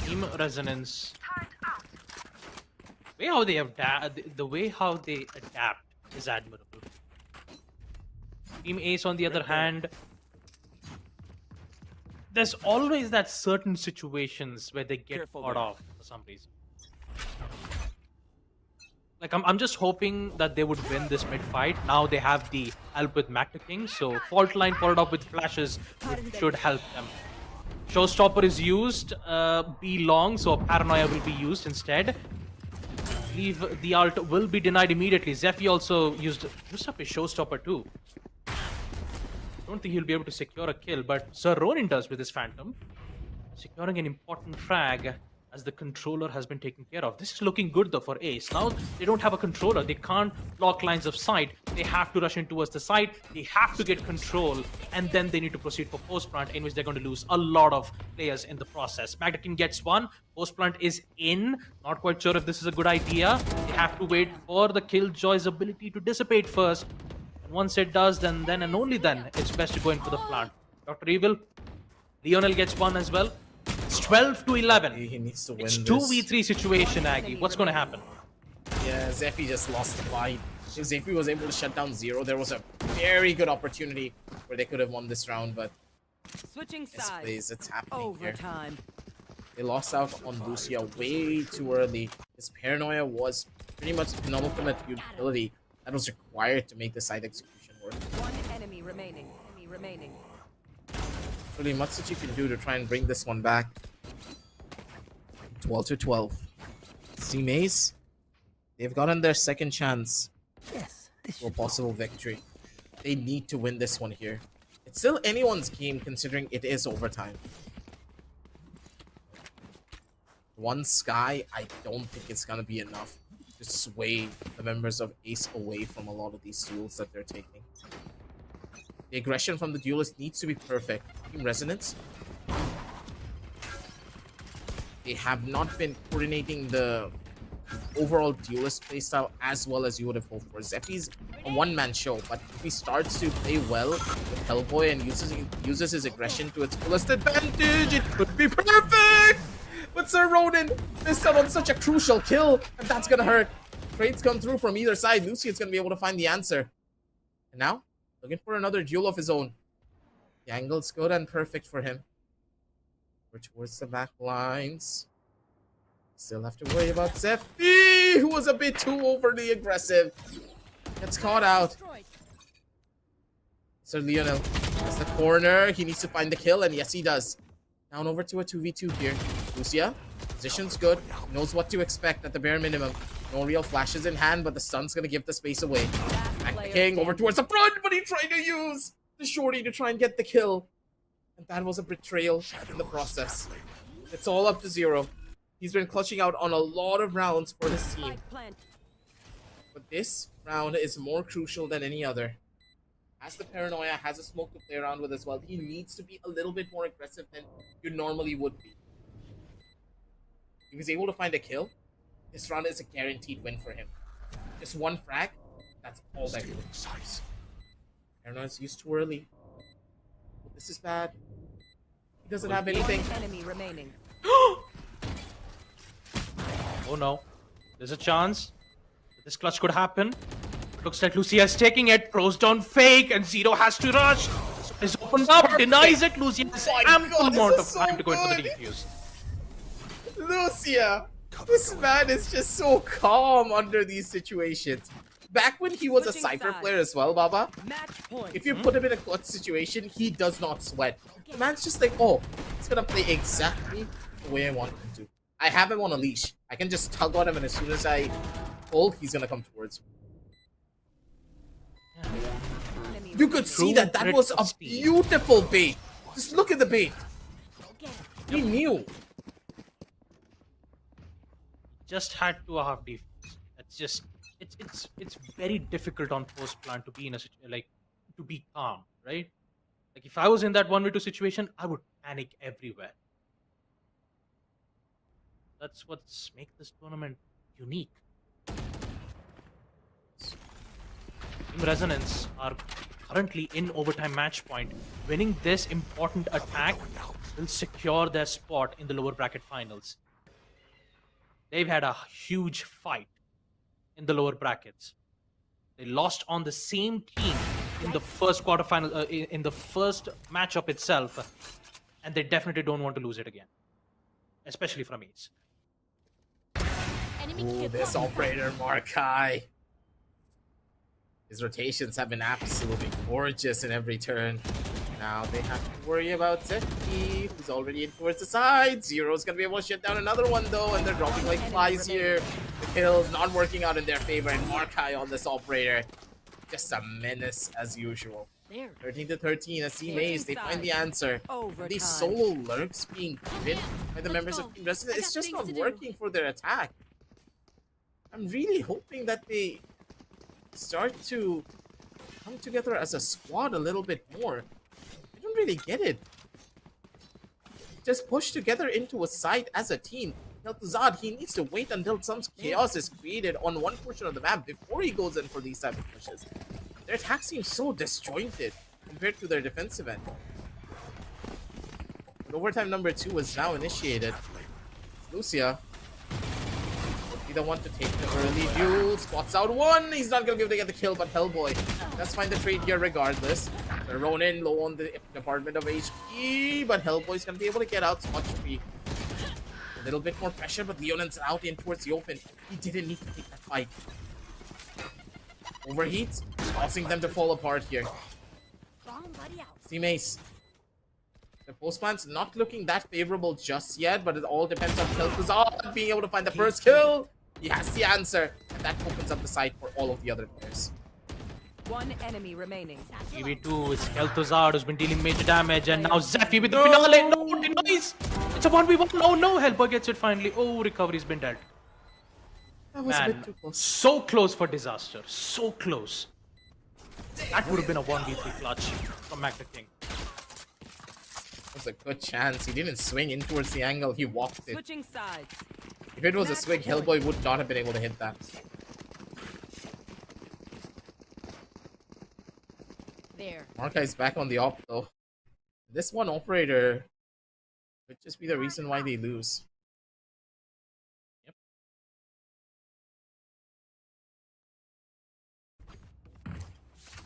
Team Resonance. The way how they have the way how they adapt is admirable. Team Ace, on the other hand, there's always that certain situations where they get caught off for some reason. Like I'm just hoping that they would win this mid fight. Now they have the help with Mac the King, so fault line followed up with flashes should help them. Showstopper is used, B long, so Paranoia will be used instead. I believe the ult will be denied immediately. Zephy also used up his Showstopper too. Don't think he'll be able to secure a kill, but Sir Ronin does with his Phantom. Securing an important frag as the controller has been taken care of. This is looking good though for Ace. Now they don't have a controller. They can't block lines of sight. They have to rush in towards the site. They have to get control. And then they need to proceed for post plant, in which they're going to lose a lot of players in the process. Magdakin gets one. Post plant is in. Not quite sure if this is a good idea. They have to wait for the Killjoy's ability to dissipate first. And once it does, then and only then it's best to go in for the plant. Dr. Evil, Lionel gets one as well. It's 12 to 11. He needs to win It's this. 2v3 situation, Aggie. What's going to happen? Yeah, Zephy just lost the fight. If Zephy was able to shut down Zero, there was a very good opportunity where they could have won this round, but Switching yes, sides. please, it's happening here. Overtime. They lost out on Lucia way too early. His Paranoia was pretty much an ultimate utility that was required to make the side execution work. One enemy remaining. Enemy remaining. Really much that you can do to try and bring this one back. 12 to 12. Team Ace, they've gotten their second chance Yes, this for a should possible victory. They need to win this one here. It's still anyone's game considering it is overtime. One Sky, I don't think it's gonna be enough to sway the members of Ace away from a lot of these duels that they're taking. The aggression from the duelist needs to be perfect. Team Resonance, they have not been coordinating the overall duelist playstyle as well as you would have hoped for. Zephy's a one-man show, but if he starts to play well with Hellboy and uses his aggression to its fullest advantage, it could be perfect! But Sir Ronin missed out on such a crucial kill, and that's gonna hurt. Trades come through from either side. Lucian's gonna be able to find the answer. And now, looking for another duel of his own. The angle's good and perfect for him. We're towards the back lines. Still have to worry about Zephy, who was a bit too overly aggressive. Gets caught out. Sir Lionel has the corner. He needs to find the kill, and yes, he does. Down over to a 2v2 here. Lucia, position's good. Knows what to expect at the bare minimum. No real flashes in hand, but the stun's gonna give the space away. Back the king over towards the front, but he tried to use the shorty to try and get the kill. And that was a betrayal in the process. It's all up to Zero. He's been clutching out on a lot of rounds for his team. But this round is more crucial than any other. Has the Paranoia, has a smoke to play around with as well. He needs to be a little bit more aggressive than you normally would be. If he's able to find a kill, this round is a guaranteed win for him. Just one frag, that's all that he needs. Paranoia's used too early. This is bad. He doesn't have anything. One enemy remaining. Oh no. There's a chance that this clutch could happen. Looks like Lucia is taking it. Throws down fake, and Zero has to rush. Is opened up, denies it. Lucia has ample amount of time to go into the defuse. Lucia! This man is just so calm under these situations. Back when he was a Cypher player as well, Baba, Match point. if you put him in a clutch situation, he does not sweat. The man's just like, oh, it's gonna play exactly the way I want him to. I have him on a leash. I can just tug on him, and as soon as I pull, he's gonna come towards me. You could see that was a beautiful bait. Just look at the bait. He knew. Just had to a half defense. It's just it's very difficult on post plant to be in a to be calm, right? Like if I was in that 1v2 situation, I would panic everywhere. That's what's make this tournament unique. Team Resonance are currently in overtime match point. Winning this important attack will secure their spot in the lower bracket finals. They've had a huge fight in the lower brackets. They lost on the same team in the first quarterfinal, in the first matchup itself, and they definitely don't want to lose it again, especially from Ace. Ooh, this operator Markai. His rotations have been absolutely gorgeous in every turn. Now they have to worry about Zeki, who's already in towards the side. Zero's gonna be able to shut down another one though, and they're dropping like flies here. The kills not working out in their favor, and Markai on this operator. Just a menace as usual. There. 13 to 13 as Team Ace, they find the answer. Overtime. These solo lurks being given by the members of Team Resident, it's just not working for their attack. I'm really hoping that they start to come together as a squad a little bit more. I don't really get it. Just push together into a site as a team. Kel'Thuzad, he needs to wait until some chaos is created on one portion of the map before he goes in for these type of pushes. Their attack seems so disjointed compared to their defensive end. But overtime number 2 is now initiated. Lucia would be the one to take the early duel. Spots out one. He's not going to be able to get the kill, but Hellboy does find the trade here regardless. The Ronin low on the department of HP, but Hellboy's going to be able to get out much free. A little bit more pressure, but Leonan's out in towards the open. He didn't need to take that fight. Overheats, causing them to fall apart here. Team Ace. The postman's not looking that favorable just yet, but it all depends on Kel'Thuzad being able to find the first kill. He has the answer, and that opens up the site for all of the other players. One enemy remaining. EV2 is Kel'Thuzad who's been dealing major damage, and now Zephy with the finale. No, denies. It's a 1v1. Oh no, Hellboy gets it finally. Oh, recovery's been dealt. That was a bit too close. So close for disaster. So close. That would have been a 1v3 clutch from Mac the King. That was a good chance. He didn't swing in towards the angle. He walked it. Switching sides. If it was a swing, Hellboy would not have been able to hit that. There. Markai's back on the op though. This one operator could just be the reason why they lose. Yep.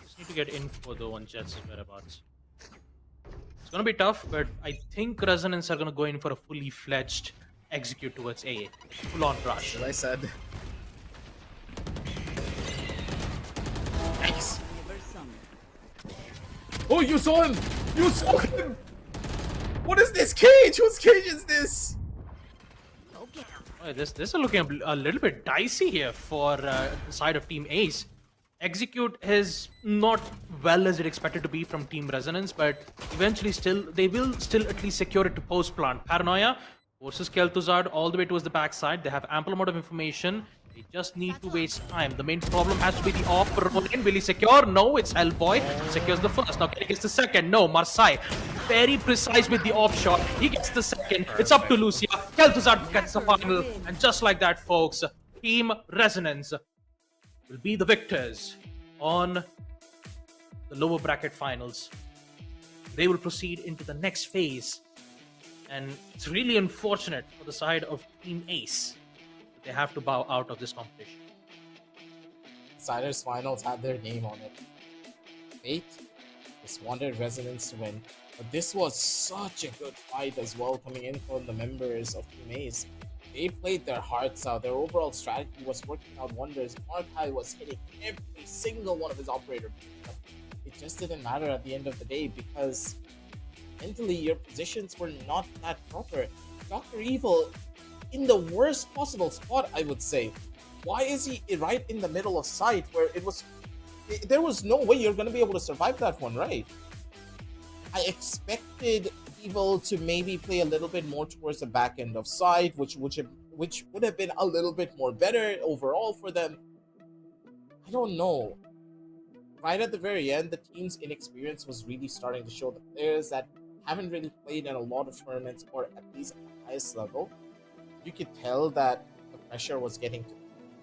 Just need to get info though on Jets' whereabouts. It's gonna be tough, but I think Resonance are gonna go in for a fully fledged execute towards A. Full on rush. As I said. Nice. Oh, you saw him! You saw him! What is this cage? Whose cage is this? Oh, this is looking a little bit dicey here for the side of Team Ace. Execute is not well as it expected to be from Team Resonance, but eventually they will still at least secure it to post plant. Paranoia forces Kel'Thuzad all the way towards the backside. They have ample amount of information. They just need to waste time. The main problem has to be the off Ronin. Will he secure? No, it's Hellboy. Secures the first. Now, gets the second. No, Marseille. Very precise with the off shot. He gets the second. It's up to Lucia. Kel'Thuzad gets the final. And just like that, folks, Team Resonance will be the victors on the lower bracket finals. They will proceed into the next phase. And it's really unfortunate for the side of Team Ace. They have to bow out of this competition. Siders Finals had their name on it. Fate just wanted Resonance to win. But this was such a good fight as well coming in from the members of Team Ace. They played their hearts out. Their overall strategy was working out wonders. Markai was hitting every single one of his operators. It just didn't matter at the end of the day because mentally your positions were not that proper. Dr. Evil in the worst possible spot, I would say. Why is he right in the middle of sight where there was no way you're going to be able to survive that one, right? I expected Evil to maybe play a little bit more towards the back end of sight, which would have been a little bit more better overall for them. I don't know. Right at the very end, the team's inexperience was really starting to show the players that haven't really played in a lot of tournaments, or at least at the highest level. You could tell that the pressure was getting to them.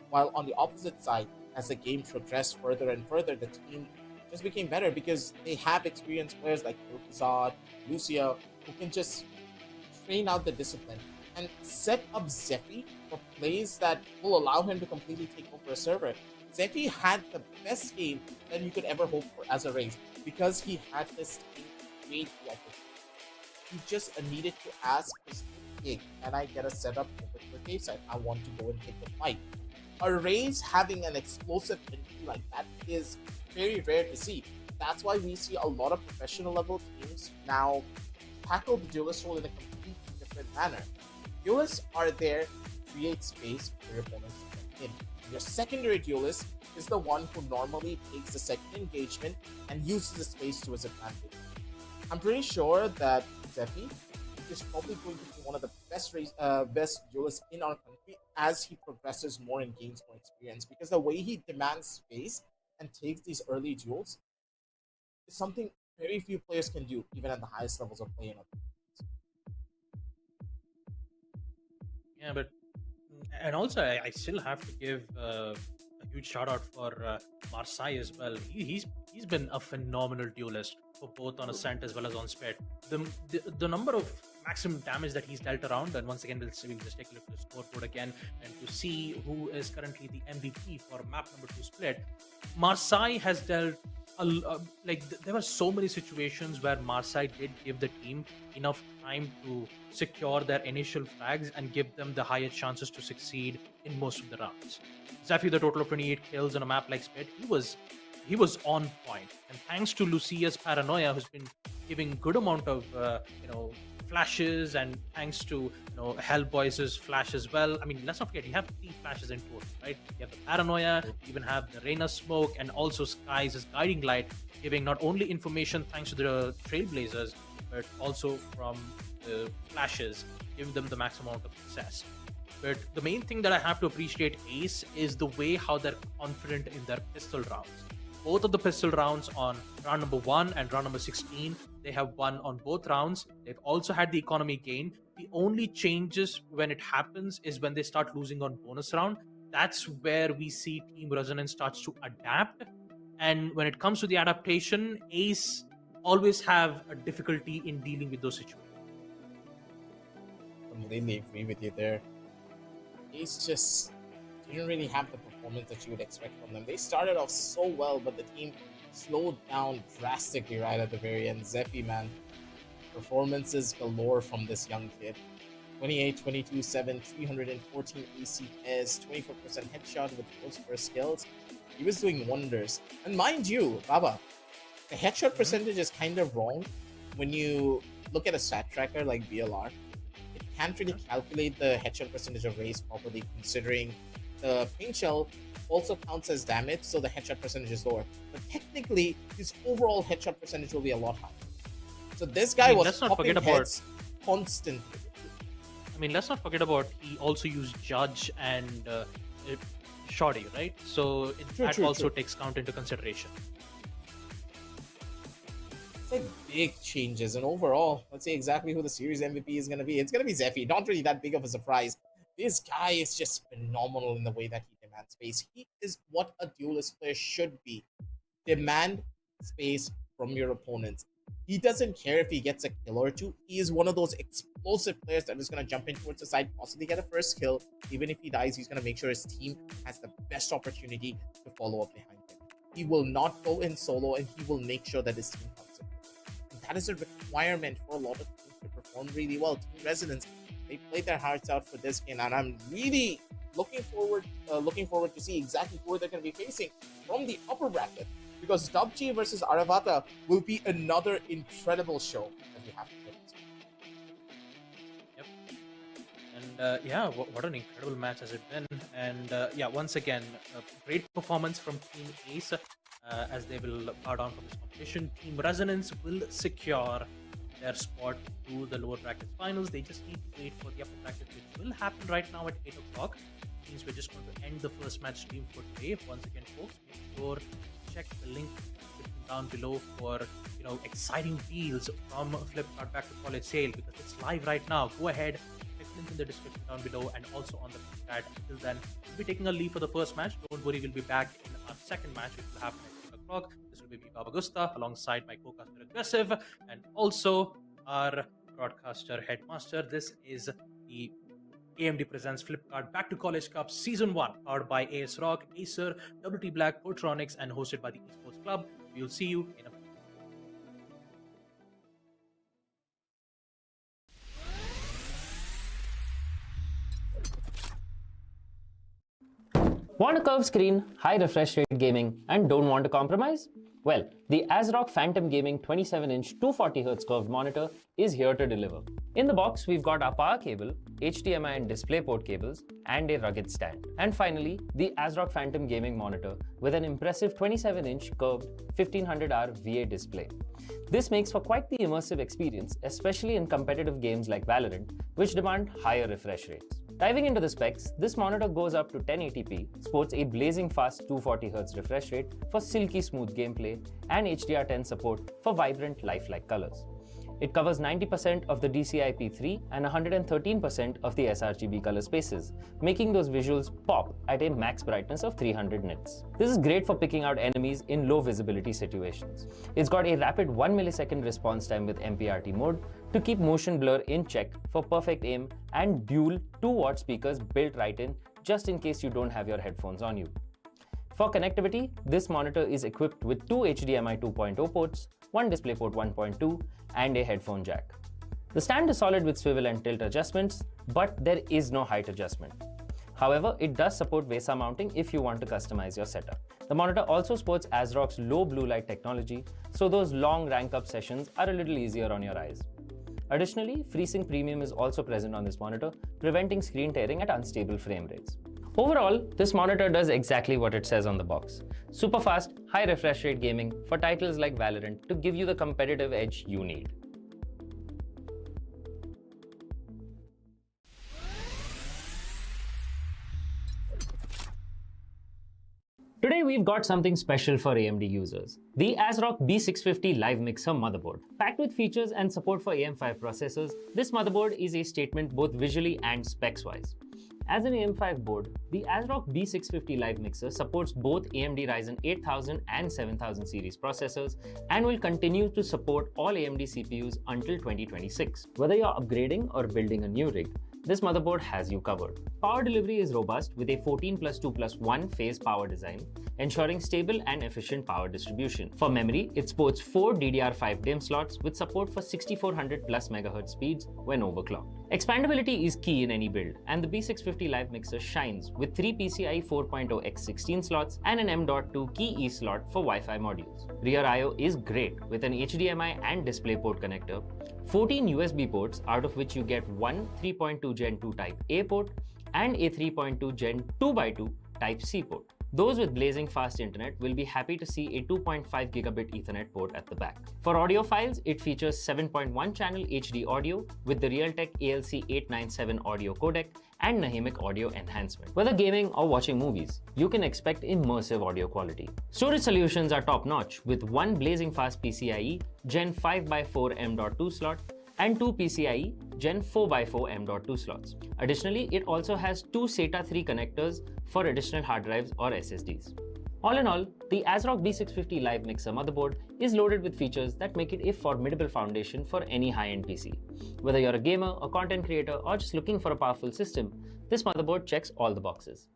While on the opposite side, as the game progressed further and further, the team just became better because they have experienced players like Kel'Thuzad, Lucia, who can just train out the discipline and set up Zephy for plays that will allow him to completely take over a server. Zephy had the best game that you could ever hope for as a race because he had this team to create the opportunity. He just needed to ask his team, can I get a setup over to the cave side? I want to go and take the fight. A race having an explosive entry like that is very rare to see. that's why we see a lot of professional level teams now tackle the duelist role in a completely different manner. Duelists are there to create space for your opponents to get in. Your secondary duelist is the one who normally takes the second engagement and uses the space to his advantage. I'm pretty sure that Zephy is probably going to be one of the best duelists in our country as he progresses more and gains more experience, because the way he demands space and takes these early duels is something very few players can do, even at the highest levels of play. Yeah, but and also I still have to give a huge shout out for Marseille as well. He's been a phenomenal duelist for both on ascent as well as on sped. The number of maximum damage that he's dealt around, and once again we'll just take a look at the scoreboard again and to see who is currently the MVP for map number 2 split. Marseille has dealt there were so many situations where Marseille did give the team enough time to secure their initial frags and give them the highest chances to succeed in most of the rounds. Zephy, the total of 28 kills on a map like Spit, he was on point. And thanks to Lucia's paranoia, who's been giving good amount of flashes, and thanks to Hellboy's flash as well. I mean, let's not forget, you have 3 flashes in total, right? You have the paranoia, you even have the Reyna smoke, and also Sky's guiding light, giving not only information thanks to the Trailblazers, but also from the flashes, giving them the maximum amount of success. But the main thing that I have to appreciate Ace is the way how they're confident in their pistol rounds. Both of the pistol rounds on round number 1 and round number 16, they have won on both rounds. They've also had the economy gain. The only changes when it happens is when they start losing on bonus round. That's where we see Team Resonance starts to adapt. And when it comes to the adaptation, Ace always have a difficulty in dealing with those situations. Completely agree with you there. Ace just didn't really have the performance that you would expect from them. They started off so well, but the team slowed down drastically right at the very end. Zephy, man, performances galore from this young kid. 28, 22, 7, 314 AC pairs, 24% headshot with those first skills. He was doing wonders. And mind you, Baba, the headshot percentage is kind of wrong when you look at a stat tracker like VLR. It can't really calculate the headshot percentage of race properly, considering the paint shell also counts as damage, so the headshot percentage is lower. But technically, his overall headshot percentage will be a lot higher. So this guy was popping heads constantly. I mean, let's not forget about he also used Judge and Shoddy, right? So that also takes count into consideration. It's like big changes, and overall, let's see exactly who the series MVP is going to be. It's going to be Zephy. Not really that big of a surprise. This guy is just phenomenal in the way that he demands space. He is what a duelist player should be. Demand space from your opponents. He doesn't care if he gets a kill or two. He is one of those explosive players that is going to jump in towards the side, possibly get a first kill. Even if he dies, he's going to make sure his team has the best opportunity to follow up behind him. He will not go in solo, and he will make sure that his team comes in. And that is a requirement for a lot of teams to perform really well. Team Resonance, they played their hearts out for this game, and I'm really looking forward to see exactly who they're going to be facing from the upper bracket. Because WG versus Aravata will be another incredible show that we have to witness. Yep. And yeah, what an incredible match has it been. And yeah, once again, a great performance from Team Ace as they will bow down from this competition. Team Resonance will secure their spot to the lower bracket finals. They just need to wait for the upper bracket, which will happen right now at 8 o'clock. Means we're just going to end the first match stream for today. Once again, folks, make sure check the link down below for exciting deals from Flipkart Back to College sale, because it's live right now. Go ahead, check the link in the description down below and also on the chat. Until then, we'll be taking a leave for the first match. Don't worry, we'll be back in our second match, which will happen at 8 o'clock. This will be me, Baba Gusta, alongside my co-caster Aggressive and also our broadcaster Headmaster. This is the AMD presents Flipkart Back to College Cup Season 1, powered by AS Rock, Acer, WT Black, Portronics, and hosted by the Esports Club. We'll see you in a Want a curved screen, high refresh rate gaming, and don't want to compromise? Well, the ASRock Phantom Gaming 27-inch 240Hz curved monitor is here to deliver. In the box, we've got our power cable, HDMI and DisplayPort cables, and a rugged stand. And finally, the ASRock Phantom Gaming monitor with an impressive 27-inch curved 1500R VA display. This makes for quite the immersive experience, especially in competitive games like Valorant, which demand higher refresh rates. Diving into the specs, this monitor goes up to 1080p, sports a blazing fast 240Hz refresh rate for silky smooth gameplay, and HDR10 support for vibrant lifelike colors. It covers 90% of the DCI-P3 and 113% of the sRGB color spaces, making those visuals pop at a max brightness of 300 nits. This is great for picking out enemies in low visibility situations. It's got a rapid 1 millisecond response time with MPRT mode to keep motion blur in check for perfect aim, and dual 2-watt speakers built right in just in case you don't have your headphones on you. For connectivity, this monitor is equipped with 2 HDMI 2.0 ports, 1 DisplayPort 1.2, and a headphone jack. The stand is solid with swivel and tilt adjustments, but there is no height adjustment. However, it does support VESA mounting if you want to customize your setup. The monitor also sports ASRock's low blue light technology, so those long rank up sessions are a little easier on your eyes. Additionally, FreeSync Premium is also present on this monitor, preventing screen tearing at unstable frame rates. Overall, this monitor does exactly what it says on the box. Super fast, high refresh rate gaming for titles like Valorant to give you the competitive edge you need. Today we've got something special for AMD users. The ASRock B650 Live Mixer motherboard. Packed with features and support for AM5 processors, this motherboard is a statement both visually and specs-wise. As an AM5 board, the ASRock B650 Live Mixer supports both AMD Ryzen 8000 and 7000 series processors and will continue to support all AMD CPUs until 2026. Whether you're upgrading or building a new rig, this motherboard has you covered. Power delivery is robust with a 14+2+1 phase power design, ensuring stable and efficient power distribution. For memory, it sports 4 DDR5 DIMM slots with support for 6400+ MHz speeds when overclocked. Expandability is key in any build, and the B650 Live Mixer shines with 3 PCIe 4.0x16 slots and an M.2 key E slot for Wi-Fi modules. Rear I/O is great with an HDMI and DisplayPort connector, 14 USB ports, out of which you get one 3.2 Gen 2 Type A port and a 3.2 Gen 2x2 Type C port. Those with blazing fast internet will be happy to see a 2.5 gigabit Ethernet port at the back. For audio files, it features 7.1 channel HD audio with the Realtek ALC897 audio codec and Nahimic audio enhancement. Whether gaming or watching movies, you can expect immersive audio quality. Storage solutions are top-notch with one blazing fast PCIe Gen 5x4 M.2 slot and 2 PCIe Gen 4x4 M.2 slots. Additionally, it also has 2 SATA 3 connectors for additional hard drives or SSDs. All in all, the ASRock B650 Live Mixer motherboard is loaded with features that make it a formidable foundation for any high-end PC. Whether you're a gamer, a content creator, or just looking for a powerful system, this motherboard checks all the boxes.